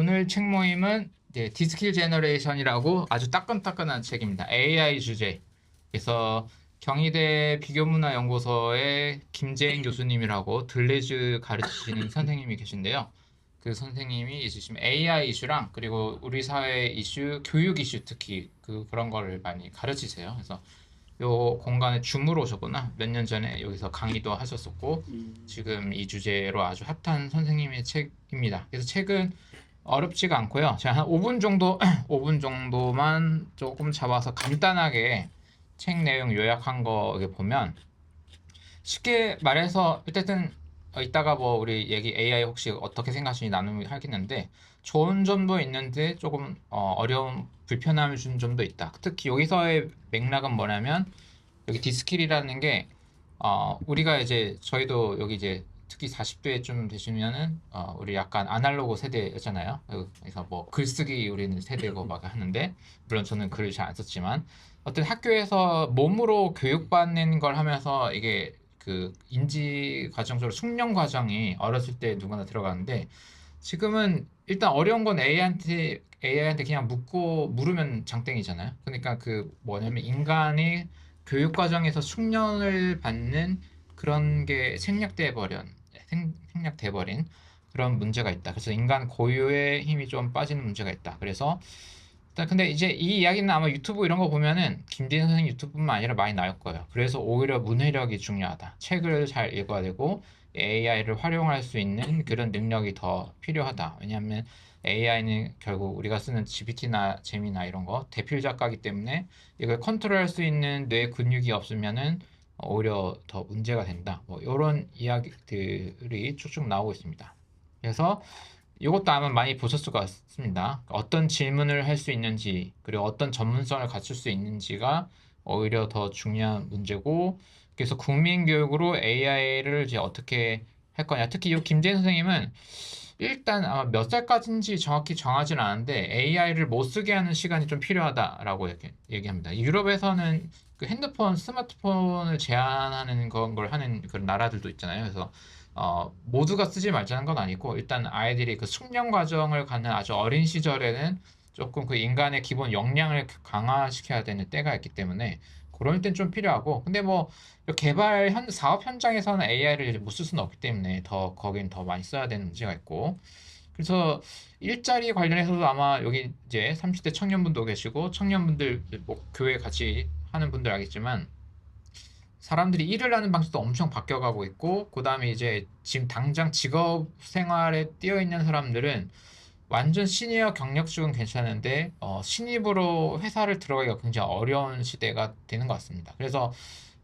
오늘 책 모임은 이제 디스킬 제너레이션이라고 아주 따끈따끈한 책입니다. AI 주제. 그래서 경희대 비교문화연구소의 김재인 교수님이라고 들레즈 가르치시는 선생님이 계신데요. 그 선생님이 이제 지금 AI 이슈랑 그리고 우리 사회 이슈, 교육 이슈 특히 그런 거를 많이 가르치세요. 그래서 요 공간에 줌으로 오셨구나. 몇 년 전에 여기서 강의도 하셨었고 지금 이 주제로 아주 핫한 선생님의 책입니다. 그래서 책은 어렵지가 않고요. 제가 한 5분 정도 5분 정도만 조금 잡아서 간단하게 책 내용 요약한 거 이렇게 보면 쉽게 말해서 어쨌든 이따가 뭐 우리 얘기 AI 혹시 어떻게 생각하시는지 나누면 하겠는데 좋은 점도 있는데 조금 어려운 불편함을 주는 점도 있다. 특히 여기서의 맥락은 뭐냐면 여기 디스킬이라는 게 우리가 이제 저희도 여기 이제 특히 40대쯤 되시면은 우리 약간 아날로그 세대였잖아요. 그래서 뭐 글쓰기 우리는 세대고 막 하는데 물론 저는 글을 잘 안 썼지만 어떤 학교에서 몸으로 교육받는 걸 하면서 이게 그 인지 과정적으로 숙련 과정이 어렸을 때 누구나 들어가는데 지금은 일단 어려운 건 AI한테 그냥 묻고 물으면 장땡이잖아요. 그러니까 그 뭐냐면 인간이 교육 과정에서 숙련을 받는 그런 게 생략돼 버린 그런 문제가 있다. 그래서 인간 고유의 힘이 좀 빠지는 문제가 있다. 그래서 일단 근데 이제 이 이야기는 아마 유튜브 이런 거 보면은 김대현 선생님 유튜브뿐만 아니라 많이 나올 거예요. 그래서 오히려 문해력이 중요하다. 책을 잘 읽어야 되고 AI를 활용할 수 있는 그런 능력이 더 필요하다. 왜냐하면 AI는 결국 우리가 쓰는 GPT나 제미나 이런 거 대필 작가이기 때문에 이걸 컨트롤할 수 있는 뇌 근육이 없으면은 오히려 더 문제가 된다. 뭐 이런 이야기들이 쭉쭉 나오고 있습니다. 그래서 이것도 아마 많이 보셨을 것 같습니다. 어떤 질문을 할 수 있는지, 그리고 어떤 전문성을 갖출 수 있는지가 오히려 더 중요한 문제고, 그래서 국민교육으로 AI를 이제 어떻게 할 거냐. 특히 이 김재인 선생님은 일단 아마 몇 살까지인지 정확히 정하지는 않은데 AI를 못 쓰게 하는 시간이 좀 필요하다라고 얘기합니다. 유럽에서는 그 핸드폰, 스마트폰을 제한하는 걸 하는 그런 나라들도 있잖아요. 그래서 모두가 쓰지 말자는 건 아니고 일단 아이들이 그 숙련 과정을 갖는 아주 어린 시절에는 조금 그 인간의 기본 역량을 강화시켜야 되는 때가 있기 때문에 그럴 땐 좀 필요하고 근데 뭐 사업 현장에서는 AI를 못 쓸 수는 없기 때문에 거긴 더 많이 써야 되는 문제가 있고 그래서 일자리 관련해서도 아마 여기 이제 30대 청년분도 계시고 청년분들 뭐 교회 같이 하는 분들 알겠지만 사람들이 일을 하는 방식도 엄청 바뀌어가고 있고, 그 다음에 이제 지금 당장 직업 생활에 뛰어 있는 사람들은 완전 시니어 경력직은 괜찮은데, 신입으로 회사를 들어가기가 굉장히 어려운 시대가 되는 것 같습니다. 그래서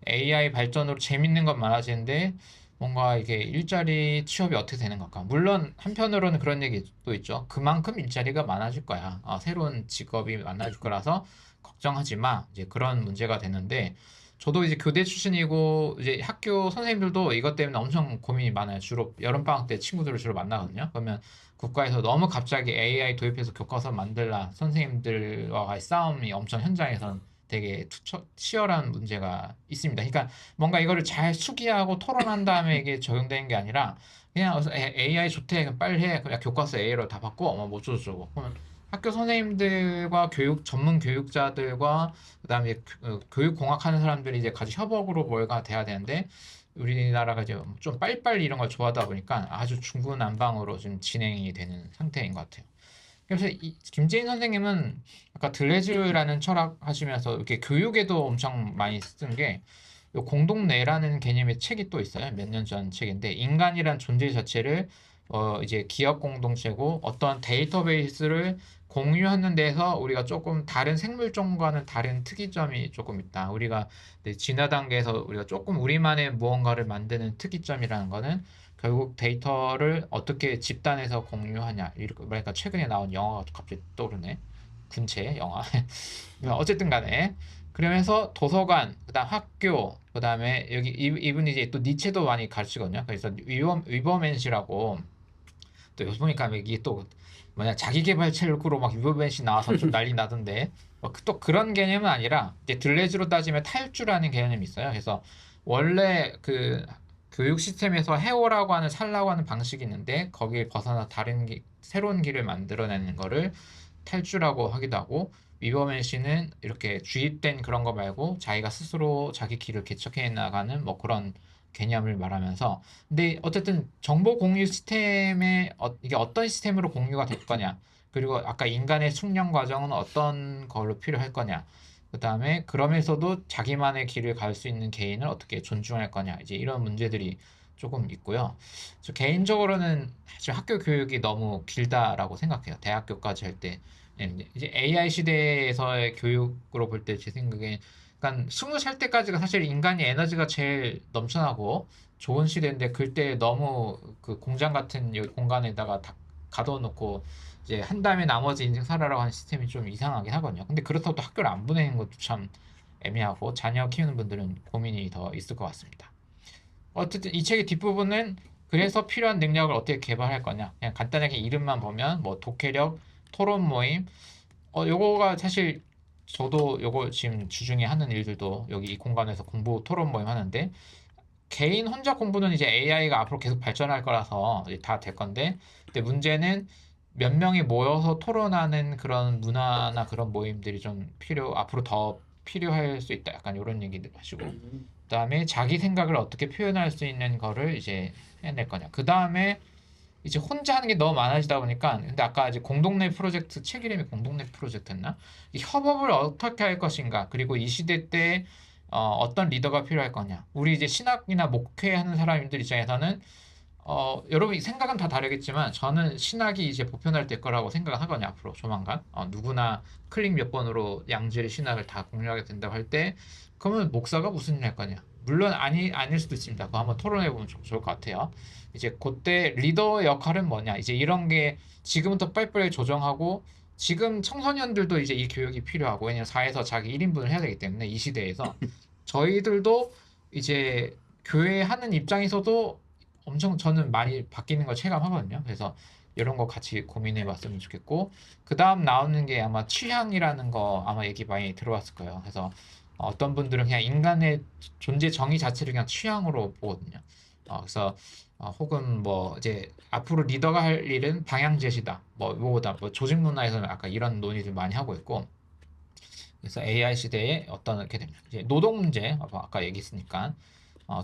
AI 발전으로 재밌는 건 많아지는데, 뭔가 이게 일자리 취업이 어떻게 되는 걸까? 물론 한편으로는 그런 얘기도 있죠. 그만큼 일자리가 많아질 거야. 새로운 직업이 많아질 거라서 걱정하지 마. 이제 그런 문제가 되는데, 저도 이제 교대 출신이고 이제 학교 선생님들도 이것 때문에 엄청 고민이 많아요. 주로 여름방학 때 친구들을 주로 만나거든요. 그러면 국가에서 너무 갑자기 AI 도입해서 교과서 만들라 선생님들과의 싸움이 엄청 현장에선 되게 치열한 문제가 있습니다. 그러니까 뭔가 이거를 잘 수기하고 토론한 다음에 이게 적용되는 게 아니라 그냥 AI 좋대 그럼 빨리 해 그냥 교과서 AI로 다 바꿔 뭐 어쩌고저쩌고 그러면 학교 선생님들과 전문 교육자들과 그다음에 교육공학 하는 사람들이 이제 같이 협업으로 뭔가 돼야 되는데 우리나라가 이제 좀 빨리빨리 이런 걸 좋아하다 보니까 아주 중구난방으로 지금 진행이 되는 상태인 것 같아요. 그래서 김재인 선생님은 아까 들레즈라는 철학 하시면서 이렇게 교육에도 엄청 많이 쓴 게 공동뇌라는 개념의 책이 또 있어요. 몇 년 전 책인데 인간이란 존재 자체를 이제 기업 공동체고 어떤 데이터베이스를 공유하는 데서 우리가 조금 다른 생물종과는 다른 특이점이 조금 있다. 우리가 진화 단계에서 우리가 조금 우리만의 무언가를 만드는 특이점이라는 거는 결국 데이터를 어떻게 집단에서 공유하냐. 그러니까 최근에 나온 영화가 갑자기 떠오르네. 군체 영화. 어쨌든 간에 그러면서 도서관, 그다음 학교, 그다음에 여기 이분이 이제 또 니체도 많이 가르치거든요. 그래서 위버맨시라고 또 요즘 보니까 이게 또 뭐냐 자기계발 책으로 막 위버맨시 나와서 좀 난리 나던데 또 그런 개념은 아니라 이제 들레즈로 따지면 탈주라는 개념이 있어요. 그래서 원래 그 교육 시스템에서 해오라고 하는 살라고 하는 방식이 있는데 거기에 벗어나 다른 새로운 길을 만들어내는 거를 탈주라고 하기도 하고, 위버맨 씨는 이렇게 주입된 그런 거 말고 자기가 스스로 자기 길을 개척해 나가는 뭐 그런 개념을 말하면서, 근데 어쨌든 정보 공유 시스템에 이게 어떤 시스템으로 공유가 될 거냐, 그리고 아까 인간의 숙련 과정은 어떤 걸로 필요할 거냐, 그 다음에 그러면서도 자기만의 길을 갈 수 있는 개인을 어떻게 존중할 거냐, 이제 이런 문제들이 조금 있고요. 저 개인적으로는 사실 학교 교육이 너무 길다라고 생각해요. 대학교까지 할 때. 이제 AI 시대에서의 교육으로 볼 때 제 생각에, 그러니까 20살 때까지가 사실 인간이 에너지가 제일 넘쳐나고 좋은 시대인데, 그때 너무 그 공장 같은 공간에다가 다 가둬놓고 이제 한 다음에 나머지 인생 살아라고 하는 시스템이 좀 이상하긴 하거든요. 근데 그렇다고 또 학교를 안 보내는 것도 참 애매하고, 자녀 키우는 분들은 고민이 더 있을 것 같습니다. 어쨌든 이 책의 뒷부분은 그래서 필요한 능력을 어떻게 개발할 거냐. 그냥 간단하게 이름만 보면 뭐 독해력, 토론 모임, 요거가 사실 저도 요거 지금 주중에 하는 일들도 여기 이 공간에서 공부 토론 모임 하는데, 개인 혼자 공부는 이제 AI가 앞으로 계속 발전할 거라서 다 될 건데, 근데 문제는 몇 명이 모여서 토론하는 그런 문화나 그런 모임들이 좀 앞으로 더 필요할 수 있다. 약간 이런 얘기들 하시고, 그다음에 자기 생각을 어떻게 표현할 수 있는 거를 이제 해낼 거냐. 그다음에 이제 혼자 하는 게 너무 많아지다 보니까, 근데 아까 이제 공동내 프로젝트, 책 이름이 공동내 프로젝트였나? 이 협업을 어떻게 할 것인가, 그리고 이 시대 때 어떤 리더가 필요할 거냐. 우리 이제 신학이나 목회하는 사람들 입장에서는 여러분 생각은 다 다르겠지만, 저는 신학이 이제 보편화될 될 거라고 생각을 하거든요. 앞으로 조만간 누구나 클릭 몇 번으로 양질의 신학을 다 공유하게 된다고 할 때, 그러면 목사가 무슨 일 할 거냐. 물론 아닐 수도 있습니다. 그거 한번 토론해 보면 좋을 것 같아요. 이제 그때 리더의 역할은 뭐냐, 이제 이런 게 지금부터 빨리빨리 조정하고, 지금 청소년들도 이제 이 교육이 필요하고, 왜냐면 사회에서 자기 1인분을 해야 되기 때문에 이 시대에서 저희들도 이제 교회 하는 입장에서도 엄청 저는 많이 바뀌는 걸 체감하거든요. 그래서 이런 거 같이 고민해 봤으면 좋겠고, 그 다음 나오는 게 아마 취향이라는 거 아마 얘기 많이 들어봤을 거예요. 그래서 어떤 분들은 그냥 인간의 존재 정의 자체를 그냥 취향으로 보거든요. 그래서 혹은 뭐 이제 앞으로 리더가 할 일은 방향 제시다. 뭐 뭐보다 뭐 조직 문화에서는 아까 이런 논의를 많이 하고 있고, 그래서 AI 시대에 어떻게 되냐. 이제 노동 문제 아까 얘기했으니까,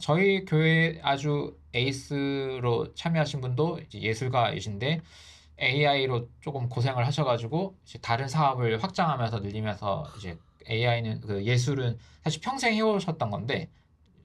저희 교회 아주 에이스로 참여하신 분도 이제 예술가이신데, AI로 조금 고생을 하셔가지고 이제 다른 사업을 확장하면서 늘리면서, 이제 AI는 그 예술은 사실 평생 해오셨던 건데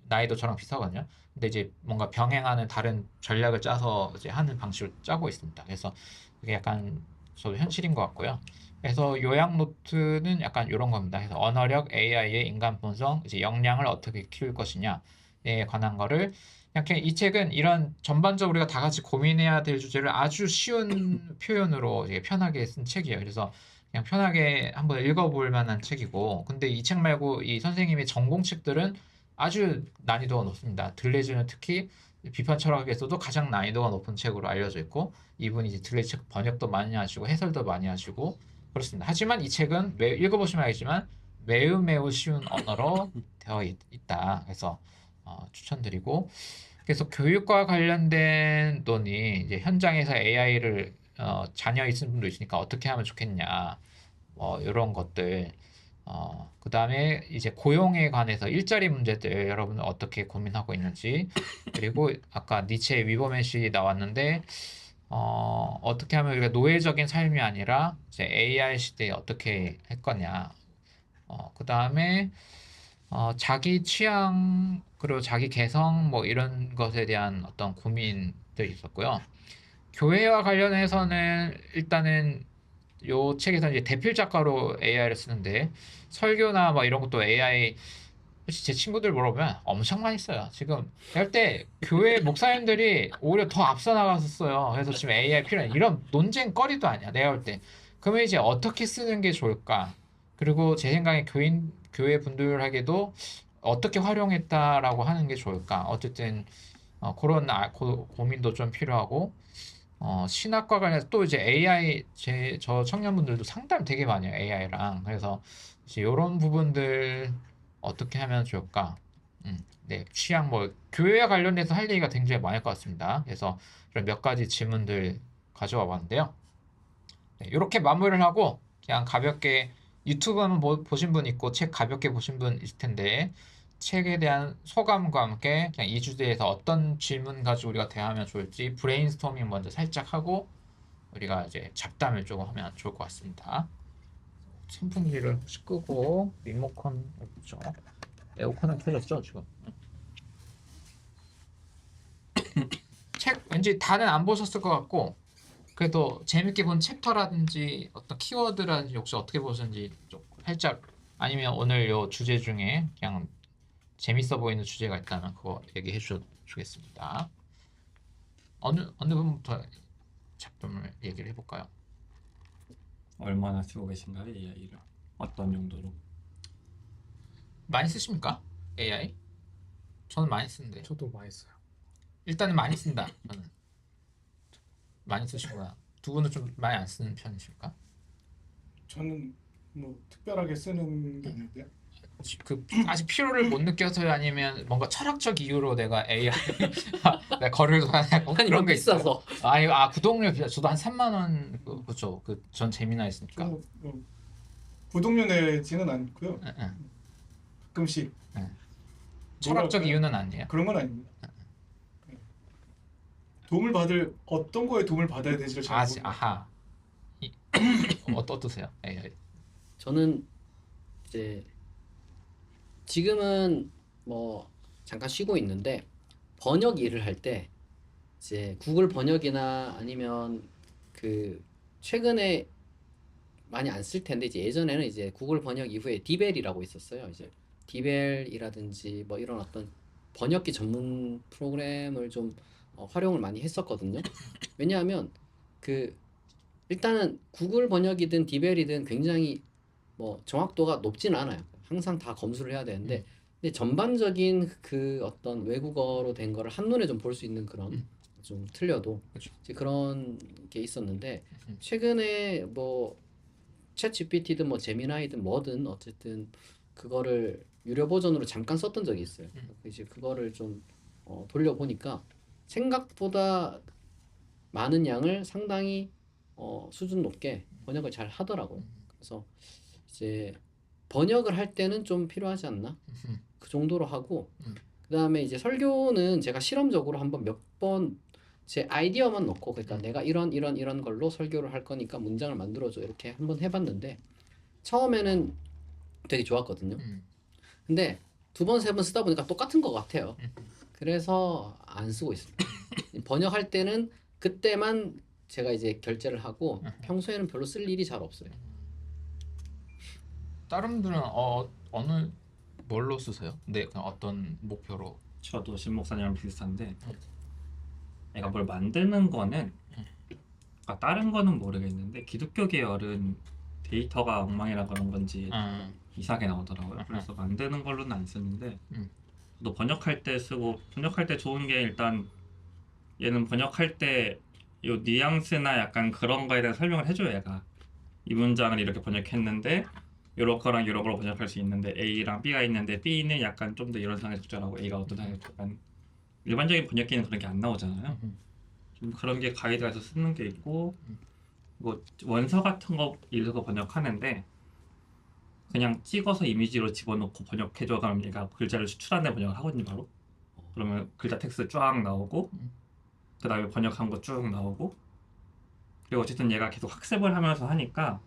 나이도 저랑 비슷하거든요. 근데 이제 뭔가 병행하는 다른 전략을 짜서 이제 하는 방식을 짜고 있습니다. 그래서 그게 약간 저도 현실인 것 같고요. 그래서 요약 노트는 약간 이런 겁니다. 그래서 언어력, AI의 인간 본성, 이제 역량을 어떻게 키울 것이냐에 관한 거를, 그냥 이 책은 이런 전반적으로 우리가 다 같이 고민해야 될 주제를 아주 쉬운 표현으로 이제 편하게 쓴 책이에요. 그래서 그냥 편하게 한번 읽어볼 만한 책이고, 근데 이 책 말고 이 선생님의 전공 책들은 아주 난이도가 높습니다. 들레즈는 특히 비판 철학에서도 가장 난이도가 높은 책으로 알려져 있고, 이분이 이제 들레즈 책 번역도 많이 하시고 해설도 많이 하시고 그렇습니다. 하지만 이 책은 읽어보시면 알겠지만 매우 매우 쉬운 언어로 되어 있다. 그래서 추천드리고, 그래서 교육과 관련된 논의, 이제 현장에서 AI를 자녀 있는 분도 있으니까 어떻게 하면 좋겠냐, 이런 것들, 그 다음에 이제 고용에 관해서 일자리 문제들 여러분은 어떻게 고민하고 있는지, 그리고 아까 니체의 위버맨 씨 나왔는데, 어떻게 하면 우리가 노예적인 삶이 아니라 이제 AI 시대에 어떻게 할 거냐, 그 다음에 자기 취향 그리고 자기 개성 뭐 이런 것에 대한 어떤 고민들이 있었고요. 교회와 관련해서는 일단은 요 책에서 이제 대필 작가로 AI를 쓰는데, 설교나 뭐 이런 것도 AI, 솔직히 제 친구들 물어보면 엄청 많이 써요. 지금 할 때 교회 목사님들이 오히려 더 앞서 나갔었어요. 그래서 지금 AI 필요해. 이런 논쟁거리도 아니야, 내가 볼 때. 그러면 이제 어떻게 쓰는 게 좋을까? 그리고 제 생각에 교회 분들에게도 어떻게 활용했다라고 하는 게 좋을까? 어쨌든 그런 고민도 좀 필요하고, 신학과 관련해서 또 이제 AI, 저 청년분들도 상담 되게 많이 해요, AI랑. 그래서 이제 이런 부분들 어떻게 하면 좋을까? 네, 취향 뭐 교회와 관련해서 할 얘기가 굉장히 많을 것 같습니다. 그래서 이런 몇 가지 질문들 가져와 봤는데요. 네, 이렇게 마무리를 하고 그냥 가볍게 유튜브는 보신 분 있고 책 가볍게 보신 분 있을 텐데 책에 대한 소감과 함께 그냥 이 주제에서 어떤 질문 가지고 우리가 대화하면 좋을지 브레인스토밍 먼저 살짝 하고 우리가 이제 잡담을 조금 하면 좋을 것 같습니다. 선풍기를 혹시 끄고 리모컨 없죠? 에어컨은 켜졌죠 지금? 책 왠지 다는 안 보셨을 것 같고 그래도 재밌게 본 챕터라든지 어떤 키워드라든지 혹시 어떻게 보셨는지 좀 살짝 아니면 오늘 요 주제 중에 그냥 재밌어 보이는 주제가 있다면 그거 얘기해 주겠습니다. 어느 부분부터 잡담을 얘기를 해볼까요? 얼마나 쓰고 계신가요, AI를? 어떤 용도로? 많이 쓰십니까? AI? 저는 많이 쓰는데 저도 많이 써요. 일단은 많이 쓴다. 저는 많이 쓰시고요. 두 분은 좀 많이 안 쓰는 편이십니까? 저는 뭐 특별하게 쓰는 게 없는데요. 아직 필요를 못 느껴서요? 아니면 뭔가 철학적 이유로 내가 AI 내가 거리를 둬야 돼? 아니 그런 이거 게 있어요? 비싸서. 구독료 비싸. 저도 한 3만 원 그죠. 그 전 재미나 있으니까. 저는 구독료 내지는 않고요. 응, 응, 가끔씩 응. 철학적 뭐랄까요? 이유는 아니에요. 그런 건 아닙니다. 도움을 받을 어떤 거에 도움을 받아야 되지를 잘 모르겠어요. 아하. 이, 어떠세요? AI. 저는 이제 지금은 뭐 잠깐 쉬고 있는데 번역 일을 할 때 이제 구글 번역이나 아니면 그 최근에 많이 안 쓸 텐데 이제 예전에는 이제 구글 번역 이후에 디벨이라고 있었어요. 이제 디벨이라든지 뭐 이런 어떤 번역기 전문 프로그램을 좀 활용을 많이 했었거든요. 왜냐하면 그 일단은 구글 번역이든 디벨이든 굉장히 뭐 정확도가 높진 않아요. 항상 다 검수를 해야 되는데 근데 전반적인 그 어떤 외국어로 된 거를 한눈에 좀 볼 수 있는 그런 좀 틀려도 그렇죠. 이제 그런 게 있었는데 음. 최근에 뭐 챗GPT든 뭐 제미나이든 뭐든 어쨌든 그거를 유료 버전으로 잠깐 썼던 적이 있어요. 이제 그거를 좀 돌려보니까 생각보다 많은 양을 상당히 수준 높게 번역을 잘 하더라고요. 그래서 이제 번역을 할 때는 좀 필요하지 않나? 그 정도로 하고 그 다음에 이제 설교는 제가 실험적으로 한번 몇 번 제 아이디어만 넣고 그러니까 내가 이런 걸로 설교를 할 거니까 문장을 만들어줘 이렇게 한번 해봤는데 처음에는 되게 좋았거든요. 근데 두 번, 세 번 쓰다 보니까 똑같은 것 같아요. 그래서 안 쓰고 있습니다. 번역할 때는 그때만 제가 이제 결제를 하고 평소에는 별로 쓸 일이 잘 없어요. 다른 분은 어느 뭘로 쓰세요? 네, 그냥 어떤 목표로? 저도 신 목사님이랑 비슷한데 내가 뭘 만드는 거는 다른 거는 모르겠는데 기독교 계열은 데이터가 엉망이라 그런 건지 이상하게 나오더라고요. 그래서 만드는 걸로는 안 쓰는데 저도 번역할 때 쓰고 번역할 때 좋은 게 일단 얘는 번역할 때 요 뉘앙스나 약간 그런 거에 대한 설명을 해줘요. 얘가 이 문장을 이렇게 번역했는데 요런 거랑 요런 걸로 번역할 수 있는데 A랑 B가 있는데 B는 약간 좀 더 이런 상황에서 적절하고 A가 어떤 상황에서 약간 일반적인 번역기는 그런 게 안 나오잖아요. 좀 그런 게 가이드에서 쓰는 게 있고 뭐 원서 같은 거 읽어서 번역하는데 그냥 찍어서 이미지로 집어넣고 번역해줘 그러면 얘가 글자를 추출하는 번역을 하거든요 바로. 그러면 글자 텍스트 쫙 나오고 그 다음에 번역한 거 쭉 나오고 그리고 어쨌든 얘가 계속 학습을 하면서 하니까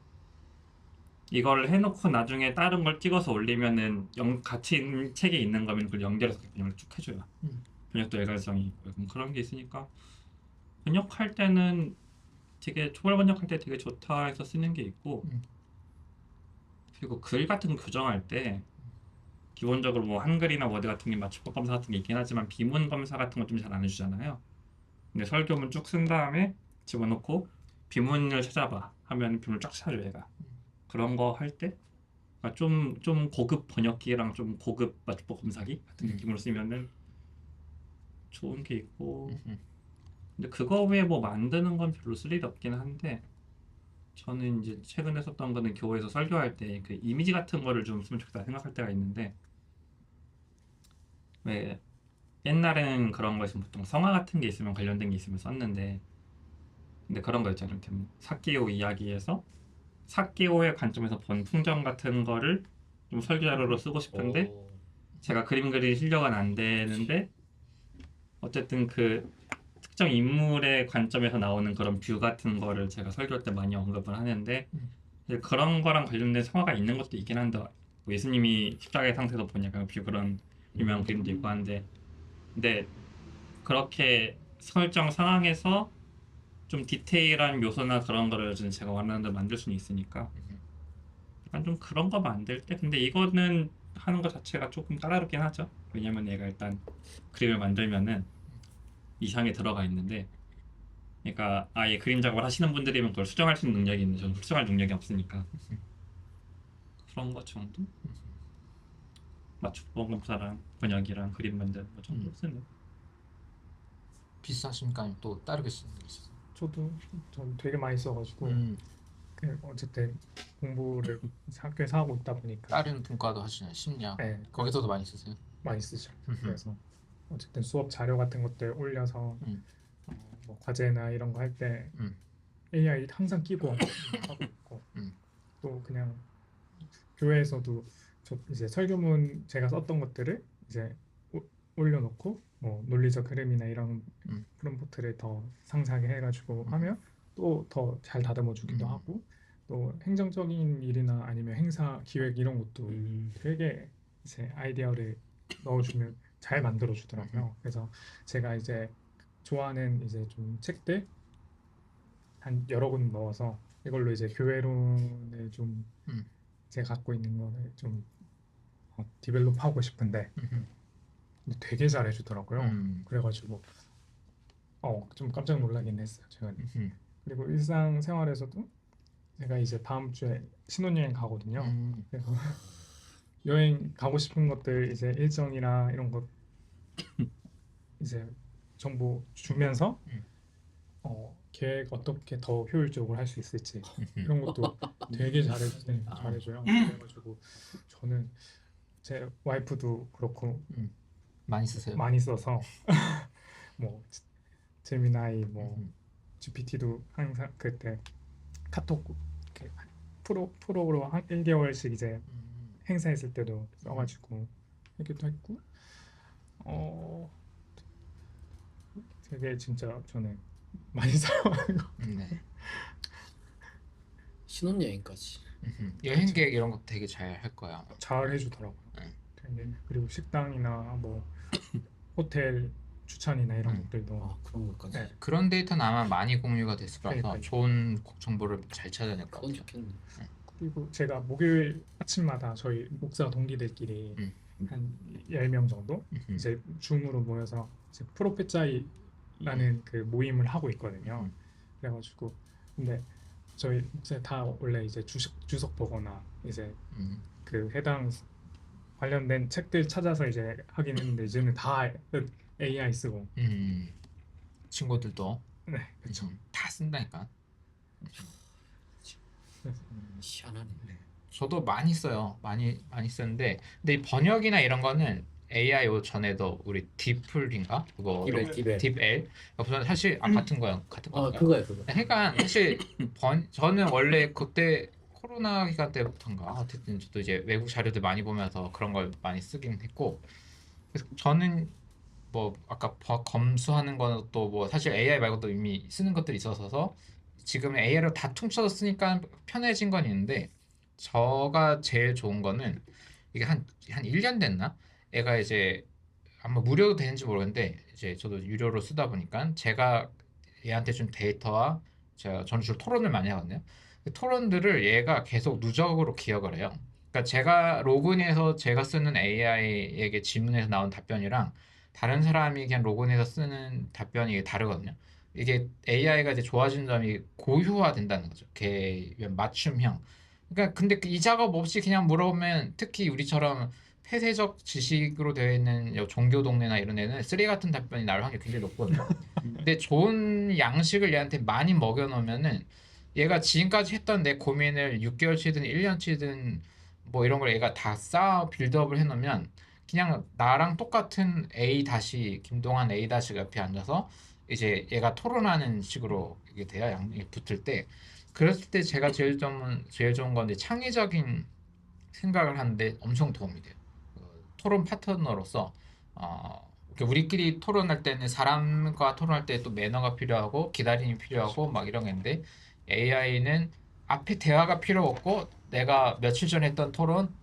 이걸 해놓고 나중에 다른 걸 찍어서 올리면은 같이 있는 책에 있는 거면 그걸 연결해서 번역을 쭉 해줘요. 번역도 일관성이 있고 그런 게 있으니까 번역할 때는 되게 초벌 번역할 때 되게 좋다 해서 쓰는 게 있고 그리고 글 같은 거 교정할 때 기본적으로 뭐 한글이나 워드 같은 게 맞춤법 검사 같은 게 있긴 하지만 비문 검사 같은 거 좀 잘 안 해주잖아요. 근데 설교문 쭉 쓴 다음에 집어넣고 비문을 찾아봐 하면 비문을 쫙 찾아줘 얘가. 그런 거 할 때 좀 고급 번역기랑 좀 고급 맞춤법 검사기 같은 느낌으로 쓰면은 좋은 게 있고 근데 그거 외에 뭐 만드는 건 별로 쓸 일이 없긴 한데 저는 이제 최근에 썼던 거는 교회에서 설교할 때 그 이미지 같은 거를 좀 쓰면 좋겠다 생각할 때가 있는데 왜 옛날에는 그런 거 있으면 보통 성화 같은 게 있으면 관련된 게 있으면 썼는데 근데 그런 거 있잖아요. 이렇게 사키오 이야기에서 사키오의 관점에서 본 풍경 같은 거를 좀 설계 자료로 쓰고 싶은데 오. 제가 그림 그릴 실력은 안 되는데 어쨌든 그 특정 인물의 관점에서 나오는 그런 뷰 같은 거를 제가 설교할 때 많이 언급을 하는데 이제 그런 거랑 관련된 성화가 있는 것도 있긴 한데 뭐 예수님이 십자가의 상태에서 본 약간 뷰 그런 유명한 그림도 있고 한데 근데 그렇게 설정 상황에서 좀 디테일한 요소나 그런 거를 좀 제가 원하는 대로 만들 수는 있으니까 약간 좀 그런 거 만들 때 근데 이거는 하는 것 자체가 조금 까다롭긴 하죠. 왜냐면 얘가 일단 그림을 만들면은 이상에 들어가 있는데 그러니까 아예 그림 작업을 하시는 분들이면 그걸 수정할 수 있는 능력이 있는데 저는 수정할 능력이 없으니까 그런 것 정도? 맞춤법 검사랑 번역이랑 그림 만드는 거 정도 쓰는 비슷하십니까? 아니면 또 다르게 쓰는 게 있어요? 전 되게 많이 써가지고 그 어쨌든 공부를 학교에서 하고 있다 보니까 다른 분과도 하시나요? 심리학 네, 거기서도 많이 쓰세요? 많이 쓰죠. 그래서 어쨌든 수업 자료 같은 것들 올려서 뭐 과제나 이런 거 할 때 음. AI 항상 끼고 하고 있고 또 그냥 교회에서도 저 이제 설교문 제가 썼던 것들을 이제 올려놓고 뭐 논리적 흐름이나 이런 프롬프트를 더 상세하게 해가지고 하면 또 더 잘 다듬어 주기도 하고 또 행정적인 일이나 아니면 행사 기획 이런 것도 되게 이제 아이디어를 넣어주면 잘 만들어 주더라고요. 그래서 제가 이제 좋아하는 이제 좀 책들 한 여러 권 넣어서 이걸로 이제 교회론을 좀 제가 갖고 있는 거를 좀 디벨롭하고 싶은데 근데 되게 잘해주더라고요. 그래가지고 좀 깜짝 놀라긴 했어요. 제가 그리고 일상생활에서도 제가 이제 다음 주에 신혼여행 가거든요. 그래서 여행 가고 싶은 것들 이제 일정이나 이런 것 이제 정보 주면서 계획 어떻게 더 효율적으로 할 수 있을지 이런 것도 되게 잘해줘요. 그래가지고 저는 제 와이프도 그렇고 많이 쓰세요? 많이 써서 뭐 제미나이 뭐 GPT도 항상 그때 카톡 이렇게 프로로 한 1개월씩 이제 행사했을 때도 써가지고 하기도 했고 되게 진짜 저는 많이 사용하는 거 네. 신혼여행까지. 여행 계획 이런 것도 되게 잘 할 거야. 잘 해주더라고요. 되게 그리고 식당이나 뭐 호텔 추천이나 이런 것들도 아, 그런 것까지. 네. 그런 데이터는 아마 많이 공유가 됐을 거라서 그러니까요. 좋은 정보를 잘 찾아낼 것 그건 같아요. 좋겠네. 그리고 제가 목요일 아침마다 저희 목사 동기들끼리 한 10명 정도 이제 줌으로 모여서 이제 프로페짜이라는 그 모임을 하고 있거든요. 그래가지고 근데 저희 목사 다 원래 이제 주석 보거나 이제 그 해당 관련된 책들 찾아서 이제 하긴 했는데 이제는 다 AI 쓰고 친구들도 네 그렇죠. 다 쓴다니까. 희한하네. 저도 많이 써요. 많이 쓰는데 근데 이 번역이나 이런 거는 AI 전에도 우리 딥플인가 그거 디벨. 딥L 사실 같은 거야 같은 아, 건가요? 그거야 그거. 그러니까 사실 저는 원래 그때 코로나 기간 때부터인가 어쨌든 저도 이제 외국 자료들 많이 보면서 그런 걸 많이 쓰긴 했고 그래서 저는 뭐 아까 검수하는 것도 뭐 사실 AI 말고도 이미 쓰는 것들이 있어서 지금 AI로 다 퉁쳐서 쓰니까 편해진 건 있는데 저가 제일 좋은 거는 이게 한 1년 됐나? 애가 이제 아마 무료도 되는지 모르겠는데 이제 저도 유료로 쓰다 보니까 제가 얘한테 준 데이터와 저는 주로 토론을 많이 하거든요. 그 토론들을 얘가 계속 누적으로 기억을 해요. 그러니까 제가 로그인해서 제가 쓰는 AI에게 질문해서 나온 답변이랑 다른 사람이 그냥 로그인해서 쓰는 답변이 다르거든요. 이게 AI가 이제 좋아진 점이 고유화된다는 거죠. 걔 맞춤형. 그러니까 근데 이 작업 없이 그냥 물어보면 특히 우리처럼 폐쇄적 지식으로 되어 있는 종교 동네나 이런 데는 쓰레기 같은 답변이 나올 확률이 굉장히 높거든요. 근데 좋은 양식을 얘한테 많이 먹여놓으면은 얘가 지금까지 했던 내 고민을 6개월치든 1년치든 뭐 이런 걸 얘가 다 쌓아 빌드업을 해놓으면 그냥 나랑 똑같은 A 다시 김동환 A 다시가 옆에 앉아서 이제 얘가 토론하는 식으로 이게 돼요. 양이 붙을 때. 그랬을 때 제가 제일 좋은 건데 창의적인 생각을 하는데 엄청 도움이 돼요. 토론 파트너로서 우리끼리 토론할 때는 사람과 토론할 때 또 매너가 필요하고 기다림이 필요하고 막 이런 게 있는데 AI는 앞에 대화가 필요 없고 내가 며칠 전에 했던 토론,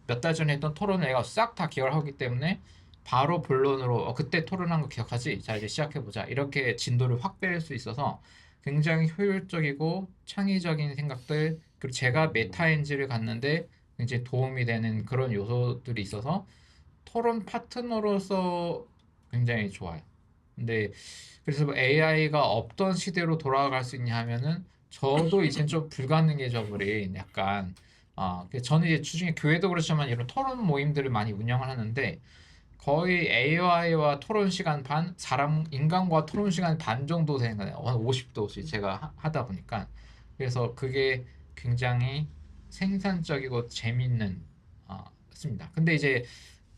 몇 달 전에 했던 토론을 내가 싹 다 기억을 하기 때문에 바로 본론으로 그때 토론한 거 기억하지? 자 이제 시작해보자. 이렇게 진도를 확 뺄 수 있어서 굉장히 효율적이고 창의적인 생각들 그리고 제가 메타인지를 갖는데 굉장히 도움이 되는 그런 요소들이 있어서 토론 파트너로서 굉장히 좋아요. 근데 그래서 뭐 AI가 없던 시대로 돌아갈 수 있냐 하면은 저도 이젠 좀 불가능해져 버린 약간 저는 이제 주중에 교회도 그렇지만 이런 토론 모임들을 많이 운영을 하는데 거의 AI와 토론 시간 반, 인간과 토론 시간 반 정도 되는 거예요. 한 50도씩 제가 하다 보니까. 그래서 그게 굉장히 생산적이고 재밌는, 습니다. 근데 이제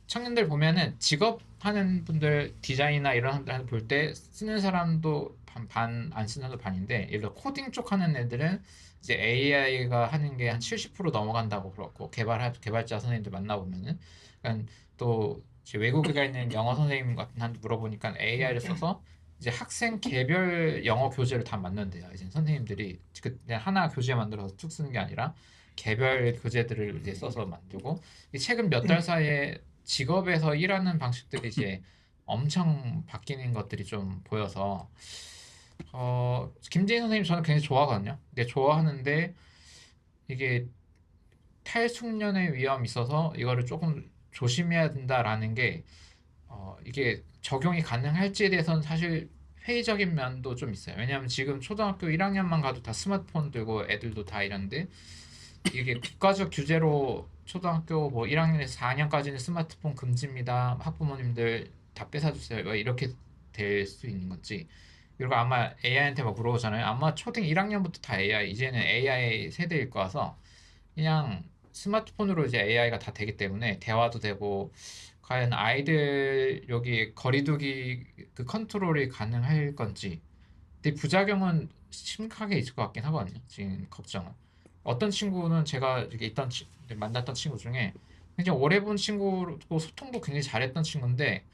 청년들 보면은 직업 하는 분들 디자인이나 이런 사람들 볼 때 쓰는 사람도 안 쓰는 사람도 반인데 예를 들어 코딩 쪽 하는 애들은 이제 AI가 하는 게 한 70% 넘어간다고 그렇고 개발자 선생님들 만나보면은 그러니까 또 이제 외국에 가 있는 영어 선생님 같은 한테 물어보니까 AI를 써서 이제 학생 개별 영어 교재를 다 만든대요. 이제 선생님들이 그냥 하나 교재 만들어서 쭉 쓰는 게 아니라 개별 교재들을 이제 써서 만들고 최근 몇 달 사이에 직업에서 일하는 방식들이 이제 엄청 바뀌는 것들이 좀 보여서 김재인 선생님 저는 굉장히 좋아하거든요. 근데 좋아하는데 이게 탈숙련의 위험이 있어서 이거를 조금 조심해야 된다라는 게 이게 적용이 가능할지에 대해서는 사실 회의적인 면도 좀 있어요. 왜냐하면 지금 초등학교 1학년만 가도 다 스마트폰 들고 애들도 다 이런데 이게 국가적 규제로 초등학교 뭐 1학년에서 4학년까지는 스마트폰 금지입니다. 학부모님들 다 뺏어주세요. 뭐 이렇게 될 수 있는 건지. 그리고 아마 AI한테 막 물어보잖아요. 아마 초등 1학년부터 다 AI, 이제는 AI 세대일 거라서 그냥 스마트폰으로 이제 AI가 다 되기 때문에 대화도 되고 과연 아이들 여기 거리두기 그 컨트롤이 가능할 건지. 근데 부작용은 심각하게 있을 것 같긴 하거든요. 지금 걱정은. 어떤 친구는 제가 이렇게 만났던 친구 중에 굉장히 오래 본 친구고 소통도 굉장히 잘했던 친구인데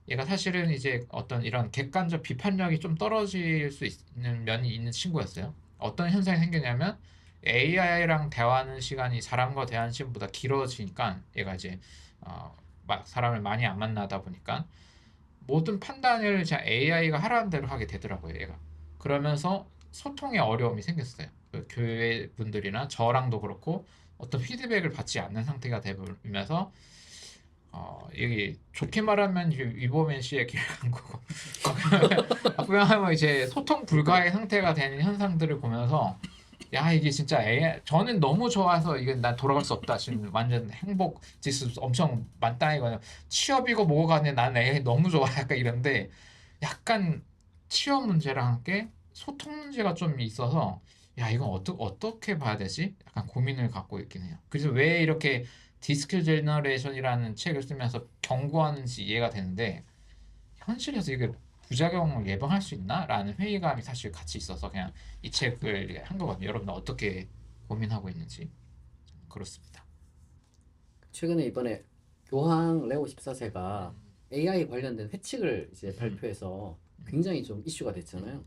얘가 사실은 이제 어떤 이런 객관적 비판력이 좀 떨어질 수 있는 면이 있는 친구였어요. 어떤 현상이 생기냐면 AI랑 대화하는 시간이 사람과 대화하는 시간보다 길어지니까 얘가 이제 사람을 많이 안 만나다 보니까 모든 판단을 AI가 하라는 대로 하게 되더라고요, 얘가. 그러면서 소통에 어려움이 생겼어요. 그 교회 분들이나 저랑도 그렇고 어떤 피드백을 받지 않는 상태가 되면서 여기 좋게 말하면 위버맨 씨의 길을 간 거고 나쁘게 하면 이제 소통 불가의 상태가 되는 현상들을 보면서 야 이게 진짜 저는 너무 좋아서 이게 난 돌아갈 수 없다 지금 완전 행복 지수 엄청 만땅이거든요. 취업이고 뭐고 간에 나는 AI 너무 좋아 약간 이런데 약간 취업 문제랑 함께 소통 문제가 좀 있어서 야 이건 어떻게 봐야 되지? 약간 고민을 갖고 있긴 해요. 그래서 왜 이렇게 디스크 제너레이션이라는 책을 쓰면서 경고하는지 이해가 되는데 현실에서 이게 부작용을 예방할 수 있나? 라는 회의감이 사실 같이 있어서 그냥 이 책을 한 거거든요. 여러분 어떻게 고민하고 있는지 그렇습니다. 최근에 이번에 교황 레오 14세가 AI 관련된 회칙을 이제 발표해서 굉장히 좀 이슈가 됐잖아요.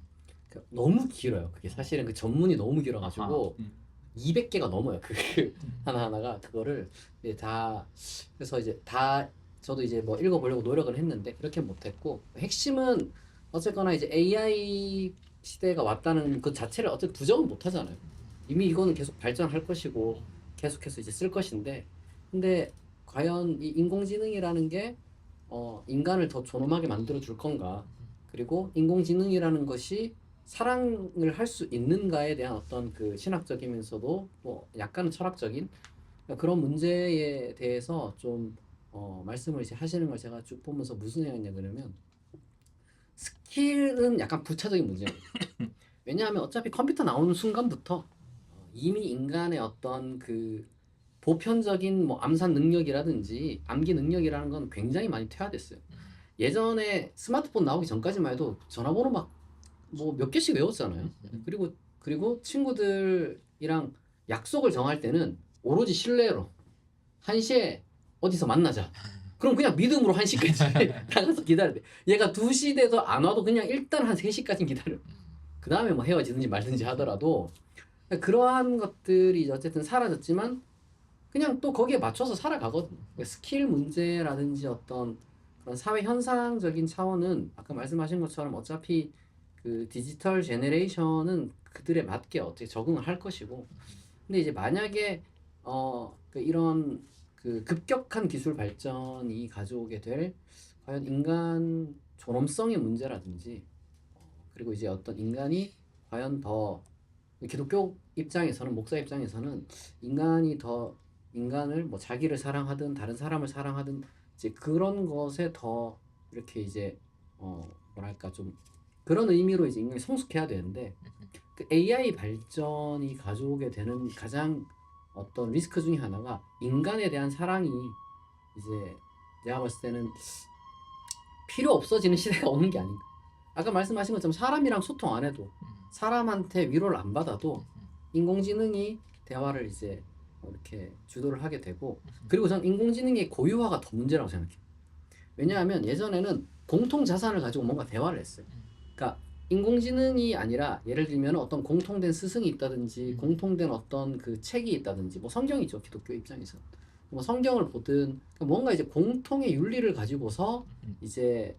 그러니까 너무 길어요. 그게 사실은 그 전문이 너무 길어가지고 200개가 넘어요. 그 하나하나가 그거를 이제 다 그래서 이제 다 저도 이제 뭐 읽어보려고 노력을 했는데 그렇게 못했고 핵심은 어쨌거나 이제 AI 시대가 왔다는 그 자체를 어쨌든 부정은 못하잖아요. 이미 이거는 계속 발전할 것이고 계속해서 이제 쓸 것인데 근데 과연 이 인공지능이라는 게 인간을 더 존엄하게 만들어 줄 건가 그리고 인공지능이라는 것이 사랑을 할 수 있는가에 대한 어떤 그 신학적이면서도 뭐 약간은 철학적인 그런 문제에 대해서 좀 말씀을 이제 하시는 걸 제가 쭉 보면서 무슨 생각이냐 그러면 스킬은 약간 부차적인 문제예요. 왜냐하면 어차피 컴퓨터 나오는 순간부터 이미 인간의 어떤 그 보편적인 뭐 암산 능력이라든지 암기 능력이라는 건 굉장히 많이 퇴화됐어요. 예전에 스마트폰 나오기 전까지만 해도 전화번호 막 뭐 몇 개씩 외웠잖아요. 그리고 친구들이랑 약속을 정할 때는 오로지 신뢰로 1시에 어디서 만나자. 그럼 그냥 믿음으로 1시까지 나가서 기다려야 돼. 얘가 2시 돼도 안 와도 그냥 일단 한 3시까지 기다려. 그 다음에 뭐 헤어지든지 말든지 하더라도 그러한 것들이 어쨌든 사라졌지만 그냥 또 거기에 맞춰서 살아가거든요. 그러니까 스킬 문제라든지 어떤 그런 사회 현상적인 차원은 아까 말씀하신 것처럼 어차피 그 디지털 제네레이션은 그들에 맞게 어떻게 적응을 할 것이고, 근데 이제 만약에 그 이런 그 급격한 기술 발전이 가져오게 될 과연 인간 존엄성의 문제라든지 그리고 이제 어떤 인간이 과연 더 기독교 입장에서는 목사 입장에서는 인간이 더 인간을 뭐 자기를 사랑하든 다른 사람을 사랑하든 이제 그런 것에 더 이렇게 이제 뭐랄까 좀 그런 의미로 이제 인간이 성숙해야 되는데 그 AI 발전이 가져오게 되는 가장 어떤 리스크 중에 하나가 인간에 대한 사랑이 이제 내가 봤을 때는 필요 없어지는 시대가 오는 게 아닌가. 아까 말씀하신 것처럼 사람이랑 소통 안 해도 사람한테 위로를 안 받아도 인공지능이 대화를 이제 이렇게 주도를 하게 되고, 그리고 전 인공지능의 고유화가 더 문제라고 생각해요. 왜냐하면 예전에는 공통 자산을 가지고 뭔가 대화를 했어요. 그러니까 인공지능이 아니라 예를 들면 어떤 공통된 스승이 있다든지 공통된 어떤 그 책이 있다든지 뭐 성경이죠, 기독교 입장에서 뭐 성경을 보든 뭔가 이제 공통의 윤리를 가지고서 이제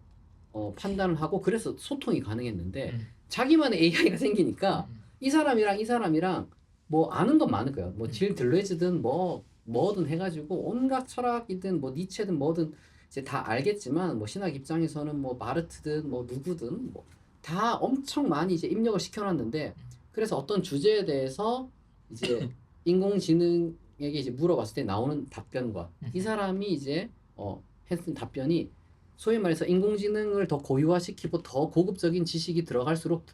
판단을 하고 그래서 소통이 가능했는데 자기만의 AI가 생기니까 이 사람이랑 뭐 아는 건 많을 거예요. 뭐 질 들레즈든 뭐든 해가지고 온갖 철학이든 뭐 니체든 뭐든 이제 다 알겠지만 뭐 신학 입장에서는 뭐 마르트든 뭐 누구든 뭐 다 엄청 많이 이제 입력을 시켜놨는데 그래서 어떤 주제에 대해서 이제 인공지능에게 이제 물어봤을 때 나오는 답변과 이 사람이 이제 했던 답변이 소위 말해서 인공지능을 더 고유화시키고 더 고급적인 지식이 들어갈수록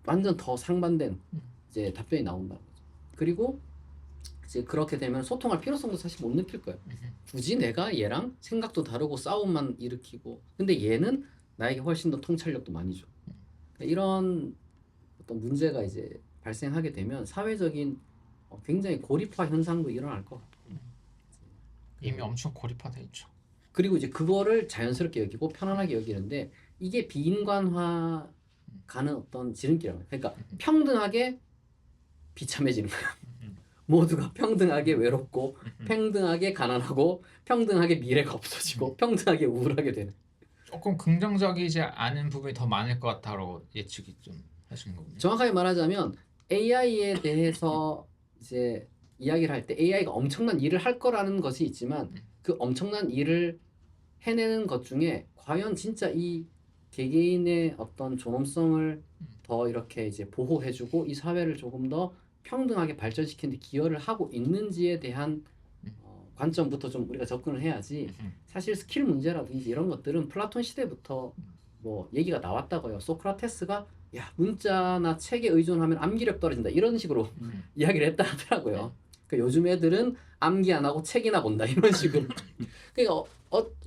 완전 더 상반된 이제 답변이 나온다. 그리고 이제 그렇게 되면 소통할 필요성도 사실 못 느낄 거예요. 굳이 내가 얘랑 생각도 다르고 싸움만 일으키고, 근데 얘는 나에게 훨씬 더 통찰력도 많이 줘. 이런 어떤 문제가 이제 발생하게 되면 사회적인 굉장히 고립화 현상도 일어날 것 같고. 이미 엄청 고립화돼 있죠. 그리고 이제 그거를 자연스럽게 여기고 편안하게 여기는데 이게 비인간화 가는 어떤 지름길이라고 해요. 그러니까 평등하게 비참해지는 거예요. 모두가 평등하게 외롭고 평등하게 가난하고 평등하게 미래가 없어지고 평등하게 우울하게 되는. 조금 긍정적이지 않은 부분이 더 많을 것 같다고 예측이 좀 하시는 거군요. 정확하게 말하자면 AI에 대해서 이제 이야기를 할 때 AI가 엄청난 일을 할 거라는 것이 있지만 그 엄청난 일을 해내는 것 중에 과연 진짜 이 개개인의 어떤 존엄성을 더 이렇게 이제 보호해주고 이 사회를 조금 더 평등하게 발전시키는 데 기여를 하고 있는지에 대한 관점부터 좀 우리가 접근을 해야지. 사실 스킬 문제라든지 이런 것들은 플라톤 시대부터 뭐 얘기가 나왔다고요. 소크라테스가 야 문자나 책에 의존하면 암기력 떨어진다 이런 식으로 이야기를 했다 하더라고요. 그러니까 요즘 애들은 암기 안 하고 책이나 본다 이런 식으로. 그러니까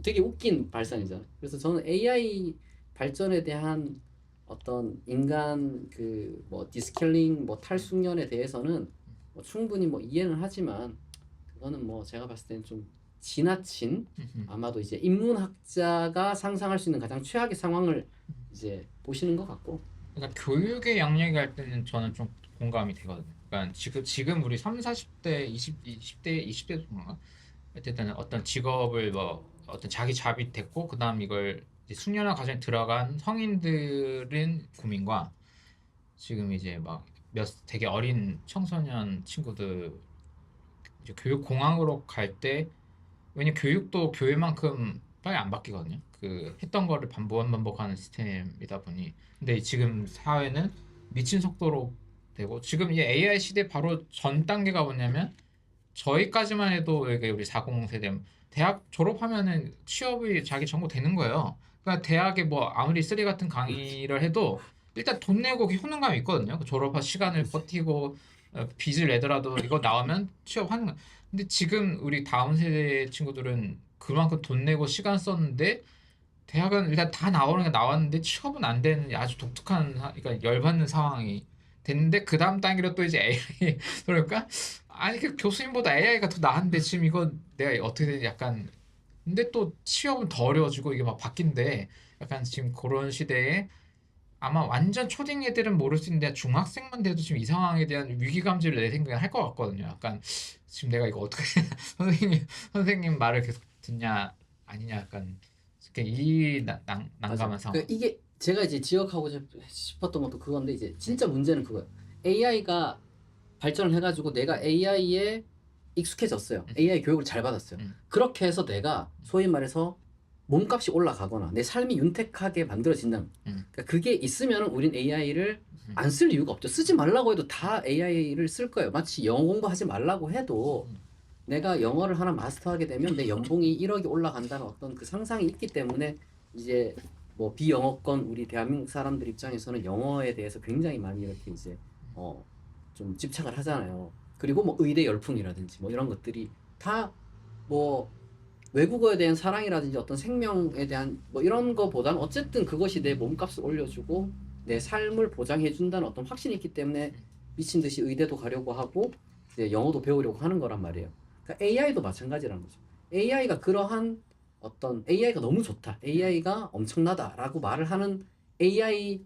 되게 웃긴 발상이잖아요. 그래서 저는 AI 발전에 대한 어떤 인간 그 뭐 디스킬링 뭐 탈숙련에 대해서는 뭐 충분히 뭐 이해는 하지만 그거는 뭐 제가 봤을 때는 좀 지나친 아마도 이제 인문학자가 상상할 수 있는 가장 최악의 상황을 이제 보시는 것 같고. 그러니까 교육의 영역이 할 때는 저는 좀 공감이 되거든요. 그러니까 지금 우리 3, 40대, 20대, 20대 정도인가? 어쨌든 어떤 직업을 뭐 어떤 자기 잡이 됐고 그다음 이걸 이제 숙련화 과정에 들어간 성인들은 고민과 지금 이제 막 되게 어린 청소년 친구들 이제 교육 공항으로 갈 때 왜냐 교육도 교회만큼 빨리 안 바뀌거든요. 그 했던 거를 반복하는 시스템이다 보니. 근데 지금 사회는 미친 속도로 되고 지금 이 AI 시대 바로 전 단계가 뭐냐면 저희까지만 해도 우리 40세대 대학 졸업하면은 취업이 자기 전공 되는 거예요. 그러니까 대학에 뭐 아무리 쓰리 같은 강의를 해도 일단 돈 내고 효능감이 있거든요. 그 졸업한 시간을 버티고 빚을 내더라도 이거 나오면 취업하는 거. 근데 지금 우리 다음 세대 친구들은 그만큼 돈 내고 시간 썼는데 대학은 일단 다 나오는 게 나왔는데 취업은 안 되는 아주 독특한 그러니까 열받는 상황이 됐는데 그 다음 단계로 또 이제 AI 그러니까 아니 그 교수님보다 AI가 더 나은데 지금 이거 내가 어떻게 되지 약간 근데 또 취업은 더 어려워지고 이게 막 바뀐대 약간 지금 그런 시대에 아마 완전 초딩 애들은 모를 수 있는데 중학생만 돼도 지금 이 상황에 대한 위기감지를 내 생각에 할 것 같거든요. 약간 지금 내가 이거 어떻게 선생님 말을 계속 듣냐 아니냐 약간 이 난감한 맞아. 상황. 이게 제가 이제 지적하고 싶었던 것도 그건데 이제 진짜 문제는 그거예요. AI가 발전을 해가지고 내가 AI에 익숙해졌어요. AI 교육을 잘 받았어요. 그렇게 해서 내가 소위 말해서 몸값이 올라가거나 내 삶이 윤택하게 만들어진다는 그러니까 그게 있으면 우린 AI를 안 쓸 이유가 없죠. 쓰지 말라고 해도 다 AI를 쓸 거예요. 마치 영어 공부하지 말라고 해도 내가 영어를 하나 마스터하게 되면 내 연봉이 1억이 올라간다는 어떤 그 상상이 있기 때문에 이제 뭐 비영어권 우리 대한민국 사람들 입장에서는 영어에 대해서 굉장히 많이 이렇게 이제 좀 집착을 하잖아요. 그리고 뭐 의대 열풍이라든지 뭐 이런 것들이 다 뭐 외국어에 대한 사랑이라든지 어떤 생명에 대한 뭐 이런 거보다는 어쨌든 그것이 내 몸값을 올려주고 내 삶을 보장해준다는 어떤 확신이 있기 때문에 미친 듯이 의대도 가려고 하고 이제 영어도 배우려고 하는 거란 말이에요. 그러니까 AI도 마찬가지라는 거죠. AI가 그러한 어떤 AI가 너무 좋다, AI가 엄청나다라고 말을 하는 AI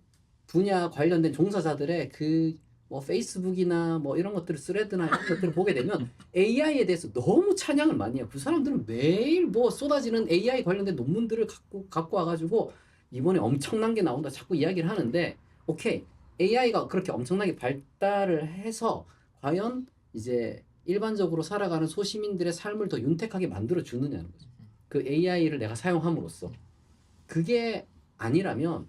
분야 관련된 종사자들의 그 뭐 페이스북이나 뭐 이런 것들을 스레드나 이런 것들을 보게 되면 AI에 대해서 너무 찬양을 많이 해요. 그 사람들은 매일 뭐 쏟아지는 AI 관련된 논문들을 갖고 와가지고 이번에 엄청난 게 나온다 자꾸 이야기를 하는데 오케이 AI가 그렇게 엄청나게 발달을 해서 과연 이제 일반적으로 살아가는 소시민들의 삶을 더 윤택하게 만들어 주느냐는 거죠. 그 AI를 내가 사용함으로써 그게 아니라면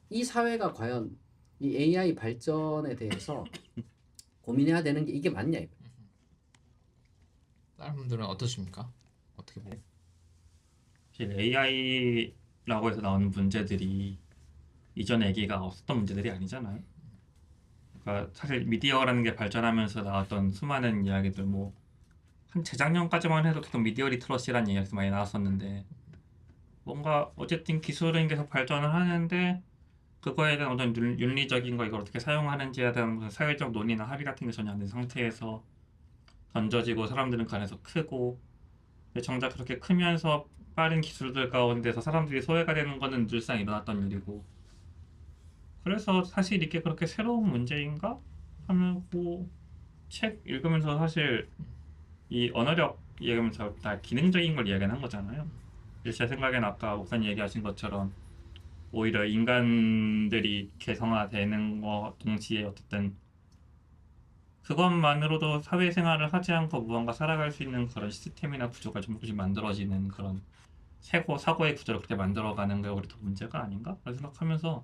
이 사회가 과연 이 AI 발전에 대해서 고민해야 되는 게 이게 맞냐 이거. 다른 분들은 어떠십니까? 어떻게 보세요? 사실 AI라고 해서 나오는 문제들이 이전 얘기가 없었던 문제들이 아니잖아요. 그러니까 사실 미디어라는 게 발전하면서 나왔던 수많은 이야기들 뭐 한 재작년까지만 해도 계속 미디어 리터러시라는 이야기가 많이 나왔었는데 뭔가 어쨌든 기술은 계속 발전을 하는데 그거에 대한 어떤 윤리적인 거 이걸 어떻게 사용하는지에 대한 무슨 사회적 논의나 합의 같은 게 전혀 안 된 상태에서 던져지고 사람들은 그 안에서 크고 근데 정작 그렇게 크면서 빠른 기술들 가운데서 사람들이 소외가 되는 거는 늘상 일어났던 일이고 그래서 사실 이게 그렇게 새로운 문제인가 하고 책 읽으면서 사실 이 언어력 얘기하면서 다 기능적인 걸 이야기한 거잖아요. 제 생각엔 아까 목사님 얘기하신 것처럼 오히려 인간들이 개성화되는 거 동시에 어쨌든 그것만으로도 사회생활을 하지 않고 무언가 살아갈 수 있는 그런 시스템이나 구조가 좀 조금씩 만들어지는 그런 사고의 구조를 그렇게 만들어가는 게 오히려 더 문제가 아닌가? 라는 생각하면서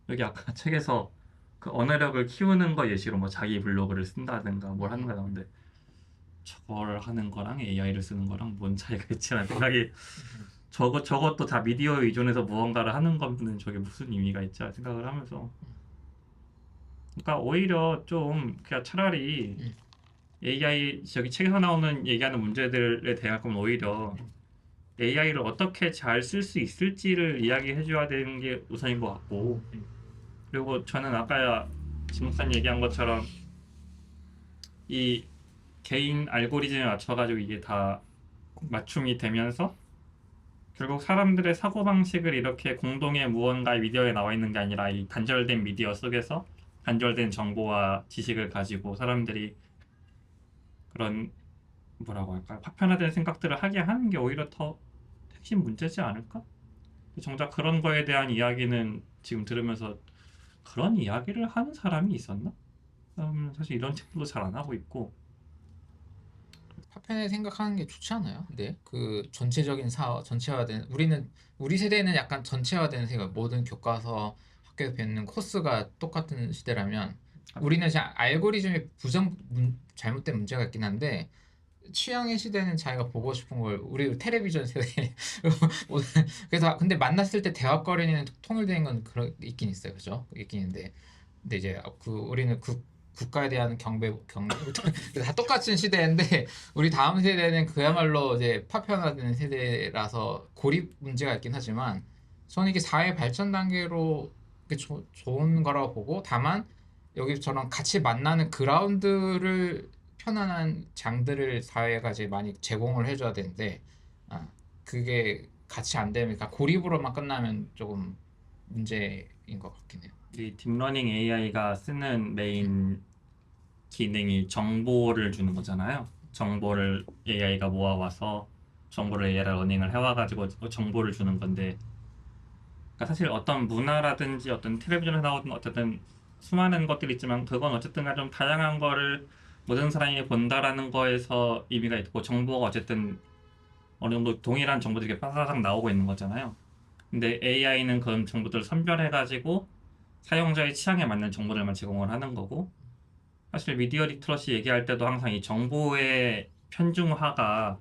여기 아까 책에서 그 언어력을 키우는 거 예시로 뭐 자기 블로그를 쓴다든가 뭘 하는 거 나오는데 저걸 하는 거랑 AI를 쓰는 거랑 뭔 차이가 있지라는 생각이 저것도 다 미디어에 의존해서 무언가를 하는 거면 저게 무슨 의미가 있지 생각을 하면서 그러니까 오히려 좀 그냥 차라리 AI 저기 책에서 나오는 얘기하는 문제들에 대할 거면 오히려 AI를 어떻게 잘 쓸 수 있을지를 이야기해 줘야 되는 게 우선인 것 같고 그리고 저는 아까 지목사님 얘기한 것처럼 이 개인 알고리즘에 맞춰가지고 이게 다 맞춤이 되면서 결국 사람들의 사고방식을 이렇게 공동의 무언가의 미디어에 나와 있는 게 아니라 이 단절된 미디어 속에서 단절된 정보와 지식을 가지고 사람들이 그런 뭐라고 할까요? 파편화된 생각들을 하게 하는 게 오히려 더 핵심 문제지 않을까? 정작 그런 거에 대한 이야기는 지금 들으면서 그런 이야기를 하는 사람이 있었나? 사실 이런 책도 잘 안 하고 있고 파편에 생각하는 게 좋지 않아요? 근데 그 전체적인 전체화된 우리 세대는 약간 전체화된 생각 모든 교과서 학교에서 배우는 코스가 똑같은 시대라면 우리는 그냥 알고리즘에 잘못된 문제가 있긴 한데 취향의 시대는 자기가 보고 싶은 걸 우리 텔레비전 세대 그래서 근데 만났을 때 대화거리는 통일되는 건 있긴 있어요, 그죠? 있긴 있는데 근데 이제 우리는 국가에 대한 경배 다 똑같은 시대인데 우리 다음 세대는 그야말로 이제 파편화된 세대라서 고립 문제가 있긴 하지만 저는 이게 사회 발전 단계로 좋은 거라고 보고, 다만 여기처럼 같이 만나는 그라운드를 편안한 장들을 사회가 이제 많이 제공을 해줘야 되는데, 아, 그게 같이 안 되면, 그러니까 고립으로만 끝나면 조금 문제인 것 같긴 해요. 이 딥러닝 AI가 쓰는 메인 기능이 정보를 주는 거잖아요. 정보를 AI가 모아와서 정보를 AI가 러닝을 해와가지고 정보를 주는 건데, 그러니까 사실 어떤 문화라든지 어떤 텔레비전에 나오는 어쨌든 수많은 것들이 있지만 그건 어쨌든 좀 다양한 거를 모든 사람이 본다라는 거에서 의미가 있고, 정보가 어쨌든 어느 정도 동일한 정보들이 이렇게 빠사삭 나오고 있는 거잖아요. 근데 AI는 그런 정보들을 선별해가지고 사용자의 취향에 맞는 정보들만 제공을 하는 거고, 사실 미디어 리터러시 얘기할 때도 항상 이 정보의 편중화가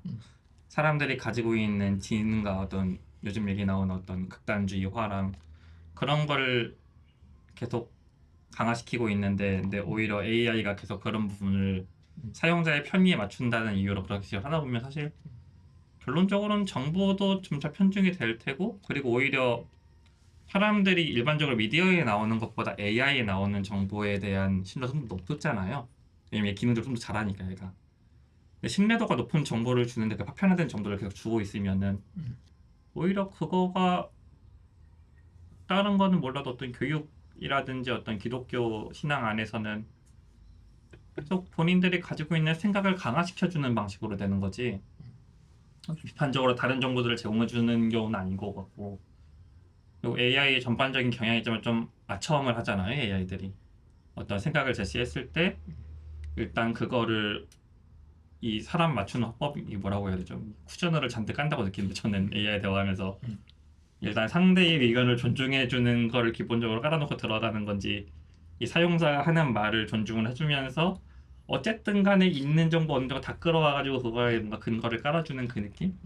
사람들이 가지고 있는 지능과 어떤 요즘 얘기 나오는 어떤 극단주의화랑 그런 걸 계속 강화시키고 있는데, 근데 오히려 AI가 계속 그런 부분을 사용자의 편의에 맞춘다는 이유로 그렇게 하다 보면 사실 결론적으로는 정보도 점차 편중이 될 테고, 그리고 오히려 사람들이 일반적으로 미디어에 나오는 것보다 AI에 나오는 정보에 대한 신뢰도가 좀 높잖아요. 왜냐면 기능들을 좀 더 잘하니까 얘가. 근데 신뢰도가 높은 정보를 주는데 그 파편화된 정보를 계속 주고 있으면은 오히려 그거가 다른 거는 몰라도 어떤 교육이라든지 어떤 기독교 신앙 안에서는 계속 본인들이 가지고 있는 생각을 강화시켜주는 방식으로 되는 거지, 비판적으로 다른 정보들을 제공해주는 경우는 아닌 것 같고. 그리고 AI 전반적인 경향이 있지만 좀 아첨을 하잖아요. AI들이 어떤 생각을 제시했을 때 일단 그거를 이 사람 맞추는 화법이 뭐라고 해야 되죠? 쿠셔너를 잔뜩 깐다고 느끼는데, 저는 AI 대화하면서 일단 상대의 의견을 존중해주는 거를 기본적으로 깔아놓고 들어가는 건지, 이 사용자가 하는 말을 존중을 해주면서 어쨌든 간에 있는 정보 어느 정도 다 끌어와가지고 그거에 뭔가 근거를 깔아주는 그 느낌?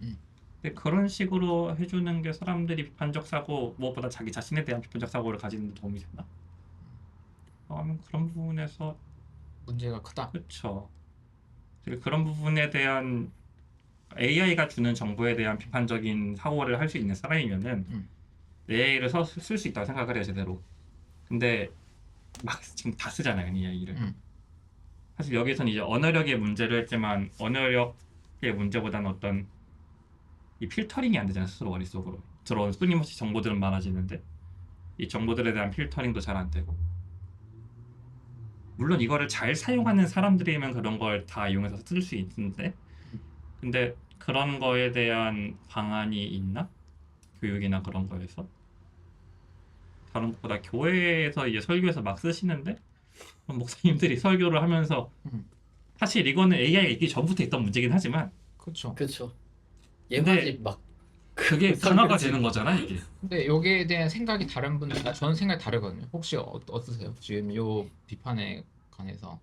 근데 그런 식으로 해주는 게 사람들이 비판적 사고, 무엇보다 자기 자신에 대한 비판적 사고를 가지는 데 도움이 되나? 그런 부분에서 문제가 크다. 그렇죠. 그런 부분에 대한 AI가 주는 정보에 대한 비판적인 사고를 할 수 있는 사람이면은 AI를 쓸 수 있다고 생각을 해요, 제대로. 근데 막 지금 다 쓰잖아요, 이 AI를. 사실 여기서는 이제 언어력의 문제를 했지만, 언어력의 문제보다는 어떤 이 필터링이 안 되잖아요, 스스로 머릿속으로 들어온 끊임없이 정보들은 많아지는데 이 정보들에 대한 필터링도 잘 안 되고. 물론 이거를 잘 사용하는 사람들이면 그런 걸 다 이용해서 쓸 수 있는데, 근데 그런 거에 대한 방안이 있나? 교육이나 그런 거에서. 다른 것보다 교회에서 이제 설교에서 막 쓰시는데, 목사님들이 설교를 하면서 사실 이거는 AI가 있기 전부터 있던 문제긴 하지만, 그렇죠. 그렇죠. 근데 예화지 막 그게 강화가 되는 거잖아, 이게. 근데 여기에 대한 생각이 다른 분들, 저는 생각이 다르거든요. 혹시 어떠세요? 지금 요 비판에 관해서.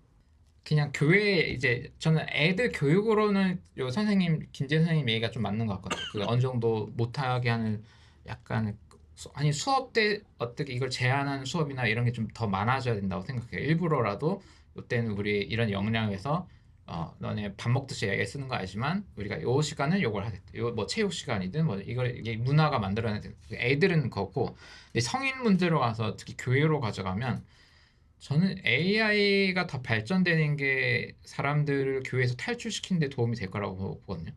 그냥 교회 이제 저는 애들 교육으로는 요 선생님 김재 선생님 얘기가 좀 맞는 것 같거든요. 그 어느 정도 못하게 하는 약간 아니 수업 때 어떻게 이걸 제한하는 수업이나 이런 게 좀 더 많아져야 된다고 생각해요. 일부러라도 이때는 우리 이런 역량에서 너네 밥 먹듯이 애쓰는 거 알지만 우리가 요 시간은 요걸 하겠다. 요 뭐 체육 시간이든 뭐 이걸 이게 문화가 만들어내야 돼. 애들은 그렇고 성인 문제로 가서 특히 교회로 가져가면 저는 AI가 더 발전되는 게 사람들을 교회에서 탈출시키는 데 도움이 될 거라고 보거든요.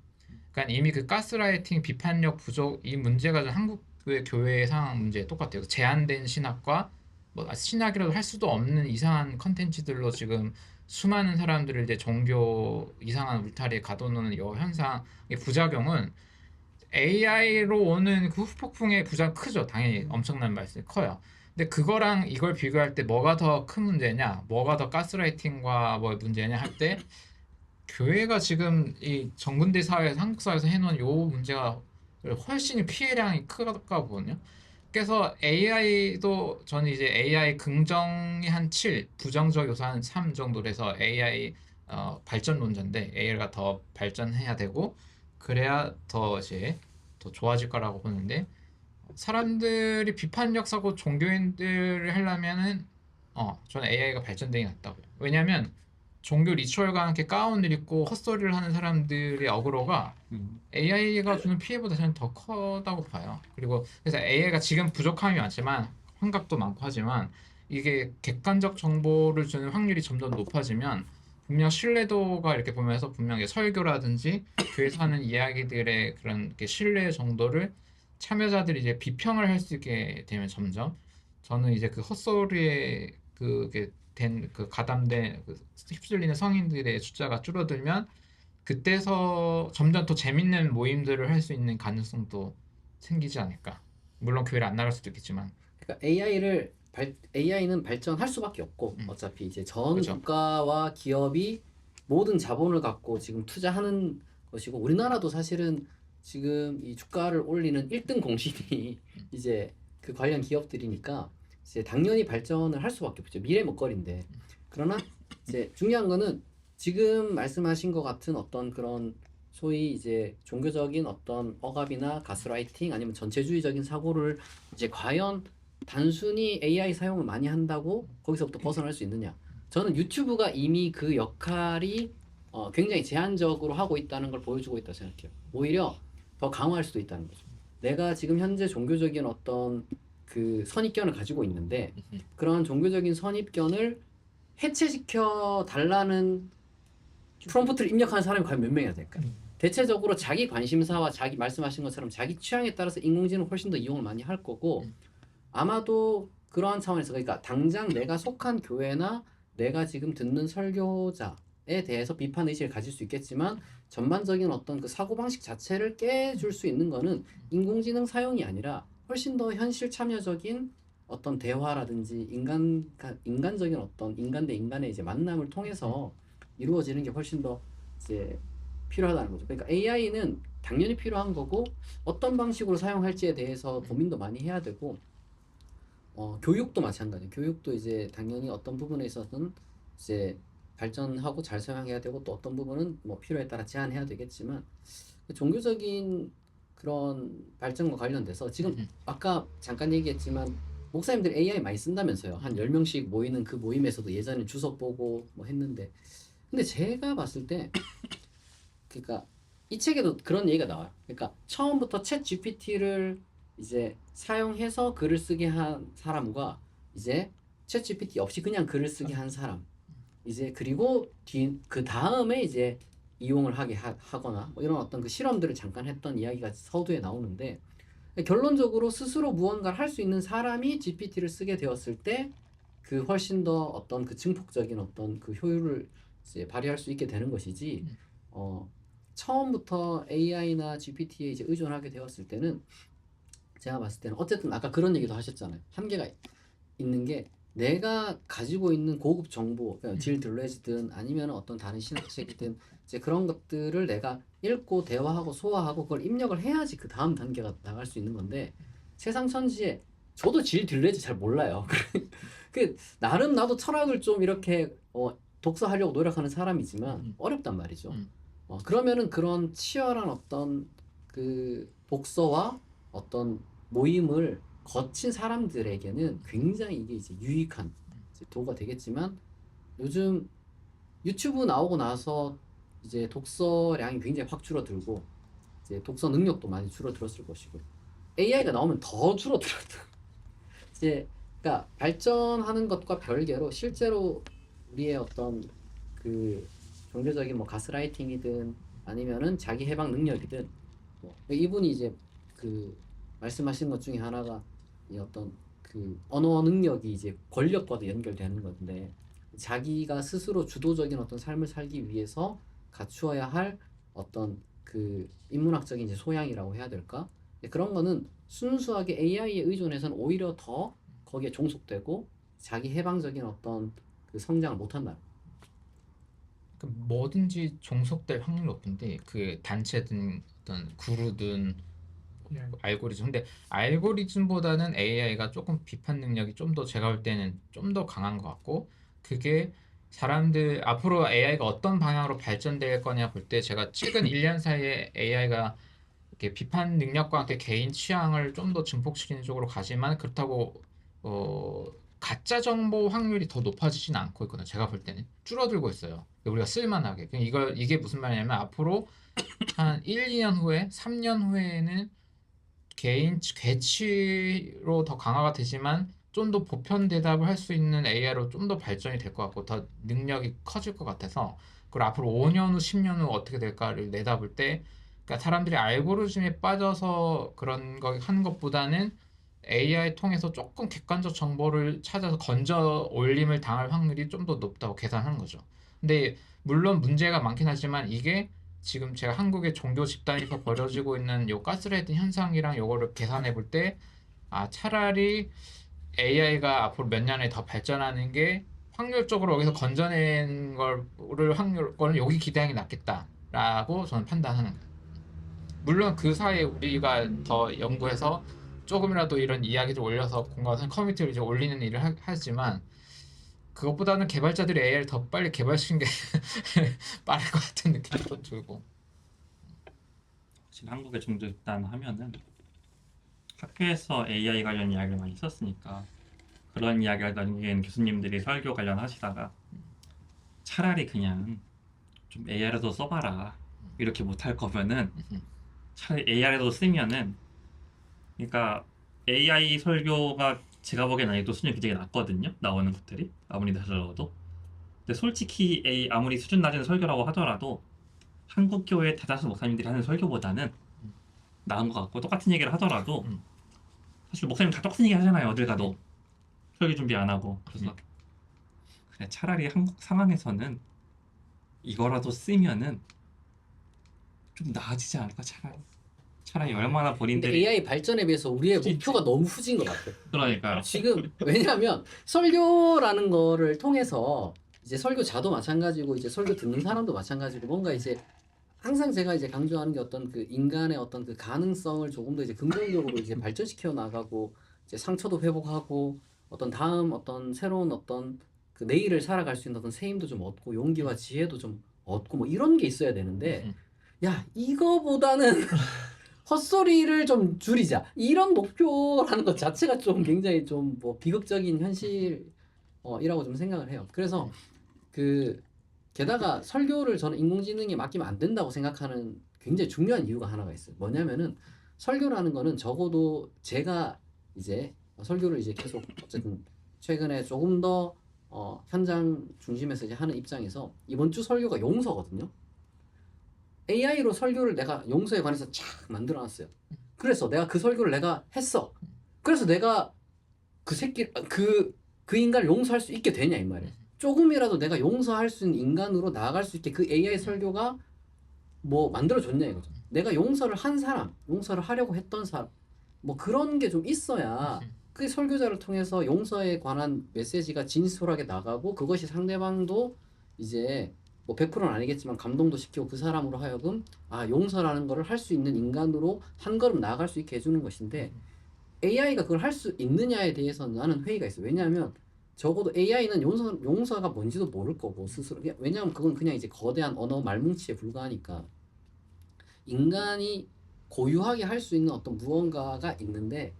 그러니까 이미 그 가스라이팅, 비판력 부족 이 문제가 한국의 교회 상황 문제 똑같아요. 제한된 신학과 뭐 신학이라도 할 수도 없는 이상한 컨텐츠들로 지금 수많은 사람들을 이제 종교 이상한 울타리에 가둬놓는 이 현상의 부작용은 AI로 오는 그 후폭풍의 부작 크죠. 당연히 엄청난 말씀이 커요. 근데 그거랑 이걸 비교할 때 뭐가 더 큰 문제냐, 뭐가 더 가스라이팅과 뭐 문제냐 할 때 교회가 지금 이 정근대 사회에서 한국 사회에서 해놓은 요 문제가 훨씬 피해량이 크거든요. 그래서 AI도 저는 이제 AI 긍정이 한 7, 부정적 요소 한 3 정도로 해서 AI 발전론자인데 AI가 더 발전해야 되고 그래야 더 이제 더 좋아질 거라고 보는데 사람들이 비판력 사고 종교인들을 하려면은 저는 AI가 발전되긴 낫다고요. 왜냐면 종교 리추얼과 함께 가운을 입고 헛소리를 하는 사람들의 어그로가 AI가 주는 피해보다 저는 더 크다고 봐요. 그리고 그래서 AI가 지금 부족함이 많지만 환각도 많고 하지만 이게 객관적 정보를 주는 확률이 점점 높아지면 분명 신뢰도가 이렇게 보면서 분명히 설교라든지 교회에서 하는 이야기들의 그런 이렇게 신뢰 정도를 참여자들이 이제 비평을 할 수 있게 되면 점점 저는 이제 그 헛소리에 그게 된 그 가담된 그 휩쓸리는 성인들의 숫자가 줄어들면 그때서 점점 더 재밌는 모임들을 할 수 있는 가능성도 생기지 않을까. 물론 교회를 안 나갈 수도 있겠지만. 그러니까 AI는 발전할 수밖에 없고 어차피 이제 전 그죠. 국가와 기업이 모든 자본을 갖고 지금 투자하는 것이고 우리나라도 사실은 지금 이 주가를 올리는 1등 공신이 이제 그 관련 기업들이니까 이제 당연히 발전을 할 수밖에 없죠. 미래 먹거리인데. 그러나 이제 중요한 거는 지금 말씀하신 것 같은 어떤 그런 소위 이제 종교적인 어떤 억압이나 가스라이팅 아니면 전체주의적인 사고를 이제 과연 단순히 AI 사용을 많이 한다고 거기서부터 벗어날 수 있느냐? 저는 유튜브가 이미 그 역할이 굉장히 제한적으로 하고 있다는 걸 보여주고 있다고 생각해요. 오히려 더 강화할 수도 있다는 거죠. 내가 지금 현재 종교적인 어떤 그 선입견을 가지고 있는데 그런 종교적인 선입견을 해체시켜 달라는 프롬프트를 입력하는 사람이 과연 몇 명이나 될까? 대체적으로 자기 관심사와 자기 말씀하신 것처럼 자기 취향에 따라서 인공지능을 훨씬 더 이용을 많이 할 거고 아마도 그러한 차원에서 그러니까 당장 내가 속한 교회나 내가 지금 듣는 설교자에 대해서 비판 의식을 가질 수 있겠지만 전반적인 어떤 그 사고방식 자체를 깨줄 수 있는 거는 인공지능 사용이 아니라 훨씬 더 현실 참여적인 어떤 대화라든지 인간적인 어떤 인간 대 인간의 이제 만남을 통해서 이루어지는 게 훨씬 더 이제 필요하다는 거죠. 그러니까 AI는 당연히 필요한 거고 어떤 방식으로 사용할지에 대해서 고민도 많이 해야 되고 교육도 마찬가지예요. 교육도 이제 당연히 어떤 부분에 있어서는 이제 발전하고 잘 사용해야 되고 또 어떤 부분은 뭐 필요에 따라 제한해야 되겠지만 종교적인 그런 발전과 관련돼서 지금 아까 잠깐 얘기했지만 목사님들 AI 많이 쓴다면서요. 한 10명씩 모이는 그 모임에서도 예전에 주석 보고 뭐 했는데 근데 제가 봤을 때 그러니까 이 책에도 그런 얘기가 나와요. 그러니까 처음부터 챗 GPT를 이제 사용해서 글을 쓰게 한 사람과 이제 챗 GPT 없이 그냥 글을 쓰게 한 사람 이제 그리고 그 다음에 이제 이용을 하거나 뭐 이런 어떤 그 실험들을 잠깐 했던 이야기가 서두에 나오는데 결론적으로 스스로 무언가를 할 수 있는 사람이 GPT를 쓰게 되었을 때 그 훨씬 더 어떤 그 증폭적인 어떤 그 효율을 이제 발휘할 수 있게 되는 것이지 처음부터 AI나 GPT에 이제 의존하게 되었을 때는 제가 봤을 때는 어쨌든 아까 그런 얘기도 하셨잖아요. 한계가 있는 게 내가 가지고 있는 고급 정보, 그러니까 질 들레즈든 아니면 어떤 다른 신학책이든 이제 그런 것들을 내가 읽고 대화하고 소화하고 그걸 입력을 해야지 그 다음 단계가 나갈 수 있는 건데 세상 천지에 저도 질 들레즈 잘 몰라요. 그 나름 나도 철학을 좀 이렇게 독서하려고 노력하는 사람이지만 어렵단 말이죠. 그러면은 그런 치열한 어떤 그 독서와 어떤 모임을 거친 사람들에게는 굉장히 이게 이제 유익한 이제 도구가 되겠지만 요즘 유튜브 나오고 나서 이제 독서량이 굉장히 확 줄어들고 이제 독서 능력도 많이 줄어들었을 것이고 AI가 나오면 더 줄어들었다. 이제 그러니까 발전하는 것과 별개로 실제로 우리의 어떤 그 종교적인 뭐 가스라이팅이든 아니면은 자기 해방 능력이든 뭐 이분이 이제 그 말씀하신 것 중에 하나가 이 어떤 그 언어 능력이 이제 권력과도 연결되는 건데 자기가 스스로 주도적인 어떤 삶을 살기 위해서 갖추어야 할 어떤 그 인문학적인 이제 소양이라고 해야 될까? 그런 거는 순수하게 AI에 의존해서는 오히려 더 거기에 종속되고 자기 해방적인 어떤 그 성장을 못한다. 그 뭐든지 종속될 확률이 높은데 그 단체든 어떤 구루든 알고리즘 근데 알고리즘보다는 AI가 조금 비판 능력이 좀 더 제가 볼 때는 좀 더 강한 것 같고 그게 사람들 앞으로 AI가 어떤 방향으로 발전될 거냐 볼 때 제가 최근 1년 사이에 AI가 이렇게 비판 능력과 함께 개인 취향을 좀 더 증폭시키는 쪽으로 가지만 그렇다고 가짜 정보 확률이 더 높아지진 않고 있거든요. 제가 볼 때는 줄어들고 있어요. 우리가 쓸만하게. 이게 무슨 말이냐면 앞으로 한 1, 2년 후에, 3년 후에는 개인 괴치로 더 강화가 되지만 좀 더 보편 대답을 할 수 있는 AI로 좀 더 발전이 될 것 같고 더 능력이 커질 것 같아서 그리고 앞으로 5년 후, 10년 후 어떻게 될까를 내다볼 때 그러니까 사람들이 알고리즘에 빠져서 그런 거 한 것보다는 AI 통해서 조금 객관적 정보를 찾아서 건져 올림을 당할 확률이 좀 더 높다고 계산하는 거죠. 근데 물론 문제가 많긴 하지만 이게 지금 제가 한국의 종교 집단에서 벌어지고 있는 요 가스라이팅 현상이랑 요거를 계산해 볼 때, 아, 차라리 AI가 앞으로 몇 년에 더 발전하는 게 확률적으로 여기서 건져낸 거는 여기 기대하는 게 낫겠다라고 저는 판단하는 거예요. 물론 그 사이에 우리가 더 연구해서 조금이라도 이런 이야기를 올려서 공감하는 커뮤니티를 이제 올리는 일을 하지만 그것보다는 개발자들이 AI를 더 빨리 개발시킨 게 빠를 것 같은 느낌도 들고. 지금 한국의 종교 집단 하면은 학교에서 AI 관련 이야기를 많이 썼으니까 그런 이야기를 남긴 교수님들이 설교 관련 하시다가 차라리 그냥 좀 AI라도 써봐라 이렇게 못할 거면은 차라리 AI라도 쓰면은 그러니까 AI 설교가 제가 보기엔 난이도 수준이 굉장히 낮거든요. 나오는 것들이 아무리 낮아도. 근데 솔직히 아무리 수준 낮은 설교라고 하더라도 한국 교회 대다수 목사님들이 하는 설교보다는 나은 것 같고 똑같은 얘기를 하더라도 사실 목사님 다 똑같은 얘기 하잖아요. 어딜 가도 설교 준비 안 하고. 그래서 그래 차라리 한국 상황에서는 이거라도 쓰면은 좀 나아지지 않을까 차라리 얼마나 근데 본인들이 AI 발전에 비해서 우리의 목표가 너무 후진 것 같아요. 그러니까요. 지금 왜냐하면 설교라는 거를 통해서 이제 설교자도 마찬가지고 이제 설교 듣는 사람도 마찬가지고 뭔가 이제 항상 제가 이제 강조하는 게 어떤 그 인간의 어떤 그 가능성을 조금 더 이제 긍정적으로 이제 발전시켜 나가고 이제 상처도 회복하고 어떤 다음 어떤 새로운 어떤 그 내일을 살아갈 수 있는 어떤 새 힘도 좀 얻고 용기와 지혜도 좀 얻고 뭐 이런 게 있어야 되는데 야 이거보다는 헛소리를 좀 줄이자 이런 목표라는 것 자체가 좀 굉장히 좀 뭐 비극적인 현실이라고 좀 생각을 해요. 그래서 그 게다가 설교를 저는 인공지능에 맡기면 안 된다고 생각하는 굉장히 중요한 이유가 하나가 있어요. 뭐냐면은 설교라는 거는 적어도 제가 이제 설교를 이제 계속 어쨌든 최근에 조금 더 현장 중심에서 이제 하는 입장에서 이번 주 설교가 용서거든요. AI로 설교를 내가 용서에 관해서 쫙 만들어놨어요. 그래서 내가 그 설교를 내가 했어. 그래서 내가 그 인간을 용서할 수 있게 되냐 이 말이에요. 조금이라도 내가 용서할 수 있는 인간으로 나아갈 수 있게 그 AI 설교가 뭐 만들어줬냐 이거죠. 내가 용서를 한 사람, 용서를 하려고 했던 사람, 뭐 그런 게 좀 있어야 그 설교자를 통해서 용서에 관한 메시지가 진솔하게 나가고 그것이 상대방도 이제 뭐 100%는 아니겠지만 감동도 시키고 그 사람으로 하여금 아 용서라는 거를 할 수 있는 인간으로 한 걸음 나아갈 수 있게 해주는 것인데 AI가 그걸 할 수 있느냐에 대해서는 나는 회의가 있어요. 왜냐하면 적어도 AI는 용서가 뭔지도 모를 거고 스스로 왜냐하면 그건 그냥 이제 거대한 언어 말뭉치에 불과하니까 인간이 고유하게 할 수 있는 어떤 무언가가 있는데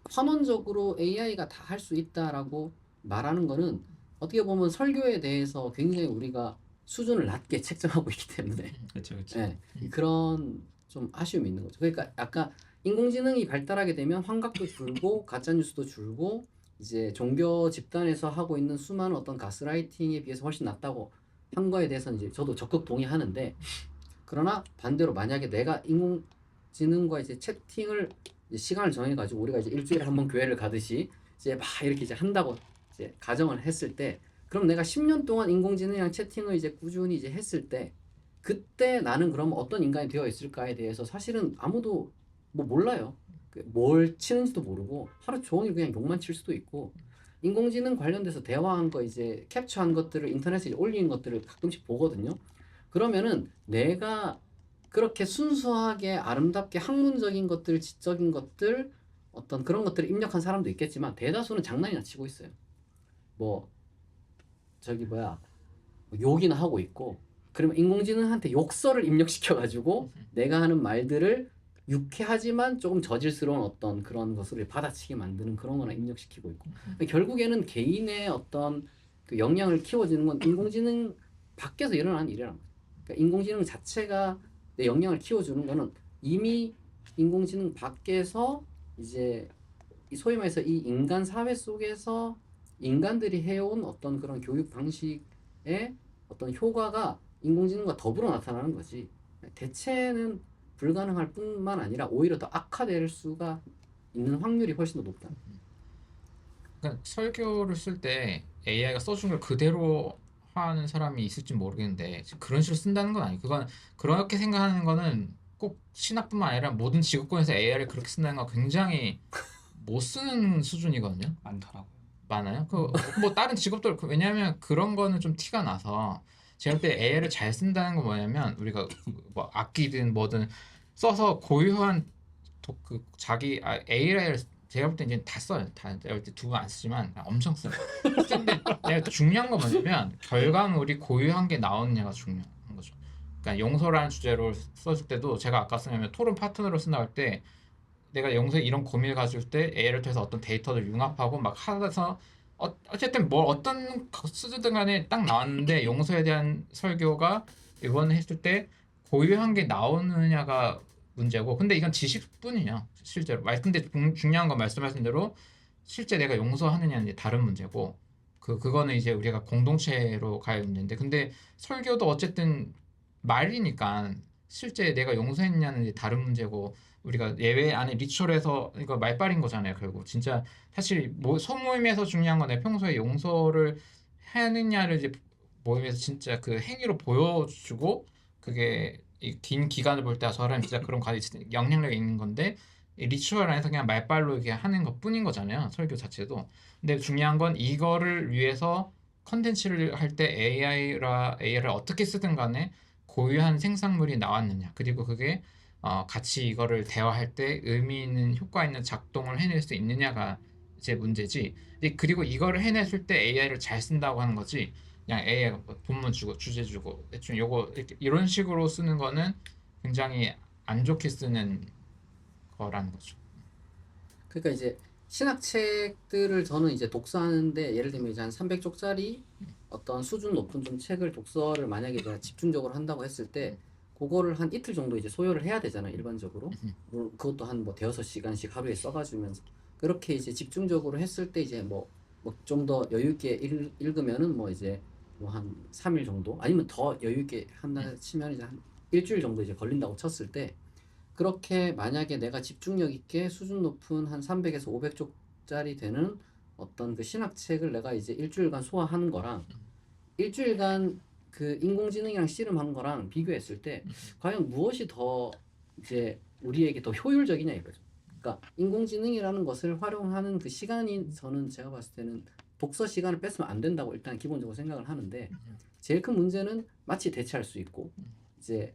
환원적으로 AI가 다 할 수 있다라고 말하는 거는 어떻게 보면 설교에 대해서 굉장히 우리가 수준을 낮게 책정하고 있기 때문에 그렇죠. 네, 그런 좀 아쉬움이 있는 거죠. 그러니까 아까 인공지능이 발달하게 되면 환각도 줄고 가짜 뉴스도 줄고 이제 종교 집단에서 하고 있는 수많은 어떤 가스라이팅에 비해서 훨씬 낫다고 한 거에 대해서는 이제 저도 적극 동의하는데 그러나 반대로 만약에 내가 인공지능과 이제 채팅을 이제 시간을 정해가지고 우리가 이제 일주일에 한 번 교회를 가듯이 이제 막 이렇게 이제 한다고 이제 가정을 했을 때 그럼 내가 10년 동안 인공지능이랑 채팅을 이제 꾸준히 이제 했을 때 그때 나는 그럼 어떤 인간이 되어 있을까에 대해서 사실은 아무도 뭐 몰라요. 뭘 치는지도 모르고 하루 종일 그냥 욕만 칠 수도 있고 인공지능 관련돼서 대화한 거 이제 캡처한 것들을 인터넷에 올리는 것들을 가끔씩 보거든요. 그러면은 내가 그렇게 순수하게 아름답게 학문적인 것들, 지적인 것들 어떤 그런 것들을 입력한 사람도 있겠지만 대다수는 장난이나 치고 있어요. 뭐 저기 뭐야 욕이나 하고 있고 그러면 인공지능한테 욕설을 입력시켜 가지고 내가 하는 말들을 유쾌하지만 조금 저질스러운 어떤 그런 것을 받아치게 만드는 그런 거나 입력시키고 있고 결국에는 개인의 어떤 그 역량을 키워주는 건 인공지능 밖에서 일어나는 일이라는 거죠. 그러니까 인공지능 자체가 내 역량을 키워주는 거는 이미 인공지능 밖에서 이제 소위 말해서 이 인간 사회 속에서 인간들이 해온 어떤 그런 교육 방식의 어떤 효과가 인공지능과 더불어 나타나는 거지. 대체는 불가능할 뿐만 아니라 오히려 더 악화될 수가 있는 확률이 훨씬 더 높다. 그러니까 설교를 쓸 때 AI가 써준 걸 그대로 하는 사람이 있을지 모르겠는데 그런 식으로 쓴다는 건 아니고 그건 그렇게 생각하는 거는 꼭 신학뿐만 아니라 모든 직업군에서 AI를 그렇게 쓴다는 건 굉장히 못 쓰는 수준이거든요. 많더라고요. 많아요. 그 뭐 다른 직업도 왜냐하면 그런 거는 좀 티가 나서 제가 볼 때 AI를 잘 쓴다는 건 뭐냐면 우리가 뭐 악기든 뭐든 써서 고유한 그 자기 AI를 제가 볼 때 이제 다 써요. 다 제가 볼 때 두 번 안 쓰지만 엄청 써요. 근데 내가 중요한 건 뭐냐면 결과물이 고유한 게 나오느냐가 중요한 거죠. 그러니까 용서라는 주제로 써줄 때도 제가 아까 쓰냐면 토론 파트너로 쓴다 할 때 내가 용서에 이런 고민을 가질 때 AI를 통해서 어떤 데이터를 융합하고 막 하면서 어쨌든 뭐 어떤 수준든 간에 딱 나왔는데 용서에 대한 설교가 이번에 했을 때 고유한 게 나오느냐가 문제고 근데 이건 지식뿐이냐 실제로 근데 중요한 건 말씀하신 대로 실제 내가 용서하느냐는 이제 다른 문제고 그거는 이제 우리가 공동체로 가야 문제인데 근데 설교도 어쨌든 말이니까 실제 내가 용서했냐는 이제 다른 문제고 우리가 예외 안에 리추얼에서 이거 말빨인 거잖아요 결국 진짜 사실 뭐 소모임에서 중요한 건 내 평소에 용서를 하느냐를 이제 모임에서 진짜 그 행위로 보여주고 그게 이 긴 기간을 볼 때 저 사람이 진짜 그런 영향력이 있는 건데 이 리추얼 안에서 그냥 말빨로 이렇게 하는 것 뿐인 거잖아요 설교 자체도 근데 중요한 건 이거를 위해서 컨텐츠를 할 때 AI를 어떻게 쓰든 간에 고유한 생산물이 나왔느냐 그리고 그게 같이 이거를 대화할 때 의미 있는 효과 있는 작동을 해낼 수 있느냐가 이제 문제지. 그리고 이거를 해냈을 때 AI를 잘 쓴다고 하는 거지. 그냥 AI가 뭐 본문 주고 주제 주고 대충 요거 이런 식으로 쓰는 거는 굉장히 안 좋게 쓰는 거라는 거죠. 그러니까 이제 신학책들을 저는 이제 독서하는데 예를 들면 이제 한 300쪽짜리 어떤 수준 높은 좀 책을 독서를 만약에 내가 집중적으로 한다고 했을 때 그거를 한 이틀 정도 이제 소요를 해야 되잖아 일반적으로. 그것도 한 뭐 대여섯 시간씩 하루에 써가주면서 그렇게 이제 집중적으로 했을 때 이제 뭐 좀 더 여유 있게 읽으면은 뭐 이제 뭐 한 3일 정도 아니면 더 여유 있게 한다 치면 이제 한 일주일 정도 이제 걸린다고 쳤을 때 그렇게 만약에 내가 집중력 있게 수준 높은 한 300에서 500쪽짜리 되는 어떤 그 신학책을 내가 이제 일주일간 소화하는 거랑 일주일간 그 인공지능이랑 씨름하는 거랑 비교했을 때 과연 무엇이 더 이제 우리에게 더 효율적이냐 이거죠. 그러니까 인공지능이라는 것을 활용하는 그 시간이 저는 제가 봤을 때는 독서 시간을 뺐으면 안 된다고 일단 기본적으로 생각을 하는데 제일 큰 문제는 마치 대체할 수 있고 이제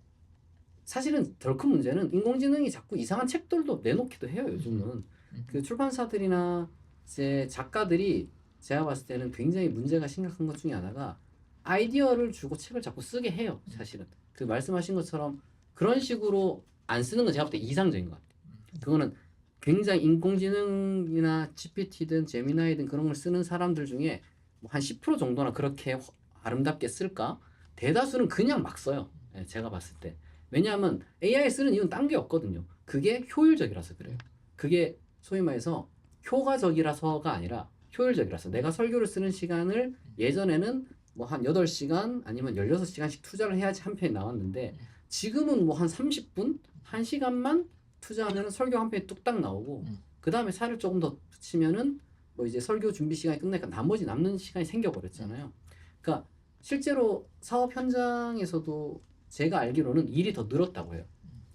사실은 덜 큰 문제는 인공지능이 자꾸 이상한 책들도 내놓기도 해요 요즘은. 그 출판사들이나 이제 작가들이 제가 봤을 때는 굉장히 문제가 심각한 것 중에 하나가 아이디어를 주고 책을 자꾸 쓰게 해요 사실은. 그 말씀하신 것처럼 그런 식으로 안 쓰는 건 제가 볼 때 이상적인 것 같아요. 그거는 굉장히 인공지능이나 GPT든 제미나이든 그런 걸 쓰는 사람들 중에 뭐 한 10% 정도나 그렇게 아름답게 쓸까? 대다수는 그냥 막 써요. 네, 제가 봤을 때. 왜냐하면 AI 쓰는 이유는 딴 게 없거든요. 그게 효율적이라서 그래요. 그게 소위 말해서 효과적이라서가 아니라 효율적이라서 내가 설교를 쓰는 시간을 예전에는 뭐 한 8시간 아니면 16시간씩 투자를 해야지 한 편이 나왔는데 지금은 뭐 한 30분, 1시간만 투자하면 설교 한 편이 뚝딱 나오고 그 다음에 살을 조금 더 붙이면은 뭐 이제 설교 준비 시간이 끝나니까 나머지 남는 시간이 생겨버렸잖아요. 그러니까 실제로 사업 현장에서도 제가 알기로는 일이 더 늘었다고 해요.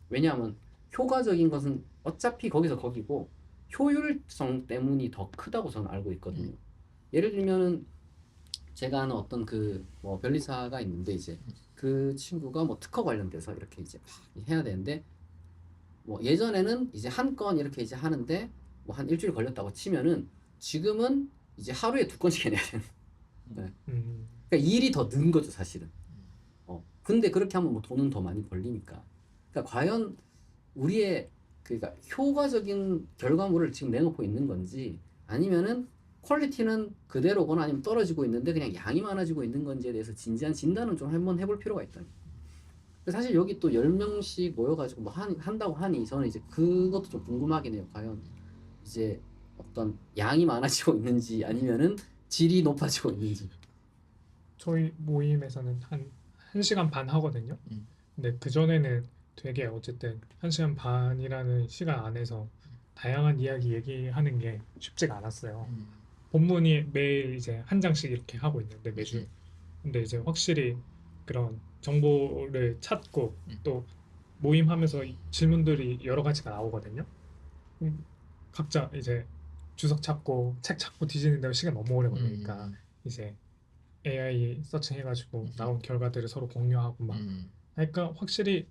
왜냐하면 효과적인 것은 어차피 거기서 거기고 효율성 때문이 더 크다고 저는 알고 있거든요. 예를 들면은 제가 아는 어떤 그 뭐 변리사가 있는데 이제 그 친구가 뭐 특허 관련돼서 이렇게 이제 해야 되는데 뭐 예전에는 이제 한 건 이렇게 이제 하는데 뭐 한 일주일 걸렸다고 치면은 지금은 이제 하루에 2건씩 해내야 되는. 네. 그러니까 일이 더 는 거죠 사실은. 근데 그렇게 하면 뭐 돈은 더 많이 벌리니까. 그러니까 과연 우리의 그러니까 효과적인 결과물을 지금 내놓고 있는 건지 아니면은 퀄리티는 그대로거나 아니면 떨어지고 있는데 그냥 양이 많아지고 있는 건지에 대해서 진지한 진단은 좀 한번 해볼 필요가 있다. 사실 여기 또 10명씩 모여가지고 뭐 한다고 하니 저는 이제 그것도 좀 궁금하긴 해요. 과연 이제 어떤 양이 많아지고 있는지 아니면은 질이 높아지고 있는지. 저희 모임에서는 한 1시간 반 하거든요. 근데 그전에는 되게 어쨌든 1시간 반이라는 시간 안에서 다양한 이야기 얘기하는 게 쉽지가 않았어요. 본문이 매일 이제 한 장씩 이렇게 하고 있는데 매주. 근데 이제 확실히 그런 정보를 찾고 또 모임하면서 질문들이 여러 가지가 나오거든요. 각자 이제 주석 찾고 책 찾고 뒤지는데 시간 너무 오래 걸리니까 이제 AI 서칭해가지고 나온 결과들을 서로 공유하고 막 그러니까 확실히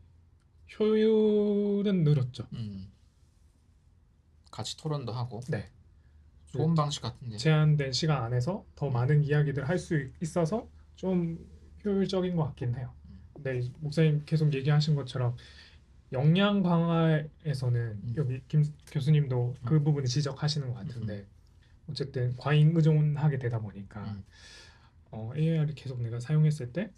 효율은 늘었죠. 같이 토론도 하고 네. 좋은 방식 같은데. 제한된 시간 안에서 더 많은 이야기들 할 수 있어서 좀 효율적인 것 같긴 해요. 근데 목사님 계속 얘기하신 것처럼 역량 강화에서는 여기 김 교수님도 그 부분을 지적하시는 것 같은데 어쨌든 과잉 의존하게 되다 보니까 AI를 계속 내가 사용했을 때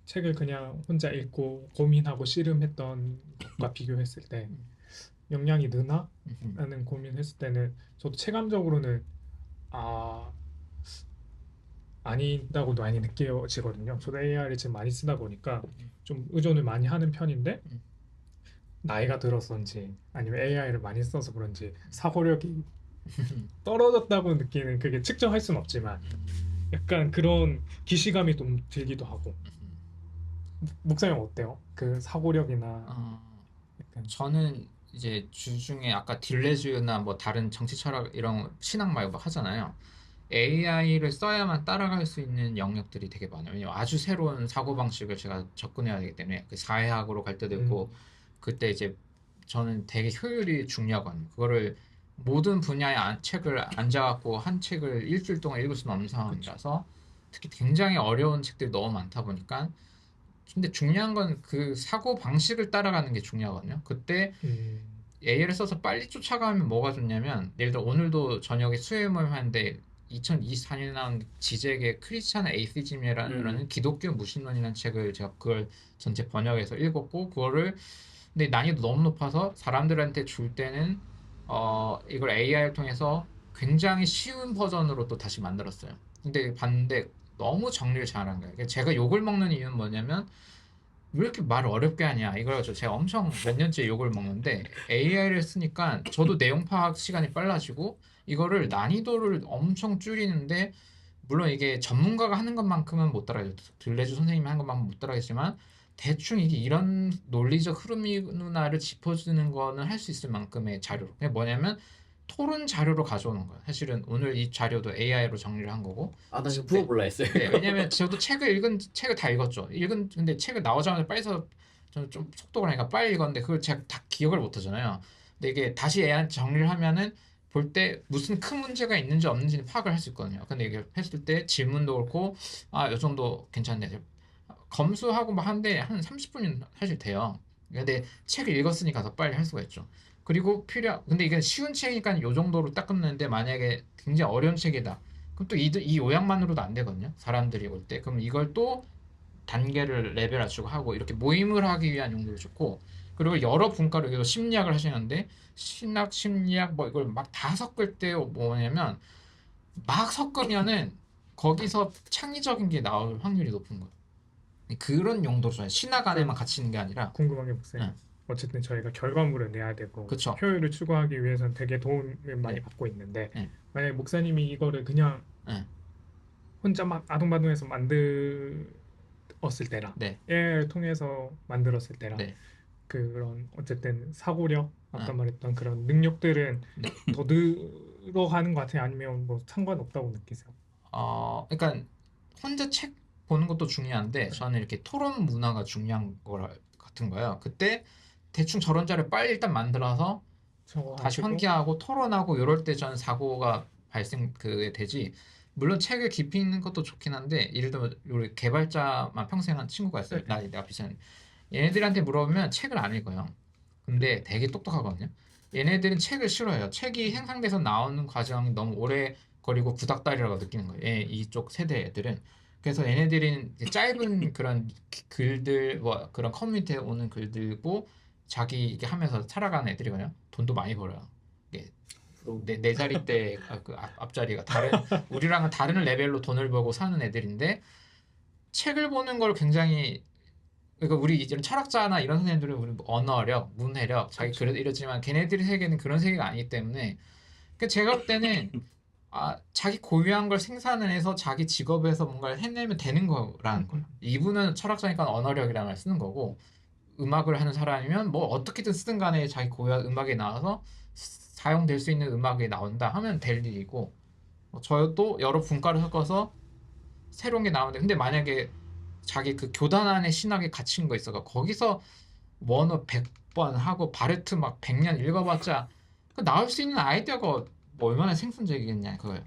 책을 그냥 혼자 읽고 고민하고 씨름했던 것과 비교했을 때 역량이 느나? 라는 고민했을 때는 저도 체감적으로는 아니다고 많이 느껴지거든요. 저도 AI를 지금 많이 쓰다 보니까 좀 의존을 많이 하는 편인데 나이가 들어서인지 아니면 AI를 많이 써서 그런지 사고력이 떨어졌다고 느끼는 그게 측정할 수는 없지만 약간 그런 기시감이 좀 들기도 하고. 목사님 어때요? 그 사고력이나 약간 저는 이제 주중에 아까 딜레즈나 뭐 다른 정치 철학 이런 신학 말고 막 하잖아요. AI를 써야만 따라갈 수 있는 영역들이 되게 많아요. 왜냐면 아주 새로운 사고방식을 제가 접근해야 되기 때문에 그 사회학으로 갈 때도 있고 그때 이제 저는 되게 효율이 중요하거든요. 그거를 모든 분야의 책을 앉아갖고 한 책을 일주일 동안 읽을 수는 없는 상황이라서 특히 굉장히 어려운 책들이 너무 많다 보니까 근데 중요한 건 그 사고 방식을 따라가는 게 중요하거든요. 그때 AI를 써서 빨리 쫓아가면 뭐가 좋냐면 예를 들어 오늘도 저녁에 수요일 모임 하는데 2024년에 나온 지잭의 크리스찬 에이시즘이라는 기독교 무신론이라는 책을 제가 그걸 전체 번역해서 읽었고 그거를 근데 난이도 너무 높아서 사람들한테 줄 때는 이걸 AI를 통해서 굉장히 쉬운 버전으로 또 다시 만들었어요. 근데 봤는데 너무 정리를 잘한 거예요. 제가 욕을 먹는 이유는 뭐냐면 왜 이렇게 말을 어렵게 하냐 이거죠. 제가 엄청 몇 년째 욕을 먹는데 AI를 쓰니까 저도 내용 파악 시간이 빨라지고 이거를 난이도를 엄청 줄이는데 물론 이게 전문가가 하는 것만큼은 못 따라가죠. 들레주 선생님이 하는 것만큼은 못 따라가겠지만 대충 이게 이런 논리적 흐름이구나를 짚어주는 거는 할 수 있을 만큼의 자료로 그게 뭐냐면 토론 자료로 가져오는 거예요. 사실은 오늘 이 자료도 AI로 정리를 한 거고. 나 지금 부어볼라 했어요. 네, 왜냐면 저도 책을 다 읽었죠. 근데 책을 나오자마자 빨리 저는 좀 속도가 나니까 빨리 읽었는데 그걸 제가 다 기억을 못 하잖아요. 근데 이게 다시 애한테 정리를 하면은 볼 때 무슨 큰 문제가 있는지 없는지는 파악을 할 수 있거든요. 근데 이게 했을 때 질문도 그렇고 이 정도 괜찮네. 검수하고 막 하는데 한 30분이면 사실 돼요. 근데 책을 읽었으니까 더 빨리 할 수가 있죠. 그리고 근데 이게 쉬운 책이니까 요 정도로 딱 끝내는데 만약에 굉장히 어려운 책이다. 그럼 또 이 요약만으로도 안 되거든요. 사람들이 올 때. 그럼 이걸 또 단계를 레벨 맞추고 하고 이렇게 모임을 하기 위한 용도로 좋고 그리고 여러 분과로 여기서 심리학을 하시는데 신학, 심리학 뭐 이걸 막 다 섞을 때 뭐냐면 막 섞으면은 거기서 창의적인 게 나올 확률이 높은 거예요. 그런 용도로 좋아요. 신학 안에만 갇히는 게 아니라 궁금한 게 목사님. 어쨌든 저희가 결과물을 내야 되고 그쵸. 효율을 추구하기 위해서는 되게 도움을 많이 받고 있는데 만약에 목사님이 이거를 그냥 혼자 막 아동바동해서 만들었을 때랑 AI를 통해서 만들었을 때랑 그런 어쨌든 사고력 아까 말했던 그런 능력들은 더 늘어가는 것 같아요? 아니면 뭐 상관없다고 느끼세요? 그러니까 혼자 책 보는 것도 중요한데 저는 이렇게 토론 문화가 중요한 거 같은 거예요. 그때 대충 저런 자를 빨리 일단 만들어서 다시 환기하고 토론하고 이럴 때 저는 사고가 그게 되지. 물론 책을 깊이 읽는 것도 좋긴 한데 예를 들면 우리 개발자만 평생 한 친구가 있어요. 내가 비슷한 얘네들한테 물어보면 책을 안 읽어요. 근데 되게 똑똑하거든요. 얘네들은 책을 싫어해요. 책이 생산돼서 나오는 과정이 너무 오래 걸리고 구닥다리라고 느끼는 거예요. 이쪽 세대 애들은. 그래서 얘네들은 이제 짧은 그런 글들, 뭐 그런 커뮤니티에 오는 글들고 자기 이게 하면서 살아가는 애들이거든요. 돈도 많이 벌어요. 이게 네 자리 때 그 앞자리가 다른 우리랑은 다른 레벨로 돈을 벌고 사는 애들인데 책을 보는 걸 굉장히 그러니까 우리 이런 철학자나 이런 선생님들은 우리 뭐 언어력, 문해력, 자기 그래도 이러지만 걔네들의 세계는 그런 세계가 아니기 때문에 그 제가 볼 때는 자기 고유한 걸 생산을 해서 자기 직업에서 뭔가를 해내면 되는 거라는 거예요. 이분은 철학자니까 언어력이라는 말 쓰는 거고 음악을 하는 사람이면 뭐 어떻게든 쓰든 간에 자기 고유한 음악에 나와서 사용될 수 있는 음악이 나온다 하면 될 일이고 저도 여러 분과를 섞어서 새로운 게 나오는데 근데 만약에 자기 그 교단 안에 신학에 갇힌 거 있어가 거기서 원어 100번 하고 바르트 막 100년 읽어봤자 그 나올 수 있는 아이디어가 뭐 얼마나 생산적이겠냐 그거예요.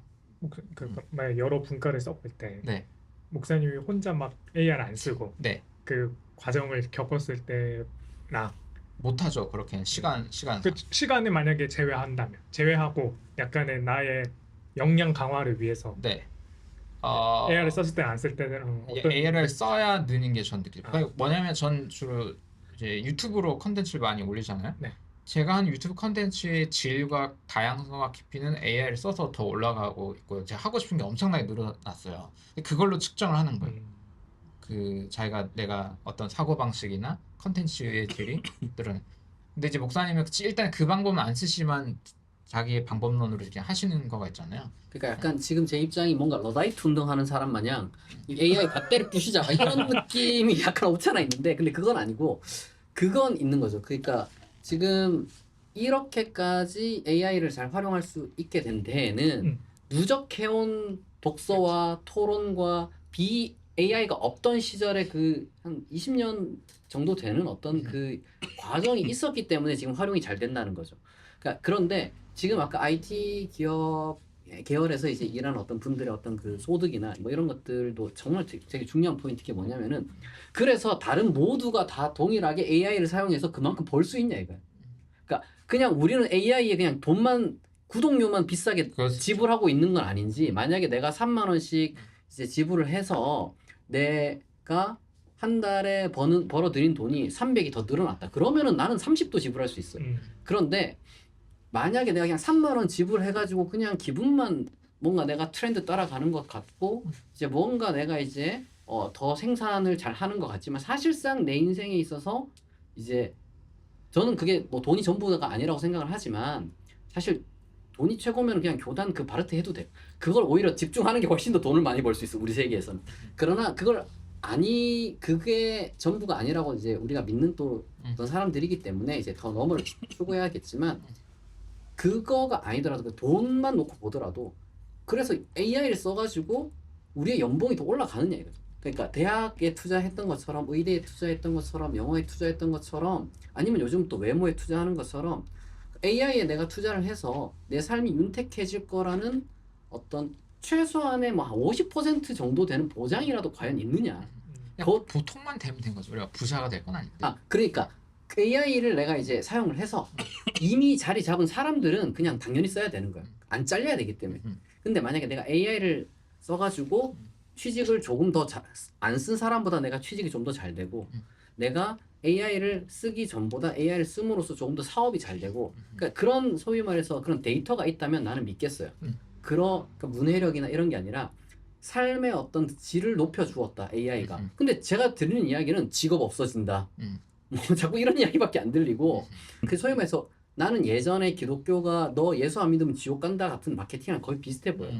만약 여러 분과를 섞을 때 네. 목사님이 혼자 막 AR 안 쓰고 네. 그 과정을 겪었을 때나 못하죠. 그렇게는 시간 그 시간을 만약에 제외한다면 제외하고 약간의 나의 역량 강화를 위해서 네. AR을 썼을 때 안 쓸 때는 어떤 AR을 써야 느는 게 전 느껴요. 뭐냐면 전 주로 이제 유튜브로 컨텐츠를 많이 올리잖아요. 네. 제가 한 유튜브 컨텐츠의 질과 다양성과 깊이는 AI를 써서 더 올라가고 있고요. 제가 하고 싶은 게 엄청나게 늘어났어요. 그걸로 측정을 하는 거예요. 그 내가 어떤 사고 방식이나 컨텐츠의 질이 늘어나. 근데 이제 목사님은 일단 그 방법은 안 쓰시만 자기의 방법론으로 이렇게 하시는 거가 있잖아요. 그러니까 약간 지금 제 입장이 뭔가 러다이트 운동하는 사람 마냥 이 AI 배터리 부시자 이런 느낌이 약간 없지 않아 있는데 근데 그건 아니고 그건 있는 거죠. 그러니까 지금 이렇게까지 AI를 잘 활용할 수 있게 된 데에는 누적해온 독서와 토론과 AI가 없던 시절에 그 한 20년 정도 되는 어떤 그 과정이 있었기 때문에 지금 활용이 잘 된다는 거죠. 그러니까 그런데 지금 아까 IT 기업 계열에서 이제 일하는 어떤 분들의 어떤 그 소득이나 뭐 이런 것들도 정말 되게 중요한 포인트가 뭐냐면은 그래서 다른 모두가 다 동일하게 AI를 사용해서 그만큼 벌 수 있냐 이거야. 그러니까 그냥 우리는 AI에 그냥 돈만 구독료만 비싸게 그렇죠. 지불하고 있는 건 아닌지 만약에 내가 3만 원씩 이제 지불을 해서 내가 한 달에 벌어들인 돈이 300이 더 늘어났다. 그러면은 나는 30도 지불할 수 있어요. 그런데 만약에 내가 그냥 3만 원 지불해가지고 그냥 기분만 뭔가 내가 트렌드 따라가는 것 같고 이제 뭔가 내가 이제 더 생산을 잘 하는 것 같지만 사실상 내 인생에 있어서 이제 저는 그게 뭐 돈이 전부가 아니라고 생각을 하지만 사실 돈이 최고면 그냥 교단 그 바르트 해도 돼요. 그걸 오히려 집중하는 게 훨씬 더 돈을 많이 벌 수 있어 우리 세계에서는. 그러나 그게 전부가 아니라고 이제 우리가 믿는 또 어떤 사람들이기 때문에 이제 더 너머를 추구해야겠지만 그거가 아니더라도 그 돈만 놓고 보더라도 그래서 AI를 써가지고 우리의 연봉이 더 올라가느냐 이거죠. 그러니까 대학에 투자했던 것처럼 의대에 투자했던 것처럼 영어에 투자했던 것처럼 아니면 요즘 또 외모에 투자하는 것처럼 AI에 내가 투자를 해서 내 삶이 윤택해질 거라는 어떤 최소한의 뭐 한 50% 정도 되는 보장이라도 과연 있느냐. 보통만 되면 된 거죠. 우리가 부자가 될 건 아닌데. 그러니까 AI를 내가 이제 사용을 해서 이미 자리 잡은 사람들은 그냥 당연히 써야 되는 거야. 안 잘려야 되기 때문에. 근데 만약에 내가 AI를 써가지고 취직을 조금 더 안 쓴 사람보다 내가 취직이 좀 더 잘 되고 내가 AI를 쓰기 전보다 AI를 씀으로써 조금 더 사업이 잘 되고 그러니까 그런 소위 말해서 그런 데이터가 있다면 나는 믿겠어요. 그러니까 문해력이나 이런 게 아니라 삶의 어떤 질을 높여주었다 AI가. 근데 제가 들리는 이야기는 직업 없어진다. 뭐 자꾸 이런 이야기밖에 안 들리고 그 소위 말해서 나는 예전에 기독교가 너 예수 안 믿으면 지옥 간다 같은 마케팅이랑 거의 비슷해 보여요.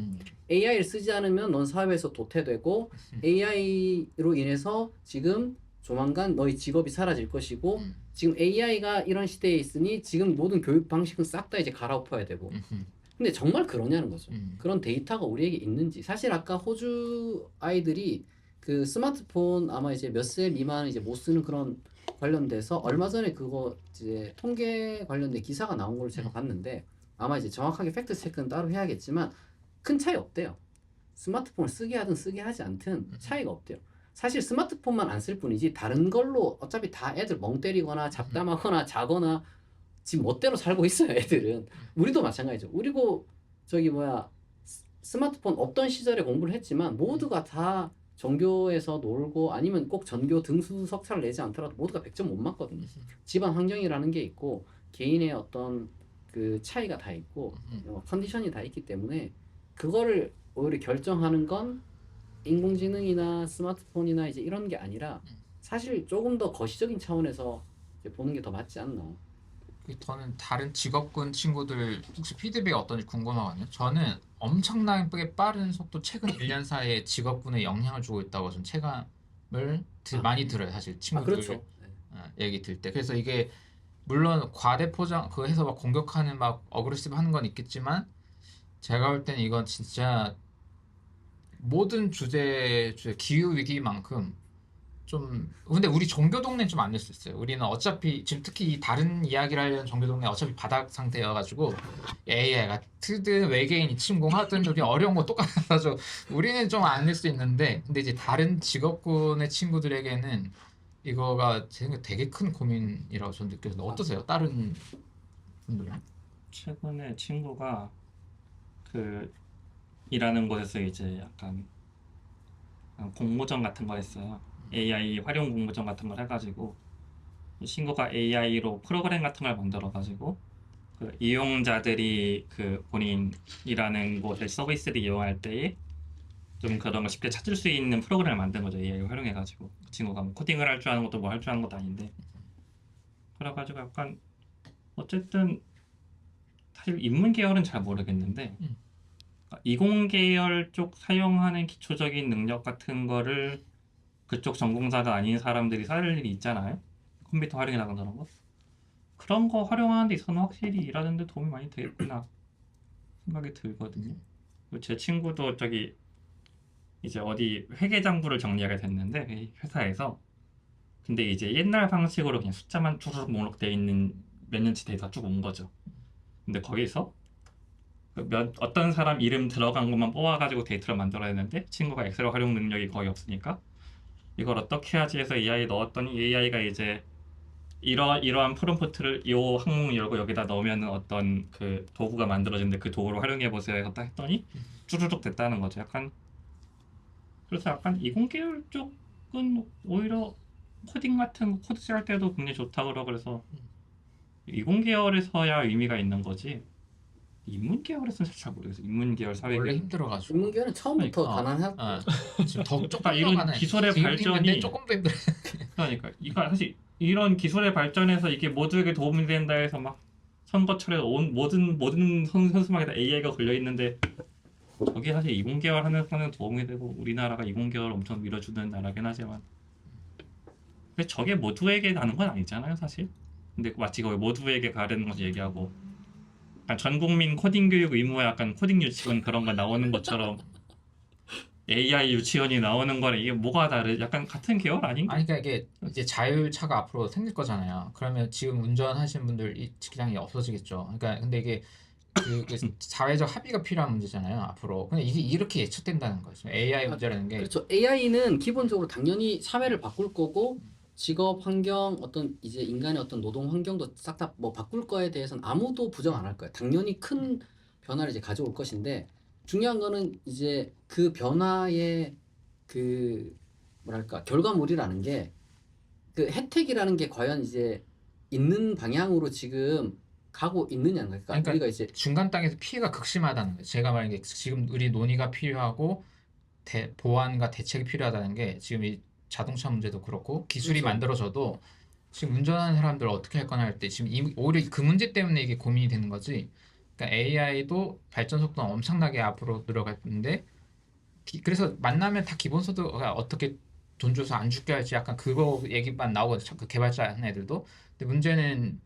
AI를 쓰지 않으면 넌 사회에서 도태되고 AI로 인해서 지금 조만간 너의 직업이 사라질 것이고 지금 AI가 이런 시대에 있으니 지금 모든 교육 방식은 싹 다 이제 갈아엎어야 되고 근데 정말 그러냐는 거죠. 그런 데이터가 우리에게 있는지. 사실 아까 호주 아이들이 그 스마트폰 아마 이제 몇 세 미만 이제 못 쓰는 그런 관련돼서 얼마 전에 그거 이제 통계 관련된 기사가 나온 걸 제가 봤는데 아마 이제 정확하게 팩트 체크는 따로 해야겠지만 큰 차이 없대요. 스마트폰을 쓰게 하든 쓰게 하지 않든 차이가 없대요. 사실 스마트폰만 안 쓸 뿐이지 다른 걸로 어차피 다 애들 멍 때리거나 잡담하거나 자거나 지금 멋대로 살고 있어요. 애들은. 우리도 마찬가지죠. 우리고 저기 뭐야 스마트폰 없던 시절에 공부를 했지만 모두가 다 전교에서 놀고 아니면 꼭 전교 등수 석차를 내지 않더라도 모두가 100점 못 맞거든요. 집안 환경이라는 게 있고 개인의 어떤 그 차이가 다 있고 컨디션이 다 있기 때문에 그거를 오히려 결정하는 건 인공지능이나 스마트폰이나 이제 이런 게 아니라 사실 조금 더 거시적인 차원에서 이제 보는 게 더 맞지 않나. 저는 다른 직업군 친구들 혹시 피드백이 어떤지 궁금하거든요. 저는 엄청나게 빠른 속도 최근 1년 사이에 직업군에 영향을 주고 있다고 좀 체감을 많이 들어요. 사실 친구들 그렇죠. 네. 얘기 들 때. 그래서 이게 물론 과대 포장 그 해서 막 공격하는 막 어그레시브 하는 건 있겠지만 제가 볼 때는 이건 진짜 모든 주제 기후 위기만큼 좀 근데 우리 종교 동네는 좀 안 될 수 있어요. 우리는 어차피 지금 특히 이 다른 이야기를 하려는 종교 동네 어차피 바닥 상태여가지고 AI가 트든 외계인이 침공하든 우리 어려운 거 똑같아서 우리는 좀 안 될 수 있는데 근데 이제 다른 직업군의 친구들에게는 이거가 제 생각에 되게 큰 고민이라고 저는 느껴서 어떠세요? 다른 분들은? 최근에 친구가 그 일하는 곳에서 이제 약간 공모전 같은 거 했어요. AI 활용 공모전 같은 걸 해가지고 이 친구가 AI로 프로그램 같은 걸 만들어가지고 그 이용자들이 그 본인 일하는 곳의 서비스를 이용할 때에 좀 그런 걸 쉽게 찾을 수 있는 프로그램을 만든 거죠. AI를 활용해가지고 그 친구가 뭐 코딩을 할 줄 아는 것도 뭐 할 줄 아는 것도 아닌데 그래가지고 약간 어쨌든 사실 인문 계열은 잘 모르겠는데 이공 계열 쪽 사용하는 기초적인 능력 같은 거를 그쪽 전공자가 아닌 사람들이 쌓을 일이 있잖아요. 컴퓨터 활용이라든가 그런 거. 그런 거 활용하는 데 있어서는 확실히 일하는 데 도움이 많이 되겠구나 생각이 들거든요. 그리고 제 친구도 저기 이제 어디 회계장부를 정리하게 됐는데 이 회사에서 근데 이제 옛날 방식으로 그냥 숫자만 쭈르륵 목록되어 있는 몇 년치 데이터가 쭉 온 거죠. 근데 거기서 어떤 사람 이름 들어간 것만 뽑아가지고 데이터를 만들어야 되는데 친구가 엑셀 활용 능력이 거의 없으니까 이걸 어떻게 하지 해서 AI 넣었더니 AI가 이제 이러한 프롬프트를 이 항목 열고 여기다 넣으면 어떤 그 도구가 만들어지는데 그 도구를 활용해 보세요 해서 딱 했더니 쭈르륵 됐다는 거죠. 약간 그래서 약간 이공계열 쪽은 오히려 코딩 같은 거 코드 할 때도 굉장히 좋다 그래서 이공계열에서야 의미가 있는 거지. 인문 계열에서는 잘 모르겠어요. 인문 계열 사회 원래 힘들어가지고 인문계는 처음부터 그러니까, 가난하고 지금 더 조금 그러니까 이런 가난해. 기술의 지금 발전이 힘든데 조금 더 힘들어. 그러니까 이거 사실 이런 기술의 발전에서 이게 모두에게 도움이 된다 해서 막 선거철에 온 모든 현수막에 다 AI가 걸려 있는데 저게 사실 이공계열 하는 거는 도움이 되고 우리나라가 이공계열 엄청 밀어주는 나라긴 하지만 근데 저게 모두에게 가는 건 아니잖아요 사실. 근데 마치 거기 모두에게 가려는 것을 얘기하고 약간 전 국민 코딩 교육 의무와 약간 코딩 유치원 그런 거 나오는 것처럼 AI 유치원이 나오는 거랑 이게 뭐가 다르? 약간 같은 계열 아닌가? 아니 그러니까 이게 이제 자율차가 앞으로 생길 거잖아요. 그러면 지금 운전하시는 분들 이 직장이 없어지겠죠. 그러니까 근데 이게 그 사회적 합의가 필요한 문제잖아요. 앞으로. 근데 이게 이렇게 예측된다는 거죠. AI 문제라는 게 그렇죠. AI는 기본적으로 당연히 사회를 바꿀 거고 직업 환경 어떤 이제 인간의 어떤 노동 환경도 싹 다 뭐 바꿀 거에 대해서는 아무도 부정 안 할 거예요. 당연히 큰 변화를 이제 가져올 것인데 중요한 거는 이제 그 변화의 그 뭐랄까 결과물이라는 게 그 혜택이라는 게 과연 이제 있는 방향으로 지금 가고 있느냐는 거예요. 그러니까 그러니까 우리가 이제 중간 땅에서 피해가 극심하다는 거예요. 제가 말한 게 지금 우리 논의가 필요하고 보완과 대책이 필요하다는 게 지금 이 자동차 문제도 그렇고 기술이 그렇죠. 만들어져도 지금 운전하는 사람들 어떻게 할 거냐 할 때 지금 오히려 그 문제 때문에 이게 고민이 되는 거지. 그러니까 AI도 발전 속도는 엄청나게 앞으로 늘어갔는데 그래서 만나면 다 기본소득 어떻게 돈 줘서 안 줄게 할지 약간 그거 얘기만 나오거든요. 그 개발자 하는 애들도. 근데 문제는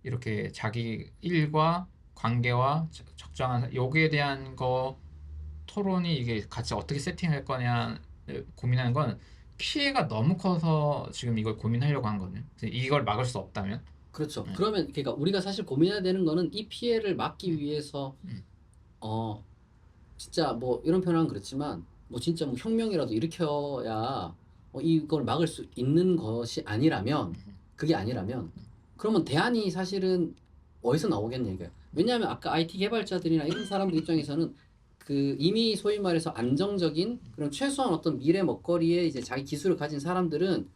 이렇게 자기 일과 관계와 적정한 여기에 대한 거 토론이 이게 같이 어떻게 세팅할 거냐 고민하는 건 피해가 너무 커서 지금 이걸 고민하려고 한 거거든요. 그래서 이걸 막을 수 없다면 그렇죠. 네. 그러면 그러니까 우리가 사실 고민해야 되는 거는 이 피해를 막기 위해서 진짜 뭐 이런 표현은 그렇지만 뭐 진짜 뭐 혁명이라도 일으켜야 이걸 막을 수 있는 것이 아니라면 그게 아니라면 그러면 대안이 사실은 어디서 나오겠냐. 왜냐하면 아까 IT 개발자들이나 이런 사람들 입장에서는 그 이미 소위 말해서 안정적인 그런 최소한 어떤 미래 먹거리에 이제 자기 기술을 가진 사람들은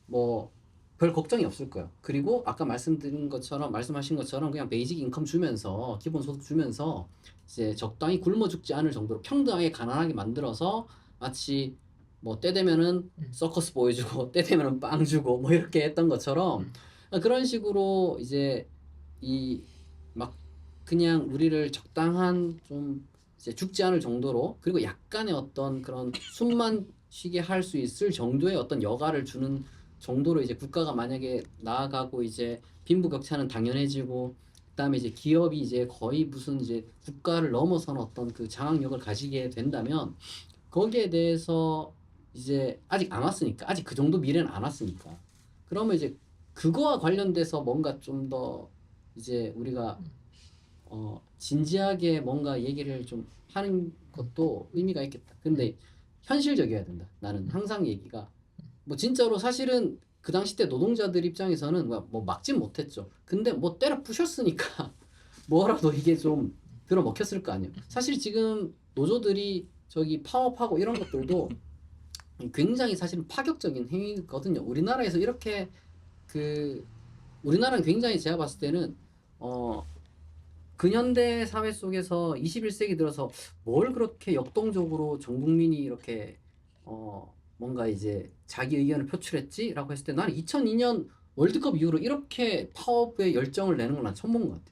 뭐 별 걱정이 없을 거예요. 그리고 아까 말씀하신 것처럼 그냥 베이직 인컴 주면서 기본 소득 주면서 이제 적당히 굶어 죽지 않을 정도로 평등하게 가난하게 만들어서 마치 뭐 때 되면은 서커스 보여주고 때 되면은 빵 주고 뭐 이렇게 했던 것처럼 그런 식으로 이제 이 막 그냥 우리를 적당한 좀 이제 죽지 않을 정도로 그리고 약간의 어떤 그런 숨만 쉬게 할 수 있을 정도의 어떤 여가를 주는 정도로 이제 국가가 만약에 나아가고 이제 빈부격차는 당연해지고 그다음에 이제 기업이 이제 거의 무슨 이제 국가를 넘어서는 어떤 그 장악력을 가지게 된다면 거기에 대해서 이제 아직 안 왔으니까 아직 그 정도 미래는 안 왔으니까 그러면 이제 그거와 관련돼서 뭔가 좀 더 이제 우리가 진지하게 뭔가 얘기를 좀 하는 것도 의미가 있겠다. 근데 현실적이어야 된다. 나는 항상 얘기가 뭐 진짜로 사실은 그 당시 때 노동자들 입장에서는 뭐 막진 못했죠. 근데 뭐 때려 부셨으니까 뭐라도 이게 좀 들어먹혔을 거 아니에요. 사실 지금 노조들이 저기 파업하고 이런 것들도 굉장히 사실은 파격적인 행위거든요. 우리나라에서 이렇게 그 우리나라는 굉장히 제가 봤을 때는 근현대 사회 속에서 21세기 들어서 뭘 그렇게 역동적으로 전 국민이 이렇게 뭔가 이제 자기 의견을 표출했지라고 했을 때 나는 2002년 월드컵 이후로 이렇게 파업에 열정을 내는 건 난 처음 본 것 같아.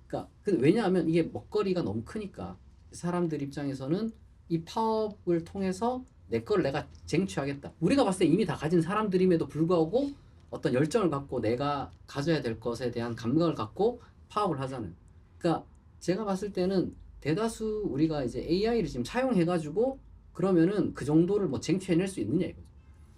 그러니까 왜냐하면 이게 먹거리가 너무 크니까 사람들 입장에서는 이 파업을 통해서 내 걸 내가 쟁취하겠다. 우리가 봤을 때 이미 다 가진 사람들임에도 불구하고 어떤 열정을 갖고 내가 가져야 될 것에 대한 감각을 갖고 파업을 하잖아요. 그러니까 제가 봤을 때는 대다수 우리가 이제 AI를 지금 사용해가지고 그러면은 그 정도를 뭐 쟁취해낼 수 있느냐 이거죠.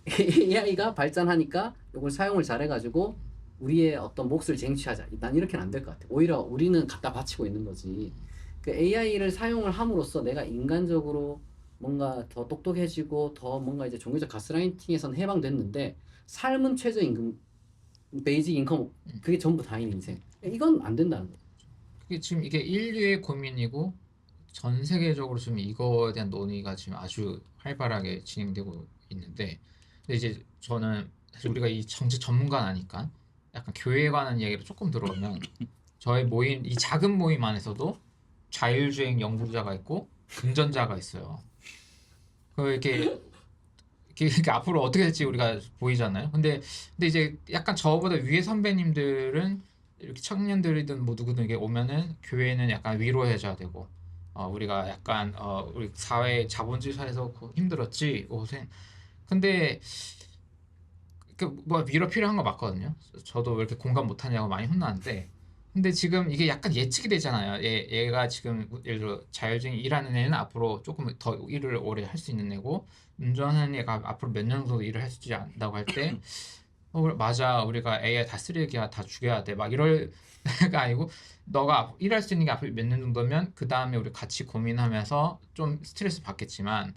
AI가 발전하니까 이걸 사용을 잘해가지고 우리의 어떤 몫을 쟁취하자. 난 이렇게는 안 될 것 같아. 오히려 우리는 갖다 바치고 있는 거지. 그 AI를 사용을 함으로써 내가 인간적으로 뭔가 더 똑똑해지고 더 뭔가 이제 종교적 가스라이팅에선 해방됐는데 삶은 최저임금, 베이직 인컴 그게 전부 다인 인생. 이건 안 된다는 거죠. 그게 지금 이게 인류의 고민이고 전 세계적으로 지금 이거에 대한 논의가 지금 아주 활발하게 진행되고 있는데 근데 이제 저는 사실 우리가 이 정치 전문가는 아니까 약간 교회에 관한 이야기를 조금 들어보면 저희 모임 이 작은 모임 안에서도 자율주행 연구자가 있고 금전자가 있어요. 이렇게 앞으로 어떻게 될지 우리가 보이잖아요. 근데 이제 약간 저보다 위에 선배님들은 이렇게 청년들이든 뭐 누구든 이게 오면은 교회는 약간 위로해줘야 되고 우리가 약간 우리 사회 자본주의 사회에서 힘들었지 고생. 근데 뭐 위로 필요한 거 맞거든요. 저도 왜 이렇게 공감 못하냐고 많이 혼나는데 근데 지금 이게 약간 예측이 되잖아요. 얘가 지금 예를 들어 자율주행 일하는 애는 앞으로 조금 더 일을 오래 할 수 있는 애고 운전하는 애가 앞으로 몇 년 정도 일을 할 수 있지 않다고 할 때 맞아 우리가 AI 다 쓰레기야 다 죽여야 돼 막 이럴 가 아니고 너가 일할 수 있는 게 앞으로 몇 년 정도면 그 다음에 우리 같이 고민하면서 좀 스트레스 받겠지만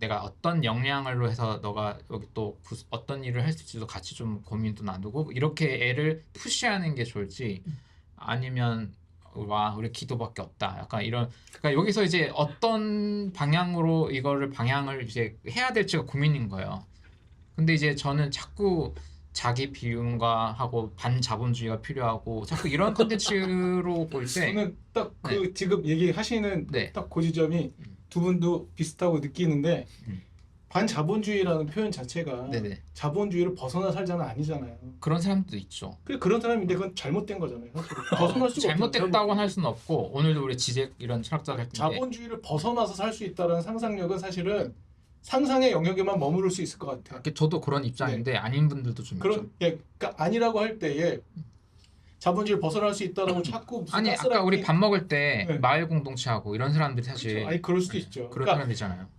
내가 어떤 역량으로 해서 너가 여기 또 어떤 일을 할 수 있을지도 같이 좀 고민도 나누고 이렇게 애를 푸시하는 게 좋을지 아니면 와 우리 기도밖에 없다 약간 이런 그러니까 여기서 이제 어떤 방향으로 이거를 방향을 이제 해야 될지가 고민인 거예요. 근데 이제 저는 자꾸 자기 비윤과하고 반자본주의가 필요하고 자꾸 이런 컨텐츠로 볼 때 저는 딱 그 지금 얘기하시는 네. 딱 그 지점이 두 분도 비슷하고 느끼는데 반자본주의라는 표현 자체가 네네. 자본주의를 벗어나 살자는 아니잖아요. 그런 사람도 있죠. 그런 사람인데 그건 잘못된 거잖아요. 사실. 벗어날 수가 잘못됐다고는 없잖아요. 할 수는 없고 오늘도 우리 지적 이런 철학자가 할 텐데 자본주의를 벗어나서 살 수 있다는 상상력은 사실은 상상의 영역에만 머무를 수 있을 것 같아요. 저도 그런 입장인데 아닌 분들도 좀 있죠. 그러니까 아니라고 할 때에 자본주의를 벗어날 수 있다라고 자꾸 무슨 아니 아까 우리 밥 먹을 때 네. 마을 공동체하고 이런 사람들이 사실 그렇죠. 아니 그럴 수도 있죠. 그런 그러니까 사람이잖아요.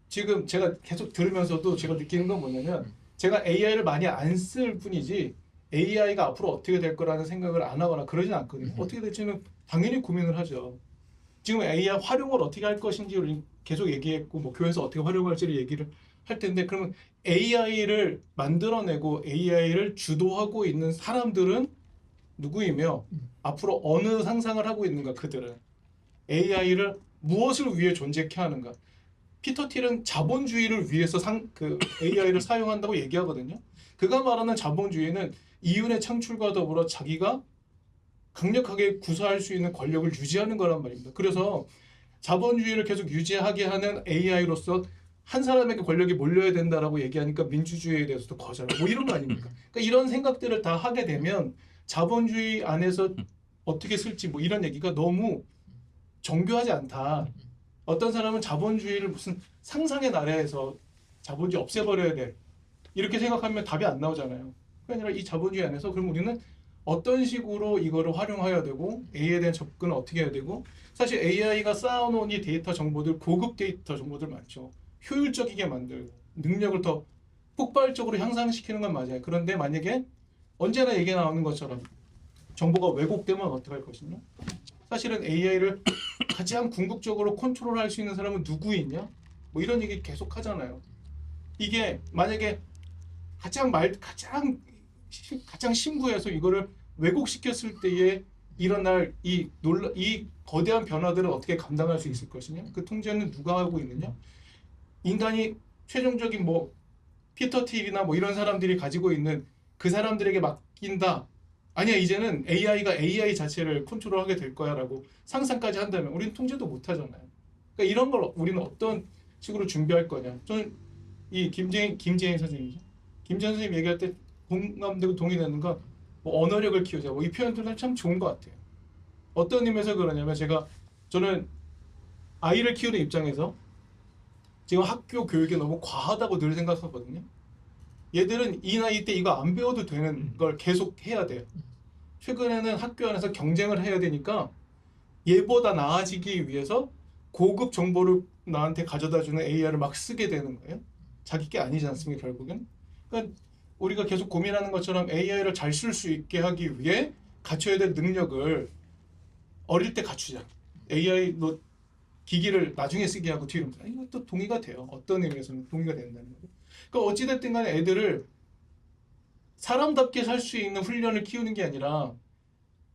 지금 제가 계속 들으면서도 제가 느끼는 건 뭐냐면 제가 AI를 많이 안 쓸 뿐이지 AI가 앞으로 어떻게 될 거라는 생각을 안 하거나 그러진 않거든요. 어떻게 될지는 당연히 고민을 하죠. 지금 AI 활용을 어떻게 할 것인지를 계속 얘기했고 뭐 교회에서 어떻게 활용할지를 얘기를 할 텐데 그러면 AI를 만들어내고 AI를 주도하고 있는 사람들은 누구이며 앞으로 어느 상상을 하고 있는가 그들은 AI를 무엇을 위해 존재케 하는가 피터 틸은 자본주의를 위해서 AI를 사용한다고 얘기하거든요. 그가 말하는 자본주의는 이윤의 창출과 더불어 자기가 강력하게 구사할 수 있는 권력을 유지하는 거란 말입니다. 그래서 자본주의를 계속 유지하게 하는 AI로서 한 사람에게 권력이 몰려야 된다라고 얘기하니까 민주주의에 대해서도 거절하고 뭐 이런 거 아닙니까? 그러니까 이런 생각들을 다 하게 되면 자본주의 안에서 어떻게 쓸지 뭐 이런 얘기가 너무 정교하지 않다. 어떤 사람은 자본주의를 무슨 상상의 나라에서 자본주의 없애버려야 돼. 이렇게 생각하면 답이 안 나오잖아요. 그게 아니라 이 자본주의 안에서 그럼 우리는 어떤 식으로 이거를 활용해야 되고 AI에 대한 접근을 어떻게 해야 되고 사실 AI가 쌓아놓은 이 데이터 정보들 고급 데이터 정보들 많죠. 효율적이게 만들고 능력을 더 폭발적으로 향상시키는 건 맞아요. 그런데 만약에 언제나 얘기 나오는 것처럼 정보가 왜곡되면 어떻게 할 것이냐? 사실은 AI를 가장 궁극적으로 컨트롤할 수 있는 사람은 누구 있냐? 뭐 이런 얘기 계속 하잖아요. 이게 만약에 가장 심부에서 이거를 왜곡시켰을 때에 일어날 이 거대한 변화들을 어떻게 감당할 수 있을 것이냐? 그 통제는 누가 하고 있느냐? 인간이 최종적인 뭐 피터 틸이나 뭐 이런 사람들이 가지고 있는 그 사람들에게 맡긴다. 아니야 이제는 AI가 AI 자체를 컨트롤하게 될 거야라고 상상까지 한다면 우리는 통제도 못 하잖아요. 그러니까 이런 걸 우리는 어떤 식으로 준비할 거냐. 저는 이 김재인 선생님이죠. 김재인 선생님 얘기할 때 공감되고 동의되는 건 뭐 언어력을 키우자. 뭐 이 표현들은 참 좋은 것 같아요. 어떤 의미에서 그러냐면 저는 아이를 키우는 입장에서 지금 학교 교육이 너무 과하다고 늘 생각하거든요. 얘들은 이 나이 때 이거 안 배워도 되는 걸 계속 해야 돼요. 최근에는 학교 안에서 경쟁을 해야 되니까 얘보다 나아지기 위해서 고급 정보를 나한테 가져다주는 AI를 막 쓰게 되는 거예요. 자기 게 아니지 않습니까 결국엔. 그러니까 우리가 계속 고민하는 것처럼 AI를 잘 쓸 수 있게 하기 위해 갖춰야 될 능력을 어릴 때 갖추자. AI 너 기기를 나중에 쓰게 하고 뒤로 이것도 동의가 돼요. 어떤 의미에서는 동의가 된다는 거죠. 그러니까 어찌됐든 간에 애들을 사람답게 살 수 있는 훈련을 키우는 게 아니라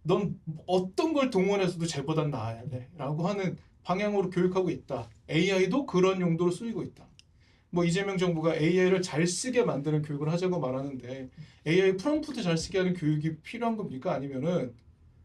넌 어떤 걸 동원해서도 쟤보단 나아야 돼 라고 하는 방향으로 교육하고 있다. AI도 그런 용도로 쓰이고 있다. 뭐 이재명 정부가 AI를 잘 쓰게 만드는 교육을 하자고 말하는데 AI 프롬프트 잘 쓰게 하는 교육이 필요한 겁니까? 아니면은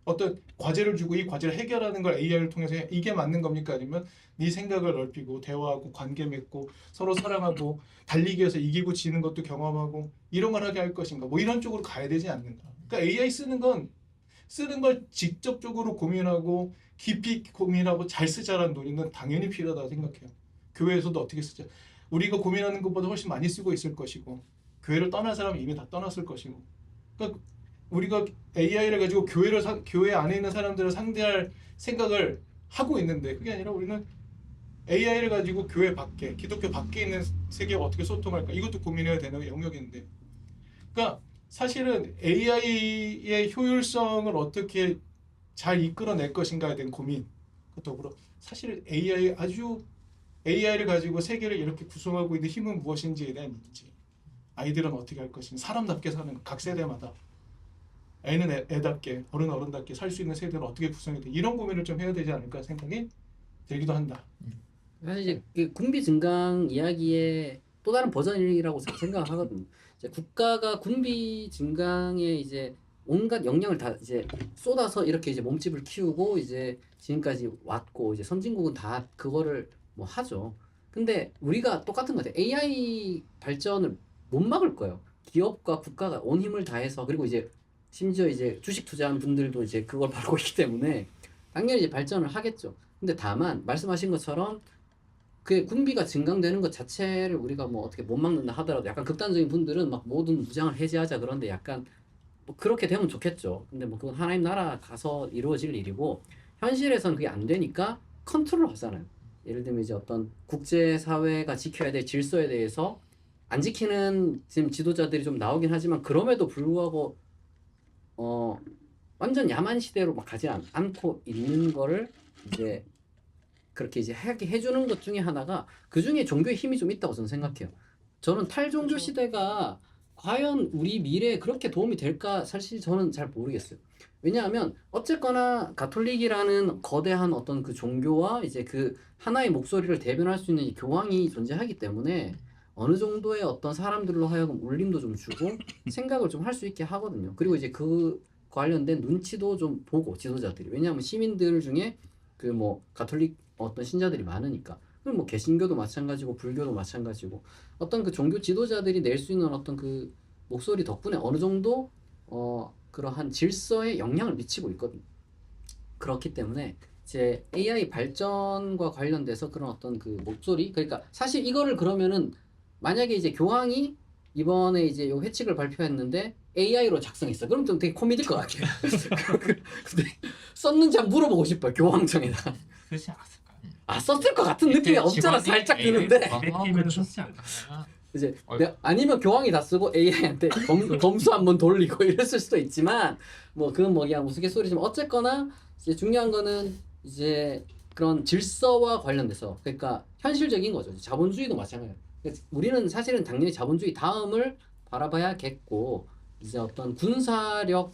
어떤 과제를 주고 이 과제를 해결하는 걸 AI를 통해서 이게 맞는 겁니까? 아니면 네 생각을 넓히고 대화하고 관계 맺고 서로 사랑하고 달리기 위해서 이기고 지는 것도 경험하고 이런 걸 하게 할 것인가? 뭐 이런 쪽으로 가야 되지 않는가? 그러니까 AI 쓰는 걸 직접적으로 고민하고 깊이 고민하고 잘 쓰자라는 논의는 당연히 필요하다고 생각해요. 교회에서도 어떻게 쓰자. 우리가 고민하는 것보다 훨씬 많이 쓰고 있을 것이고 교회를 떠난 사람은 이미 다 떠났을 것이고 그러니까 우리가 AI를 가지고 교회 안에 있는 사람들을 상대할 생각을 하고 있는데 그게 아니라 우리는 AI를 가지고 교회 밖에 기독교 밖에 있는 세계와 어떻게 소통할까 이것도 고민해야 되는 영역인데 그러니까 사실은 AI의 효율성을 어떻게 잘 이끌어낼 것인가에 대한 고민 더불어 사실 AI를 가지고 세계를 이렇게 구성하고 있는 힘은 무엇인지에 대한 인지 아이들은 어떻게 할 것인지 사람답게 사는 각 세대마다 애는 애답게 어른답게 살 수 있는 세대를 어떻게 구성해야 돼 이런 고민을 좀 해야 되지 않을까 생각이 들기도 한다. 사실 이제 그 군비 증강 이야기의 또 다른 버전이라고 생각하거든요. 이제 국가가 군비 증강에 이제 온갖 역량을 다 이제 쏟아서 이렇게 이제 몸집을 키우고 이제 지금까지 왔고 이제 선진국은 다 그거를 뭐 하죠. 근데 우리가 똑같은 것 같아요. AI 발전을 못 막을 거예요. 기업과 국가가 온 힘을 다해서 그리고 이제 심지어 이제 주식 투자한 분들도 이제 그걸 바라고 있기 때문에 당연히 이제 발전을 하겠죠. 근데 다만 말씀하신 것처럼 그 군비가 증강되는 것 자체를 우리가 뭐 어떻게 못 막는다 하더라도 약간 극단적인 분들은 막 모든 무장을 해제하자 그런데 약간 뭐 그렇게 되면 좋겠죠. 근데 뭐 그건 하나님 나라 가서 이루어질 일이고 현실에서는 그게 안 되니까 컨트롤 하잖아요. 예를 들면 이제 어떤 국제사회가 지켜야 될 질서에 대해서 안 지키는 지금 지도자들이 좀 나오긴 하지만 그럼에도 불구하고 완전 야만 시대로 막 가지 않고 있는 거를 이제 그렇게 이제 하게 해주는 것 중에 하나가 그 중에 종교의 힘이 좀 있다고 저는 생각해요. 저는 탈종교 그렇죠. 시대가 과연 우리 미래에 그렇게 도움이 될까 사실 저는 잘 모르겠어요. 왜냐하면 어쨌거나 가톨릭이라는 거대한 어떤 그 종교와 이제 그 하나의 목소리를 대변할 수 있는 이 교황이 존재하기 때문에 어느 정도의 어떤 사람들로 하여금 울림도 좀 주고 생각을 좀 할 수 있게 하거든요. 그리고 이제 그 관련된 눈치도 좀 보고 지도자들이 왜냐하면 시민들 중에 그 뭐 가톨릭 어떤 신자들이 많으니까 그럼 뭐 개신교도 마찬가지고 불교도 마찬가지고 어떤 그 종교 지도자들이 낼 수 있는 어떤 그 목소리 덕분에 어느 정도 그러한 질서에 영향을 미치고 있거든요. 그렇기 때문에 이제 AI 발전과 관련돼서 그런 어떤 그 목소리 그러니까 사실 이거를 그러면은 만약에 이제 교황이 이번에 이제 요 회칙을 발표했는데 AI로 작성했어. 그럼 좀 되게 코미디일 것 같아요. 근데 썼는지 한번 물어보고 싶어요. 교황청에다. 쓰지 않았을까요? 아 썼을 것 같은 느낌이 없잖아. 살짝 드는데. 200개면 쓰지 않을까요? 이제 아니면 교황이 다 쓰고 AI한테 검수 한번 돌리고 이랬을 수도 있지만 뭐 그건 뭐 그냥 우스갯소리지만 어쨌거나 이제 중요한 거는 이제 그런 질서와 관련돼서 그러니까 현실적인 거죠. 자본주의도 마찬가지예요. 그러니까 우리는 사실은 당연히 자본주의 다음을 바라봐야겠고 이제 어떤 군사력의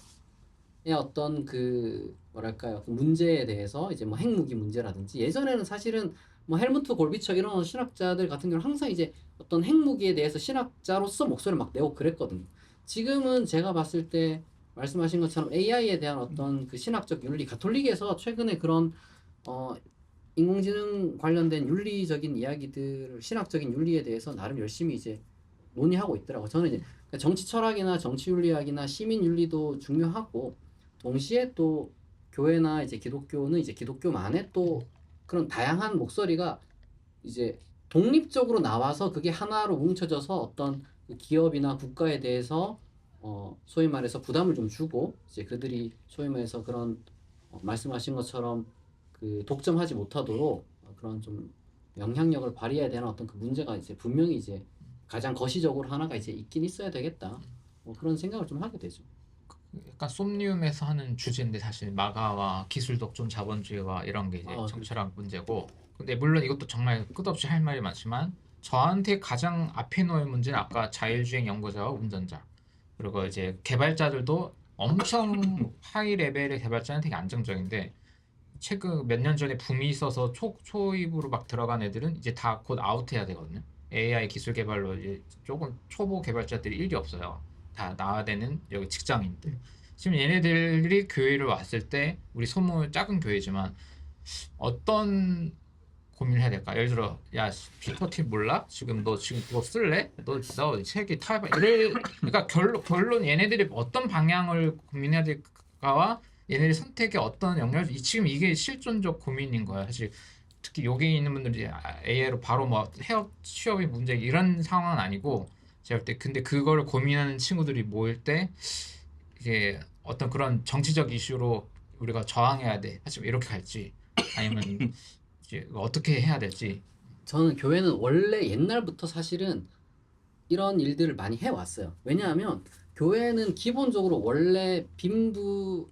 어떤 그 뭐랄까요 그 문제에 대해서 이제 뭐 핵무기 문제라든지 예전에는 사실은 뭐 헬무트 골비처 이런 신학자들 같은 경우는 항상 이제 어떤 핵무기에 대해서 신학자로서 목소리를 막 내고 그랬거든요. 지금은 제가 봤을 때 말씀하신 것처럼 AI에 대한 어떤 그 신학적 윤리, 가톨릭에서 최근에 그런 인공지능 관련된 윤리적인 이야기들, 신학적인 윤리에 대해서 나름 열심히 이제 논의하고 있더라고요. 저는 이제 정치 철학이나 정치 윤리학이나 시민 윤리도 중요하고 동시에 또 교회나 이제 기독교는 이제 기독교만의 또 그런 다양한 목소리가 이제 독립적으로 나와서 그게 하나로 뭉쳐져서 어떤 그 기업이나 국가에 대해서 소위 말해서 부담을 좀 주고 이제 그들이 소위 말해서 그런 말씀하신 것처럼 그 독점하지 못하도록 그런 좀 영향력을 발휘해야 되는 어떤 그 문제가 이제 분명히 이제 가장 거시적으로 하나가 이제 있긴 있어야 되겠다. 뭐 그런 생각을 좀 하게 되죠. 약간 솜니움에서 하는 주제인데 사실 마가와 기술 독점 자본주의와 이런 게 이제 정철학 문제고 근데 물론 이것도 정말 끝없이 할 말이 많지만 저한테 가장 앞에 놓인 문제는 아까 자율주행 연구자와 운전자 그리고 이제 개발자들도 엄청 하이 레벨의 개발자는 되게 안정적인데 최근 몇 년 전에 붐이 있어서 초입으로 막 들어간 애들은 이제 다 곧 아웃해야 되거든요. AI 기술 개발로 이제 조금 초보 개발자들이 일이 없어요. 다 나와야 되는 여기 직장인들. 지금 얘네들이 교회를 왔을 때 우리 소모 작은 교회지만 어떤 고민을 해야 될까? 예를 들어 야 피터팁 몰라? 지금 너 그거 쓸래? 너 책이 타입 그러니까 결론 얘네들이 어떤 방향을 고민해야 될까와 얘네들 선택에 어떤 영향을 지금 이게 실존적 고민인 거야. 사실 특히 여기 있는 분들이 AI로 바로 뭐 취업이 문제 이런 상황은 아니고 제가 볼 때 근데 그걸 고민하는 친구들이 모일 때 이게 어떤 그런 정치적 이슈로 우리가 저항해야 돼. 하지만 이렇게 갈지 아니면 이제 어떻게 해야 될지. 저는 교회는 원래 옛날부터 사실은 이런 일들을 많이 해왔어요. 왜냐하면 교회는 기본적으로 원래 빈부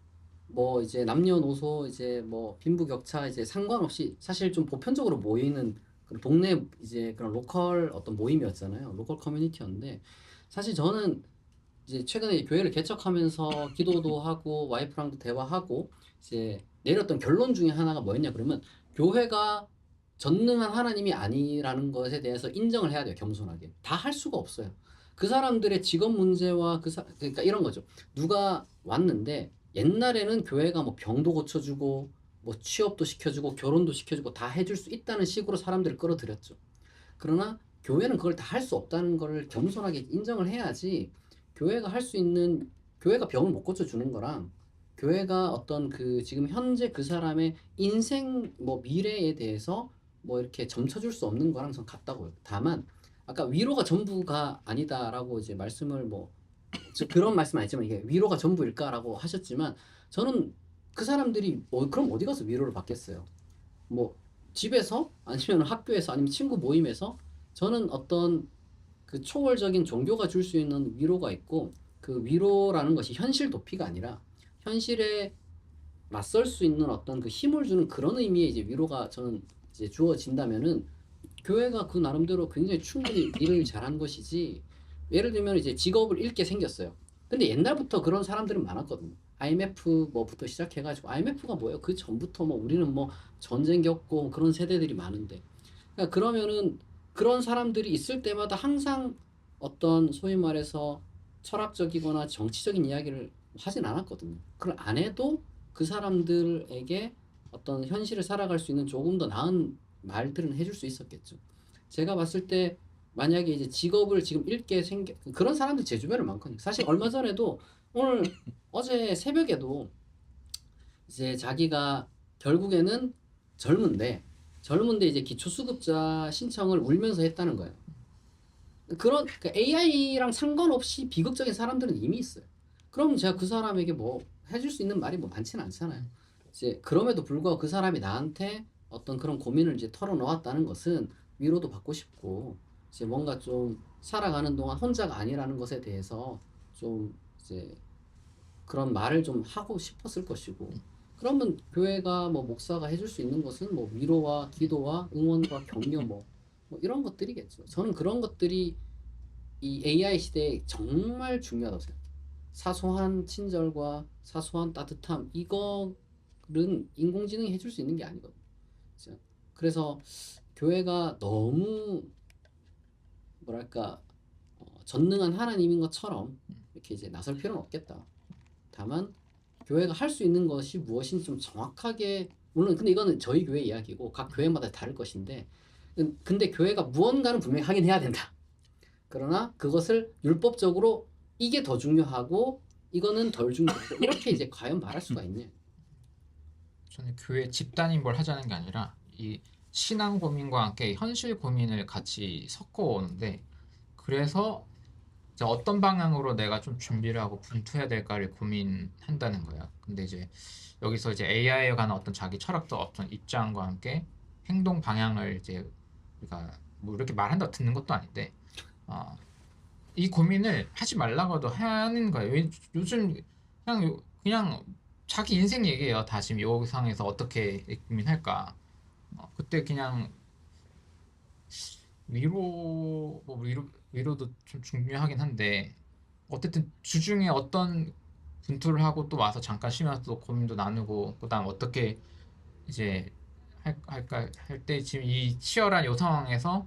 뭐 이제 남녀노소 이제 뭐 빈부격차 이제 상관없이 사실 좀 보편적으로 모이는 그런 동네 이제 그런 로컬 어떤 모임이었잖아요. 로컬 커뮤니티였는데 사실 저는 이제 최근에 교회를 개척하면서 기도도 하고 와이프랑도 대화하고 이제 내렸던 결론 중에 하나가 뭐였냐 그러면 교회가 전능한 하나님이 아니라는 것에 대해서 인정을 해야 돼요. 겸손하게. 다 할 수가 없어요. 그 사람들의 직업 문제와 그러니까 이런 거죠. 누가 왔는데 옛날에는 교회가 뭐 병도 고쳐주고 뭐 취업도 시켜주고 결혼도 시켜주고 다 해줄 수 있다는 식으로 사람들을 끌어들였죠. 그러나 교회는 그걸 다 할 수 없다는 걸 겸손하게 인정을 해야지 교회가 할 수 있는 교회가 병을 못 고쳐주는 거랑 교회가 어떤 그 지금 현재 그 사람의 인생 뭐 미래에 대해서 뭐 이렇게 점쳐줄 수 없는 거랑 전 같다고요. 다만 아까 위로가 전부가 아니다라고 이제 말씀을 뭐 그런 말씀 아니지만 이게 위로가 전부일까라고 하셨지만 저는 그 사람들이 그럼 어디 가서 위로를 받겠어요. 뭐 집에서 아니면 학교에서 아니면 친구 모임에서 저는 어떤 그 초월적인 종교가 줄 수 있는 위로가 있고 그 위로라는 것이 현실 도피가 아니라 현실에 맞설 수 있는 어떤 그 힘을 주는 그런 의미의 이제 위로가 저는 이제 주어진다면은 교회가 그 나름대로 굉장히 충분히 일을 잘한 것이지. 예를 들면 이제 직업을 잃게 생겼어요. 근데 옛날부터 그런 사람들은 많았거든요. IMF 뭐부터 시작해가지고 IMF가 뭐예요? 그 전부터 뭐 우리는 뭐 전쟁 겪고 그런 세대들이 많은데. 그러니까 그러면은 그런 사람들이 있을 때마다 항상 어떤 소위 말해서 철학적이거나 정치적인 이야기를 하진 않았거든요. 그걸 안 해도 그 사람들에게 어떤 현실을 살아갈 수 있는 조금 더 나은 말들은 해줄 수 있었겠죠. 제가 봤을 때 만약에 이제 직업을 지금 잃게 생겨 그런 사람들 제 주변에 많거든요. 사실 얼마 전에도 오늘 어제 새벽에도 이제 자기가 결국에는 젊은데 이제 기초수급자 신청을 울면서 했다는 거예요. 그런 AI랑 상관없이 비극적인 사람들은 이미 있어요. 그럼 제가 그 사람에게 뭐 해줄 수 있는 말이 뭐 많지는 않잖아요. 이제 그럼에도 불구하고 그 사람이 나한테 어떤 그런 고민을 이제 털어놓았다는 것은 위로도 받고 싶고 이제 뭔가 좀 살아가는 동안 혼자가 아니라는 것에 대해서 좀 이제 그런 말을 좀 하고 싶었을 것이고 그러면 교회가 뭐 목사가 해줄 수 있는 것은 뭐 위로와 기도와 응원과 격려 뭐 이런 것들이겠죠. 저는 그런 것들이 이 AI 시대에 정말 중요하다고 생각해요. 사소한 친절과 사소한 따뜻함 이거는 인공지능이 해줄 수 있는 게 아니거든요. 그죠? 그래서 교회가 너무 뭐랄까 전능한 하나님인 것처럼 이렇게 이제 나설 필요는 없겠다. 다만 교회가 할 수 있는 것이 무엇인지 좀 정확하게 물론 근데 이거는 저희 교회 이야기고 각 교회마다 다를 것인데 근데 교회가 무언가는 분명히 하긴 해야 된다. 그러나 그것을 율법적으로 이게 더 중요하고 이거는 덜 중요하고 이렇게 이제 과연 말할 수가 있냐? 저는 교회 집단이 뭘 하자는 게 아니라 이 신앙 고민과 함께 현실 고민을 같이 섞어 오는데 그래서 이제 어떤 방향으로 내가 좀 준비를 하고 분투해야 될까를 고민한다는 거예요. 근데 이제 여기서 이제 AI에 관한 어떤 자기 철학적 어떤 입장과 함께 행동 방향을 이제 우리가 뭐 이렇게 말한다 듣는 것도 아닌데 이 고민을 하지 말라고도 하는 거예요. 요즘 그냥 자기 인생 얘기예요. 다 지금 이 상황에서 어떻게 고민할까. 그때 그냥 위로도 좀 중요하긴 한데 어쨌든 주중에 어떤 분투를 하고 또 와서 잠깐 쉬면서 또 고민도 나누고 그다음 어떻게 이제 할까 할 때 지금 이 치열한 요 상황에서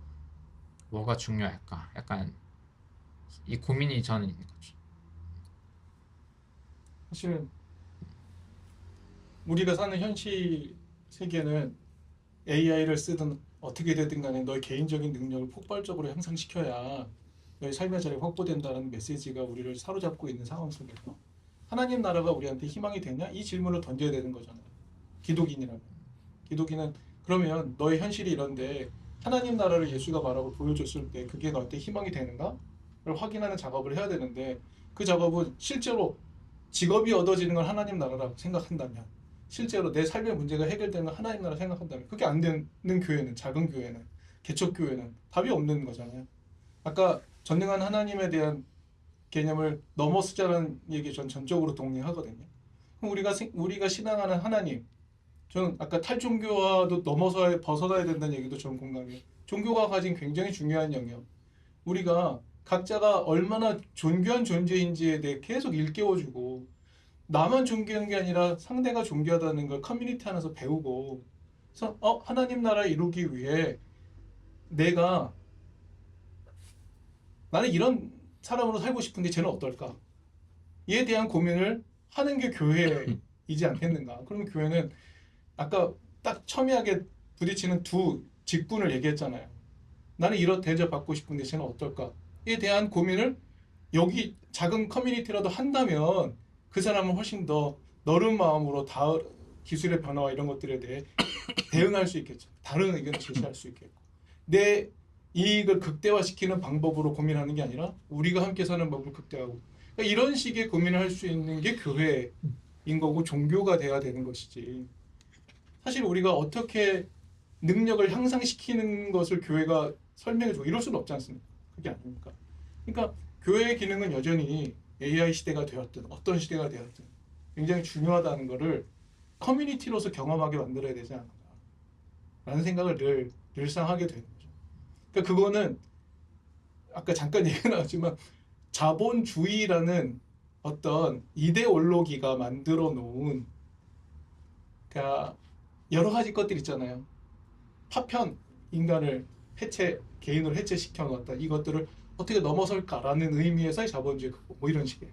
뭐가 중요할까 약간 이 고민이 저는 있는 거죠. 사실은 우리가 사는 현실 세계는 AI를 쓰든 어떻게 되든 간에 너의 개인적인 능력을 폭발적으로 향상시켜야 너의 삶의 질이 확보된다는 메시지가 우리를 사로잡고 있는 상황 속에서 하나님 나라가 우리한테 희망이 되냐? 이 질문을 던져야 되는 거잖아요. 기독인이라면. 기독인은 그러면 너의 현실이 이런데 하나님 나라를 예수가 말하고 보여줬을 때 그게 너한테 희망이 되는가를 확인하는 작업을 해야 되는데 그 작업은 실제로 직업이 얻어지는 걸 하나님 나라라고 생각한다면 실제로 내 삶의 문제가 해결되는 걸 하나님 나라 생각한다면 그게 안 되는 교회는 작은 교회는 개척교회는 답이 없는 거잖아요. 아까 전능한 하나님에 대한 개념을 넘어서자는 얘기 전 전적으로 동의하거든요. 그럼 우리가 신앙하는 하나님 저는 아까 탈종교와도 넘어서 벗어나야 된다는 얘기도 저는 공감해요. 종교가 가진 굉장히 중요한 영역 우리가 각자가 얼마나 존귀한 존재인지에 대해 계속 일깨워주고 나만 존귀한 게 아니라 상대가 존귀하다는 걸 커뮤니티 안에서 배우고 그래서 하나님 나라를 이루기 위해 나는 이런 사람으로 살고 싶은데 쟤는 어떨까? 이에 대한 고민을 하는 게 교회이지 않겠는가? 그러면 교회는 아까 딱 첨예하게 부딪히는 두 직분을 얘기했잖아요. 나는 이런 대접 받고 싶은데 쟤는 어떨까? 에 대한 고민을 여기 작은 커뮤니티라도 한다면 그 사람은 훨씬 더 너른 마음으로 기술의 변화와 이런 것들에 대해 대응할 수 있겠죠. 다른 의견을 제시할 수 있겠고 내 이익을 극대화시키는 방법으로 고민하는 게 아니라 우리가 함께 사는 법을 극대화하고 그러니까 이런 식의 고민을 할 수 있는 게 교회인 거고 종교가 돼야 되는 것이지 사실 우리가 어떻게 능력을 향상시키는 것을 교회가 설명해주고 이럴 수는 없지 않습니까? 그게 아닙니까? 그러니까 교회의 기능은 여전히 AI 시대가 되었든 어떤 시대가 되었든 굉장히 중요하다는 것을 커뮤니티로서 경험하게 만들어야 되지 않을까. 라는 생각을 늘상 하게 되는 거죠. 그러니까 그거는 아까 잠깐 얘기 나왔지만 자본주의라는 어떤 이데올로기가 만들어 놓은 그러니까 여러 가지 것들 있잖아요. 파편, 인간을 개인으로 해체시켜 놓았다. 이것들을 어떻게 넘어설까라는 의미에서의 자본주의 뭐 이런 식의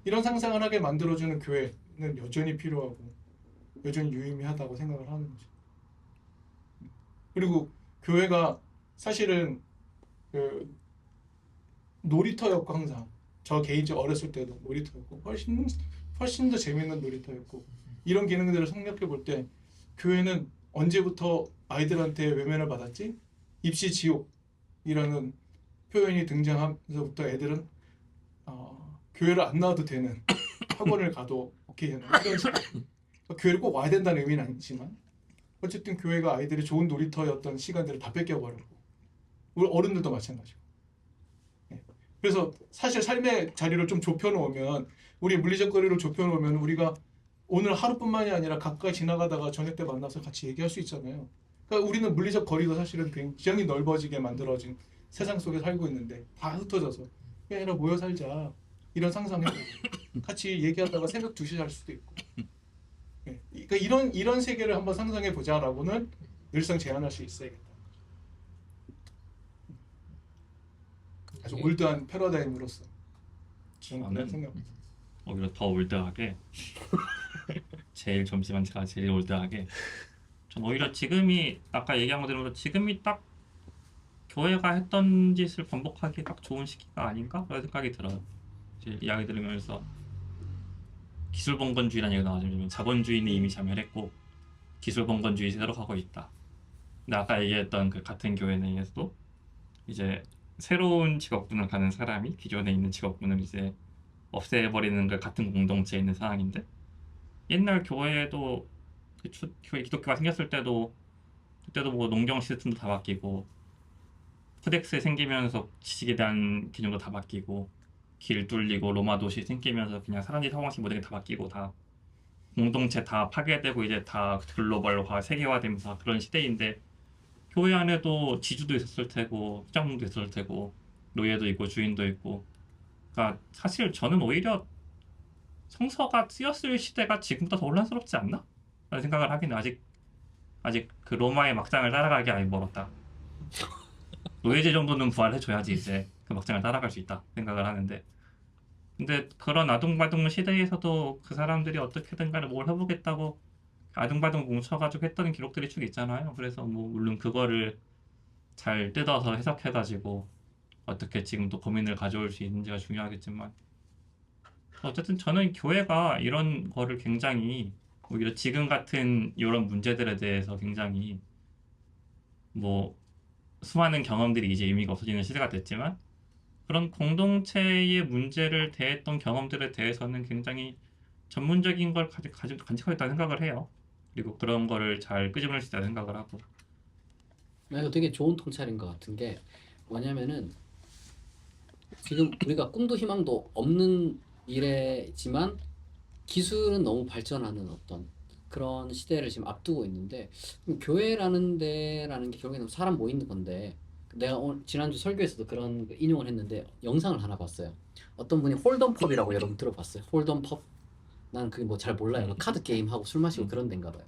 이런 상상을 하게 만들어주는 교회는 여전히 필요하고 여전히 유의미하다고 생각을 하는 거죠. 그리고 교회가 사실은 그 놀이터였고 항상 저 개인적으로 어렸을 때도 놀이터였고 훨씬 더 재밌는 놀이터였고 이런 기능들을 생각해 볼 때 교회는 언제부터 아이들한테 외면을 받았지? 입시 지옥이라는 표현이 등장하면서부터 애들은 교회를 안 나와도 되는 학원을 가도 오케이 하는 이런 식으로 교회를 꼭 와야 된다는 의미는 아니지만 어쨌든 교회가 아이들이 좋은 놀이터였던 시간들을 다 뺏겨버렸고 우리 어른들도 마찬가지고 그래서 사실 삶의 자리를 좀 좁혀놓으면 우리 물리적 거리를 좁혀놓으면 우리가 오늘 하루뿐만이 아니라 가까이 지나가다가 저녁 때 만나서 같이 얘기할 수 있잖아요. 그러니까 우리는 물리적 거리도 사실은 굉장히 넓어지게 만들어진 세상 속에 살고 있는데 다 흩어져서 그게 아니라 모여 살자 이런 상상해보고 같이 얘기하다가 새벽 2시 잘 수도 있고 그러니까 이런 세계를 한번 상상해보자라고는 늘상 제안할 수 있어야겠다. 아주 올드한 패러다임으로서 저는 그런 생각입니다. 오히려 더 올드하게 제일 젊지만 제가 제일 올드하게 전 오히려 지금이 아까 얘기한 거 들으면서 지금이 딱 교회가 했던 짓을 반복하기 딱 좋은 시기가 아닌가? 라는 생각이 들어요. 이제 이야기 들으면서 기술봉건주의라는 얘기가 나와주면 자본주의는 이미 자멸했고 기술봉건주의 제대로 가고 있다. 근데 아까 얘기했던 그 같은 교회 내에서도 이제 새로운 직업군을 가는 사람이 기존에 있는 직업군을 이제 없애버리는 그 같은 공동체에 있는 상황인데 옛날 교회도 교회 기독교가 생겼을 때도 그때도 뭐 농경 시스템도 다 바뀌고 코덱스 생기면서 지식에 대한 기준도 다 바뀌고 길 뚫리고 로마 도시 생기면서 그냥 사람들이 사고방식 모든 게 다 바뀌고 다 공동체 다 파괴되고 이제 다 글로벌화 세계화되면서 그런 시대인데 교회 안에도 지주도 있었을 테고 회장도 있었을 테고 노예도 있고 주인도 있고 그러니까 사실 저는 오히려 성서가 쓰였을 시대가 지금보다 더 혼란스럽지 않나? 라는 생각을 하긴 아직 그 로마의 막장을 따라가기 아직 멀었다. 노예제 정도는 부활해줘야지 이제 그 막장을 따라갈 수 있다 생각을 하는데 근데 그런 아둥바둥 시대에서도 그 사람들이 어떻게든가를 뭘 해보겠다고 아둥바둥 뭉쳐가지고 했던 기록들이 쭉 있잖아요. 그래서 뭐 물론 그거를 잘 뜯어서 해석해가지고 어떻게 지금 또 고민을 가져올 수 있는지가 중요하겠지만 어쨌든 저는 교회가 이런 거를 굉장히 오히려 지금 같은 이런 문제들에 대해서 굉장히 뭐 수많은 경험들이 이제 의미가 없어지는 시대가 됐지만 그런 공동체의 문제를 대했던 경험들에 대해서는 굉장히 전문적인 걸 간직하고 있다는 생각을 해요. 그리고 그런 거를 잘 끄집어낼 수 있다는 생각을 하고 이거 되게 좋은 통찰인 것 같은 게 뭐냐면은 지금 우리가 꿈도 희망도 없는 미래지만 기술은 너무 발전하는 어떤 그런 시대를 지금 앞두고 있는데 교회라는 데라는 게 결국에는 사람 모이는 건데 내가 지난주 설교에서도 그런 인용을 했는데 영상을 하나 봤어요. 어떤 분이 홀덤펍이라고 여러분 들어봤어요? 홀덤펍? 난 그게 뭐 잘 몰라요. 카드 게임하고 술 마시고 그런 데인가 봐요.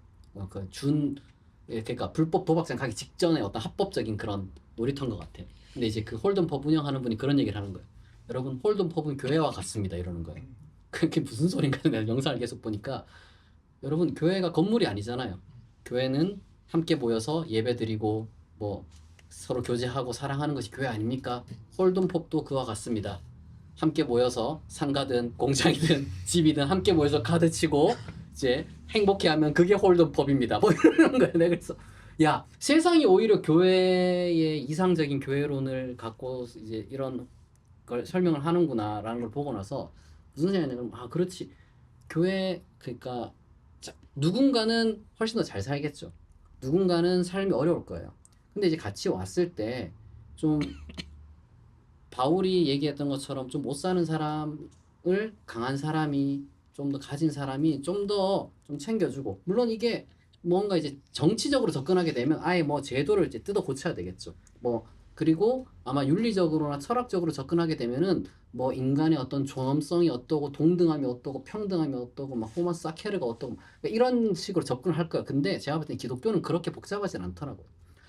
그러니까 불법 도박장 가기 직전에 어떤 합법적인 그런 놀이터인 것 같아. 근데 이제 그 홀덤펍 운영하는 분이 그런 얘기를 하는 거예요. 여러분 홀덤펍은 교회와 같습니다 이러는 거예요. 그게 무슨 소린가 내가 영상을 계속 보니까 여러분 교회가 건물이 아니잖아요. 교회는 함께 모여서 예배드리고 뭐 서로 교제하고 사랑하는 것이 교회 아닙니까? 홀덤펍도 그와 같습니다. 함께 모여서 상가든 공장이든 집이든 함께 모여서 카드 치고 이제 행복해하면 그게 홀덤펍입니다. 뭐 이러는 거예요. 내가 그래서 야 세상이 오히려 교회의 이상적인 교회론을 갖고 이제 이런 걸 설명을 하는구나라는 걸 보고 나서 무슨 생각이냐면 아 그렇지 교회 그러니까 누군가는 훨씬 더 잘 살겠죠. 누군가는 삶이 어려울 거예요. 근데 이제 같이 왔을 때 좀 바울이 얘기했던 것처럼 좀 못 사는 사람을 강한 사람이 좀 더 가진 사람이 좀 더 좀 챙겨주고 물론 이게 뭔가 이제 정치적으로 접근하게 되면 아예 뭐 제도를 이제 뜯어 고쳐야 되겠죠. 뭐 그리고 아마 윤리적으로나 철학적으로 접근하게 되면은 뭐 인간의 어떤 존엄성이 어떠고 동등함이 어떠고 평등함이 어떠고 막 호모 사케르가 어떠고 그러니까 이런 식으로 접근을 할 거야. 근데 제가 볼 땐 기독교는 그렇게 복잡하진 않더라고요.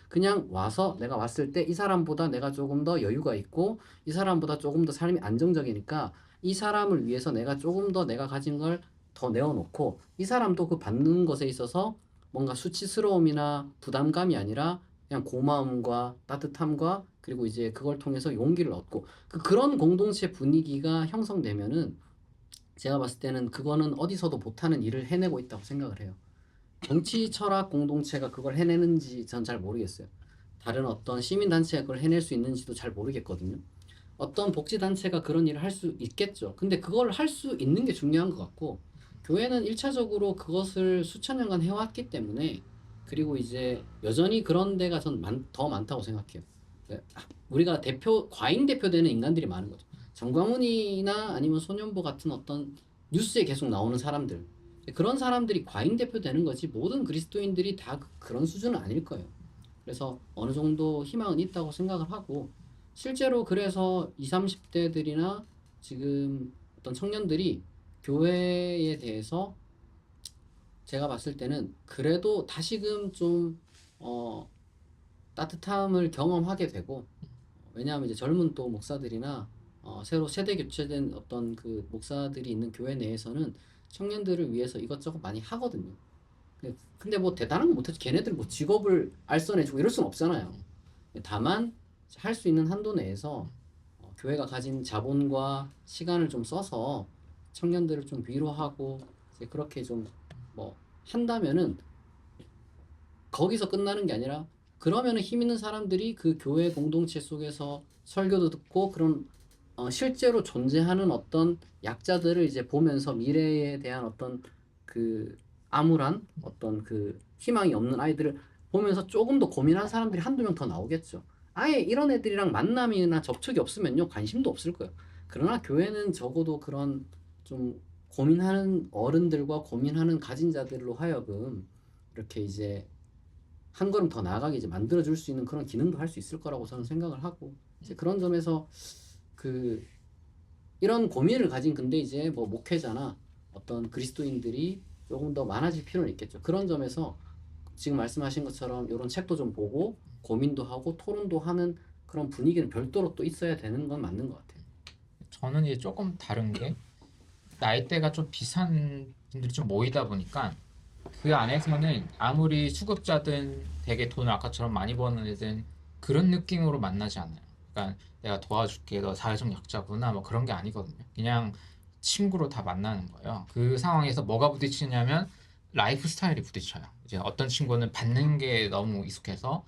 그냥 와서 내가 왔을 때 이 사람보다 내가 조금 더 여유가 있고 이 사람보다 조금 더 삶이 안정적이니까 이 사람을 위해서 내가 조금 더 내가 가진 걸 더 내어놓고 이 사람도 그 받는 것에 있어서 뭔가 수치스러움이나 부담감이 아니라 그냥 고마움과 따뜻함과 그리고 이제 그걸 통해서 용기를 얻고 그런 공동체 분위기가 형성되면은 제가 봤을 때는 그거는 어디서도 못하는 일을 해내고 있다고 생각을 해요. 정치 철학 공동체가 그걸 해내는지 전 잘 모르겠어요. 다른 어떤 시민단체가 그걸 해낼 수 있는지도 잘 모르겠거든요. 어떤 복지단체가 그런 일을 할 수 있겠죠. 근데 그걸 할 수 있는 게 중요한 것 같고 교회는 1차적으로 그것을 수천 년간 해왔기 때문에 그리고 이제 여전히 그런 데가 전 더 많다고 생각해요. 우리가 과잉 대표되는 인간들이 많은 거죠. 정광훈이나 아니면 소년보 같은 어떤 뉴스에 계속 나오는 사람들 그런 사람들이 과잉 대표되는 거지 모든 그리스도인들이 다 그런 수준은 아닐 거예요. 그래서 어느 정도 희망은 있다고 생각을 하고 실제로 그래서 20, 30대들이나 지금 어떤 청년들이 교회에 대해서 제가 봤을 때는 그래도 다시금 좀 따뜻함을 경험하게 되고 왜냐하면 이제 젊은 또 목사들이나 새로 세대 교체된 어떤 그 목사들이 있는 교회 내에서는 청년들을 위해서 이것저것 많이 하거든요. 근데 뭐 대단한 거 못하지. 걔네들 뭐 직업을 알선해주고 이럴 순 없잖아요. 다만 할 수 있는 한도 내에서 교회가 가진 자본과 시간을 좀 써서 청년들을 좀 위로하고 이제 그렇게 좀 뭐 한다면은 거기서 끝나는 게 아니라 그러면은 힘 있는 사람들이 그 교회 공동체 속에서 설교도 듣고 그런 실제로 존재하는 어떤 약자들을 이제 보면서 미래에 대한 어떤 그 암울한 어떤 그 희망이 없는 아이들을 보면서 조금 더 고민하는 사람들이 한두 명 더 나오겠죠. 아예 이런 애들이랑 만남이나 접촉이 없으면요 관심도 없을 거예요. 그러나 교회는 적어도 그런 좀 고민하는 어른들과 고민하는 가진 자들로 하여금 이렇게 이제 한 걸음 더 나아가게 이제 만들어줄 수 있는 그런 기능도 할 수 있을 거라고 저는 생각을 하고 이제 그런 점에서 그 이런 고민을 가진 근데 이제 뭐 목회자나 어떤 그리스도인들이 조금 더 많아질 필요는 있겠죠. 그런 점에서 지금 말씀하신 것처럼 이런 책도 좀 보고 고민도 하고 토론도 하는 그런 분위기는 별도로 또 있어야 되는 건 맞는 것 같아요. 저는 이제 조금 다른 게 나이대가 좀 비슷한 분들이 좀 모이다 보니까 그 안에서는 아무리 수급자든 되게 돈을 아까처럼 많이 버는 애든 그런 느낌으로 만나지 않아요. 그러니까 내가 도와줄게, 너 사회적 약자구나, 뭐 그런 게 아니거든요. 그냥 친구로 다 만나는 거예요. 그 상황에서 뭐가 부딪히냐면 라이프 스타일이 부딪혀요. 이제 어떤 친구는 받는 게 너무 익숙해서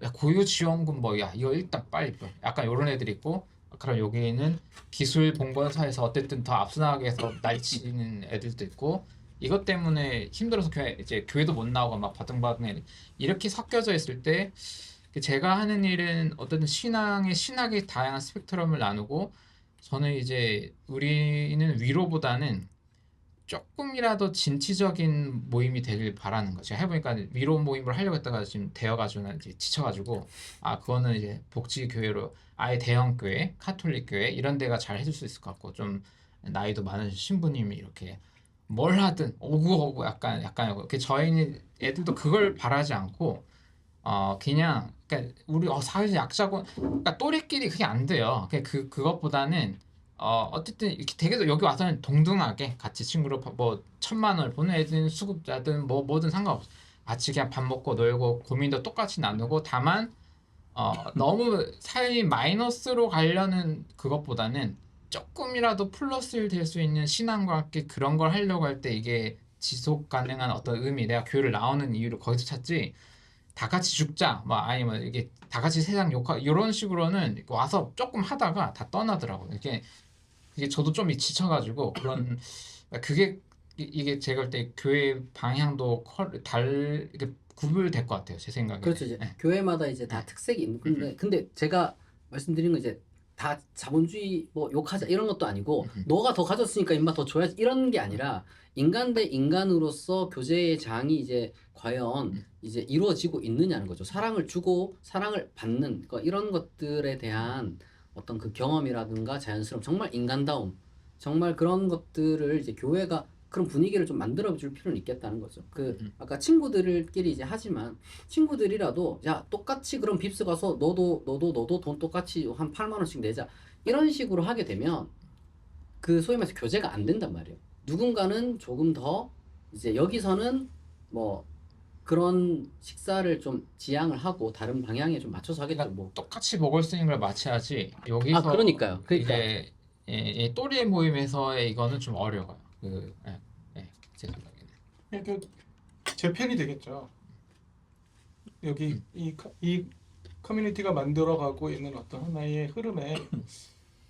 야, 고유지원금 뭐 야 이거 일단 빨리 약간 이런 애들이 있고 그럼 여기는 기술 봉건사에서 어쨌든 더 앞서나가게 해서 날치는 애들도 있고 이것 때문에 힘들어서 교회도 못 나오고 막 바등바등 애 이렇게 섞여져 있을 때 제가 하는 일은 어떤 신학의 다양한 스펙트럼을 나누고 저는 이제 우리는 위로보다는 조금이라도 진취적인 모임이 되길 바라는 거죠. 해보니까 위로 모임을 하려고 했다가 지금 되어가지고 이제 지쳐가지고 그거는 이제 복지교회로 아예 대형교회, 카톨릭교회 이런 데가 잘 해줄 수 있을 것 같고 좀 나이도 많으신 신부님이 이렇게 뭘 하든 오구오구 약간 저희는 애들도 그걸 바라지 않고 그냥 그러니까 우리 사회적 약자고 그러니까 또래끼리 그게 안 돼요. 그것보다는 어쨌든 이렇게 되게 여기 와서는 동등하게 같이 친구로 뭐 1,000만 원을 보는 애든 수급자든 뭐든 상관없어. 같이 그냥 밥 먹고 놀고 고민도 똑같이 나누고 다만 너무 삶이 마이너스로 가려는 그것보다는 조금이라도 플러스를 될 수 있는 신앙과 함께 그런 걸 하려고 할 때 이게 지속 가능한 어떤 의미 내가 교회를 나오는 이유를 거기서 찾지 다 같이 죽자 뭐 아니면 이게 다 같이 세상 욕하 이런 식으로는 와서 조금 하다가 다 떠나더라고요. 이게 저도 좀 지쳐가지고 그런 그게 이게 제가 볼 때 교회 방향도 이렇게 구별될 것 같아요. 제 생각에. 그렇죠. 이제 교회마다 이제 다 특색이 있는 건데 근데 제가 말씀드린 건 이제 다 자본주의 뭐 욕하자 이런 것도 아니고 너가 더 가졌으니까 임마 더 줘야지 이런 게 아니라 인간 대 인간으로서 교제의 장이 이제 과연 이제 이루어지고 있느냐는 거죠. 사랑을 주고 사랑을 받는 이런 것들에 대한 어떤 그 경험이라든가 자연스러움, 정말 인간다움, 정말 그런 것들을 이제 교회가 그런 분위기를 좀 만들어줄 필요는 있겠다는 거죠. 그 아까 친구들끼리 이제 하지만 친구들이라도 야 똑같이 그럼 빕스 가서 너도 돈 똑같이 한 8만 원씩 내자 이런 식으로 하게 되면 그 소위 말해서 교제가 안 된단 말이에요. 누군가는 조금 더 이제 여기서는 뭐 그런 식사를 좀 지양을 하고 다른 방향에 좀 맞춰서 하겠죠. 뭐 똑같이 먹을 수 있는 걸 맞춰야지 여기서 그러니까요. 이제 이 또래 모임에서의 이거는 좀 어려워요. 제 생각에는. 그 재편이 되겠죠. 여기 이 커뮤니티가 만들어가고 있는 어떤 하나의 흐름에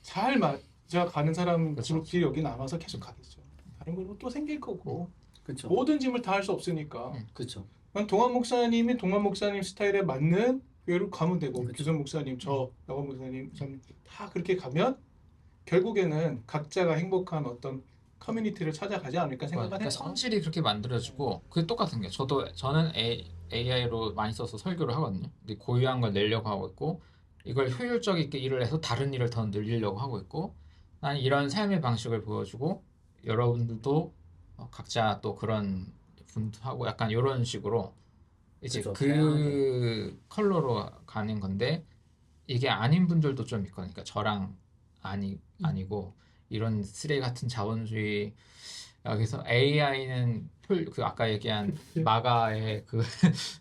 잘 맞아가는 사람 그렇죠. 그룹들이 여기 남아서 계속 가겠죠. 다른 걸로 또 생길 거고 그렇죠. 모든 짐을 다 할 수 없으니까. 그렇죠. 동환 목사님이 동환 목사님 스타일에 맞는 교회로 가면 되고 그렇죠. 규선 목사님, 저 여관 목사님 다 그렇게 가면 결국에는 각자가 행복한 어떤 커뮤니티를 찾아가지 않을까 생각은 그러니까 해요. 성질이 그렇게 만들어지고 그게 똑같은 게 저는 AI로 많이 써서 설교를 하거든요. 근데 고유한 걸 내려고 하고 있고 이걸 효율적 있게 일을 해서 다른 일을 더 늘리려고 하고 있고 난 이런 삶의 방식을 보여주고 여러분들도 각자 또 그런 분하고 약간 이런 식으로 이제 그쵸, 그 다양하게. 컬러로 가는 건데 이게 아닌 분들도 좀 있거든요. 그러니까 저랑 아니고 이런 쓰레기 같은 자본주의 여기서 AI는 그 아까 얘기한 마가의 그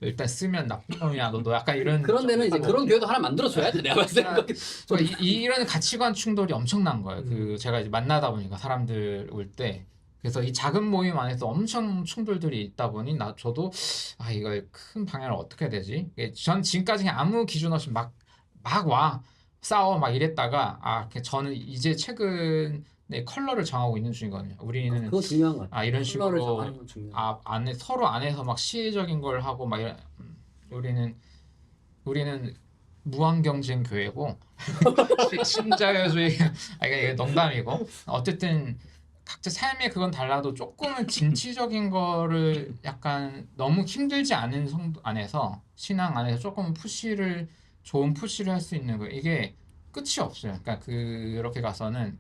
일단 쓰면 나쁜 놈이야 너 약간 이런 그런 데는 이제 하고 그런 교회도 하나 만들어줘야 돼. 내가 봤을 때. 이런 가치관 충돌이 엄청난 거예요. 그 제가 이제 만나다 보니까 사람들 올 때 그래서 이 작은 모임 안에서 엄청 충돌들이 있다 보니 저도 이걸 큰 방향을 어떻게 해야 되지? 전 지금까지 그냥 아무 기준 없이 막 와 싸워 막 이랬다가 저는 이제 최근에 컬러를 정하고 있는 중이거든요. 우리는 그거 중요한 것 같아. 이런 컬러를 식으로 정하는 건 중요해. 안에 서로 안에서 막 시혜적인 걸 하고 막 우리는 무한 경쟁 교회고 신자유주의 이게 농담이고 어쨌든 각자 삶의 그건 달라도 조금은 진취적인 거를 약간 너무 힘들지 않은 성도 안에서 신앙 안에서 조금 좋은 푸시를 할 수 있는 거예요. 이게 끝이 없어요. 그러니까 그렇게 가서는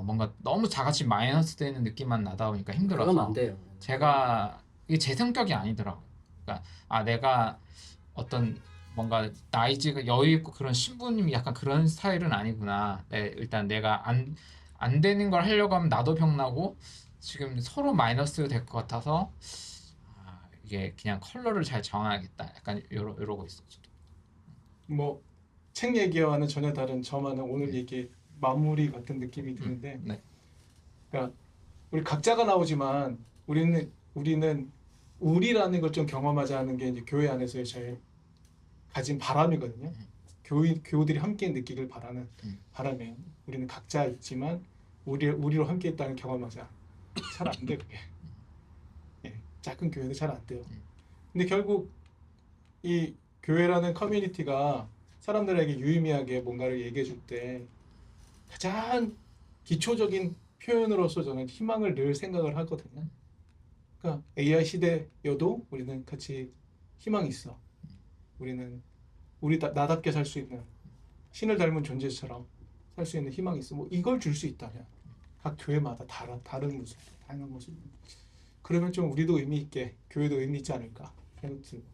뭔가 너무 다 같이 마이너스 되는 느낌만 나다 보니까 그러면 힘들어서 안 돼요. 이게 제 성격이 아니더라고요. 그러니까 내가 어떤 뭔가 나이지가 여유 있고 그런 신부님이 약간 그런 스타일은 아니구나. 일단 내가 안 되는 걸 하려고 하면 나도 병나고 지금 서로 마이너스 될 것 같아서 이게 그냥 컬러를 잘 정해야겠다. 약간 이러고 있어. 뭐 책 얘기와는 전혀 다른 저만의 오늘 얘기 마무리 같은 느낌이 드는데, 네. 그러니까 우리 각자가 나오지만 우리는 우리라는 걸 좀 경험하자는 게 이제 교회 안에서의 저의 가진 바람이거든요. 교우들이 함께 느끼길 바라는 바람에 우리는 각자 있지만 우리로 함께 있다는 경험하자. 잘 안 돼 그게. 작은 교회도 잘 안 돼요. 근데 결국 이 교회라는 커뮤니티가 사람들에게 유의미하게 뭔가를 얘기해 줄 때 가장 기초적인 표현으로서 저는 희망을 늘 생각을 하거든요. 그러니까 AI 시대여도 우리는 같이 희망이 있어. 우리는 나답게 살 수 있는 신을 닮은 존재처럼 살 수 있는 희망이 있어. 뭐 이걸 줄 수 있다면 각 교회마다 다른 모습, 다양한 모습. 그러면 좀 우리도 의미 있게 교회도 의미 있지 않을까 생각 들고.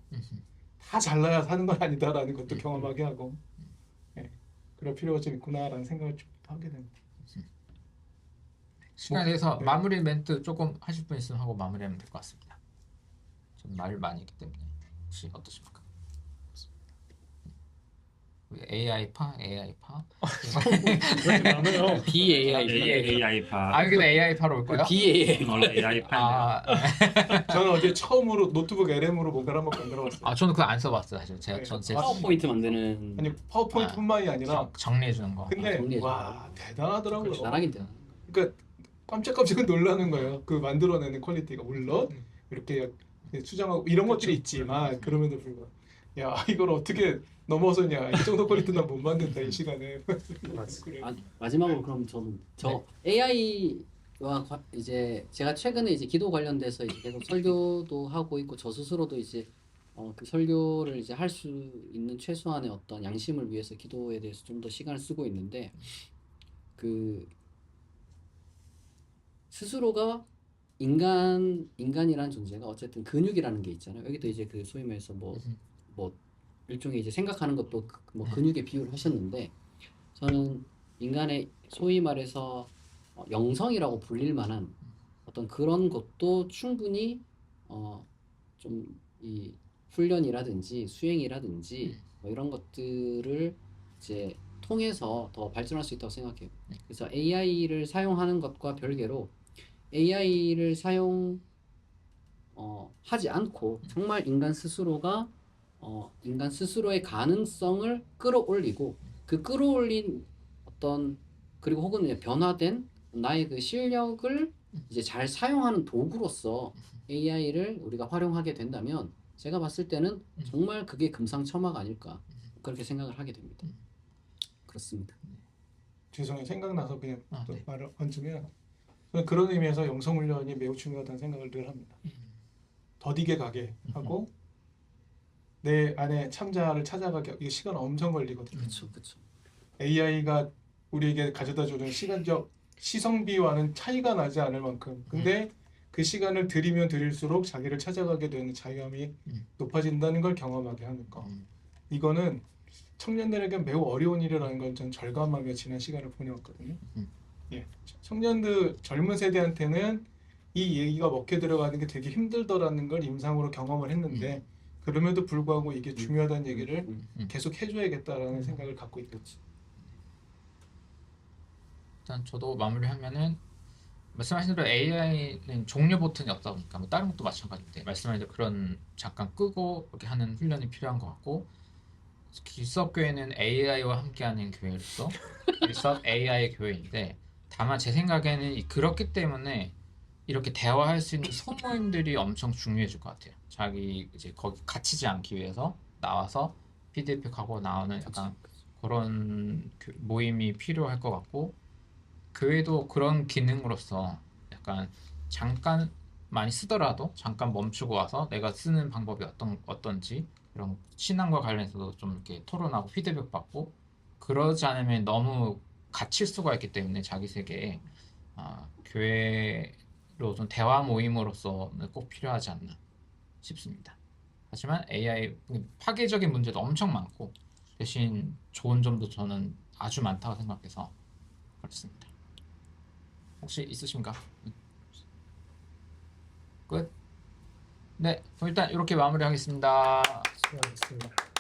다 잘나야 사는 건 아니다라는 것도 경험하게 하고 그럴 필요가 좀 있구나라는 생각을 좀 하게 됩니다. 시간에 대해서 네. 마무리 멘트 조금 하실 분 있으면 하고 마무리하면 될 것 같습니다. 좀 말을 많이 했기 때문에 혹시 어떠십니까? AI파? 왜 이렇게 많아요? AI파. 근데 AI파로 올 거예요? BAA. AI파. 저는 어제 처음으로 노트북 LM으로 뭔가를 한번 만들어봤어요. 저는 그거 안 써봤어요. 사실 네. 제 파워포인트 만드는 아니 파워포인트뿐만이 아니라 정리해 주는 거. 근데 정리해줘. 와 대단하더라고요. 그렇지, 나락인 돼. 그러니까 깜짝깜짝 놀라는 거예요. 그 만들어내는 퀄리티가 물론 이렇게 수정하고 이런 것들이 있지만 그럼에도 불구하고 야 이걸 어떻게 넘어서냐 이 정도 퀄리티는 못 만든다 이 시간에. 그래. 마지막으로 그럼 저는 AI와 이제 제가 최근에 이제 기도 관련돼서 이제 계속 설교도 하고 있고 저 스스로도 이제 그 설교를 이제 할 수 있는 최소한의 어떤 양심을 위해서 기도에 대해서 좀 더 시간을 쓰고 있는데 그 스스로가 인간이라는 존재가 어쨌든 근육이라는 게 있잖아요. 여기도 이제 그 소위 말해서 뭐 일종의 이제 생각하는 것도 뭐 근육에 비유를 하셨는데 저는 인간의 소위 말해서 영성이라고 불릴 만한 어떤 그런 것도 충분히 좀 이 훈련이라든지 수행이라든지 뭐 이런 것들을 이제 통해서 더 발전할 수 있다고 생각해요. 그래서 AI를 사용하는 것과 별개로 AI를 하지 않고 정말 인간 스스로가 인간 스스로의 가능성을 끌어올리고 그 끌어올린 어떤 그리고 혹은 이제 변화된 나의 그 실력을 이제 잘 사용하는 도구로서 AI를 우리가 활용하게 된다면 제가 봤을 때는 정말 그게 금상첨화가 아닐까 그렇게 생각을 하게 됩니다. 그렇습니다. 죄송해요. 생각나서 그냥 또 네. 말을 얹으면 저는 그런 의미에서 영성훈련이 매우 중요하다는 생각을 늘 합니다. 더디게 가게 하고 내 안에 참자를 찾아가게 이게 시간 엄청 걸리거든요. 그렇죠, 그렇죠. AI가 우리에게 가져다주는 시간적 시성비와는 차이가 나지 않을 만큼 근데 그 시간을 들이면 들일수록 자기를 찾아가게 되는 자유함이 높아진다는 걸 경험하게 하는 거. 이거는 청년들에게 매우 어려운 일이라는 건 전 절감하며 지난 시간을 보내왔거든요. 예, 청년들 젊은 세대한테는 이 얘기가 먹혀 들어가는 게 되게 힘들더라는 걸 임상으로 경험을 했는데 그럼에도 불구하고 이게 중요하다는 얘기를 계속 해줘야겠다라는 생각을 갖고 있겠지. 일단 저도 마무리하면은 말씀하신 대로 AI는 종료 버튼이 없다 보니까 뭐 다른 것도 마찬가지인데 말씀하신 대로 그런 잠깐 끄고 이렇게 하는 훈련이 필요한 것 같고 길섭교회는 AI와 함께하는 교회로서 길섭 AI 교회인데 다만 제 생각에는 그렇기 때문에 이렇게 대화할 수 있는 소모임들이 엄청 중요해질 것 같아요. 자기 이제 거기 갇히지 않기 위해서 나와서 피드백하고 나오는 약간 그런 모임이 필요할 것 같고 교회도 그런 기능으로서 약간 잠깐 많이 쓰더라도 잠깐 멈추고 와서 내가 쓰는 방법이 어떤지 그런 신앙과 관련해서도 좀 이렇게 토론하고 피드백 받고 그러지 않으면 너무 갇힐 수가 있기 때문에 자기 세계에 교회로 좀 대화 모임으로서는 꼭 필요하지 않나 싶습니다. 하지만 AI 파괴적인 문제도 엄청 많고 대신 좋은 점도 저는 아주 많다고 생각해서 그렇습니다. 혹시 있으신가? 끝? 네, 그럼 일단 이렇게 마무리하겠습니다. 수고하셨습니다.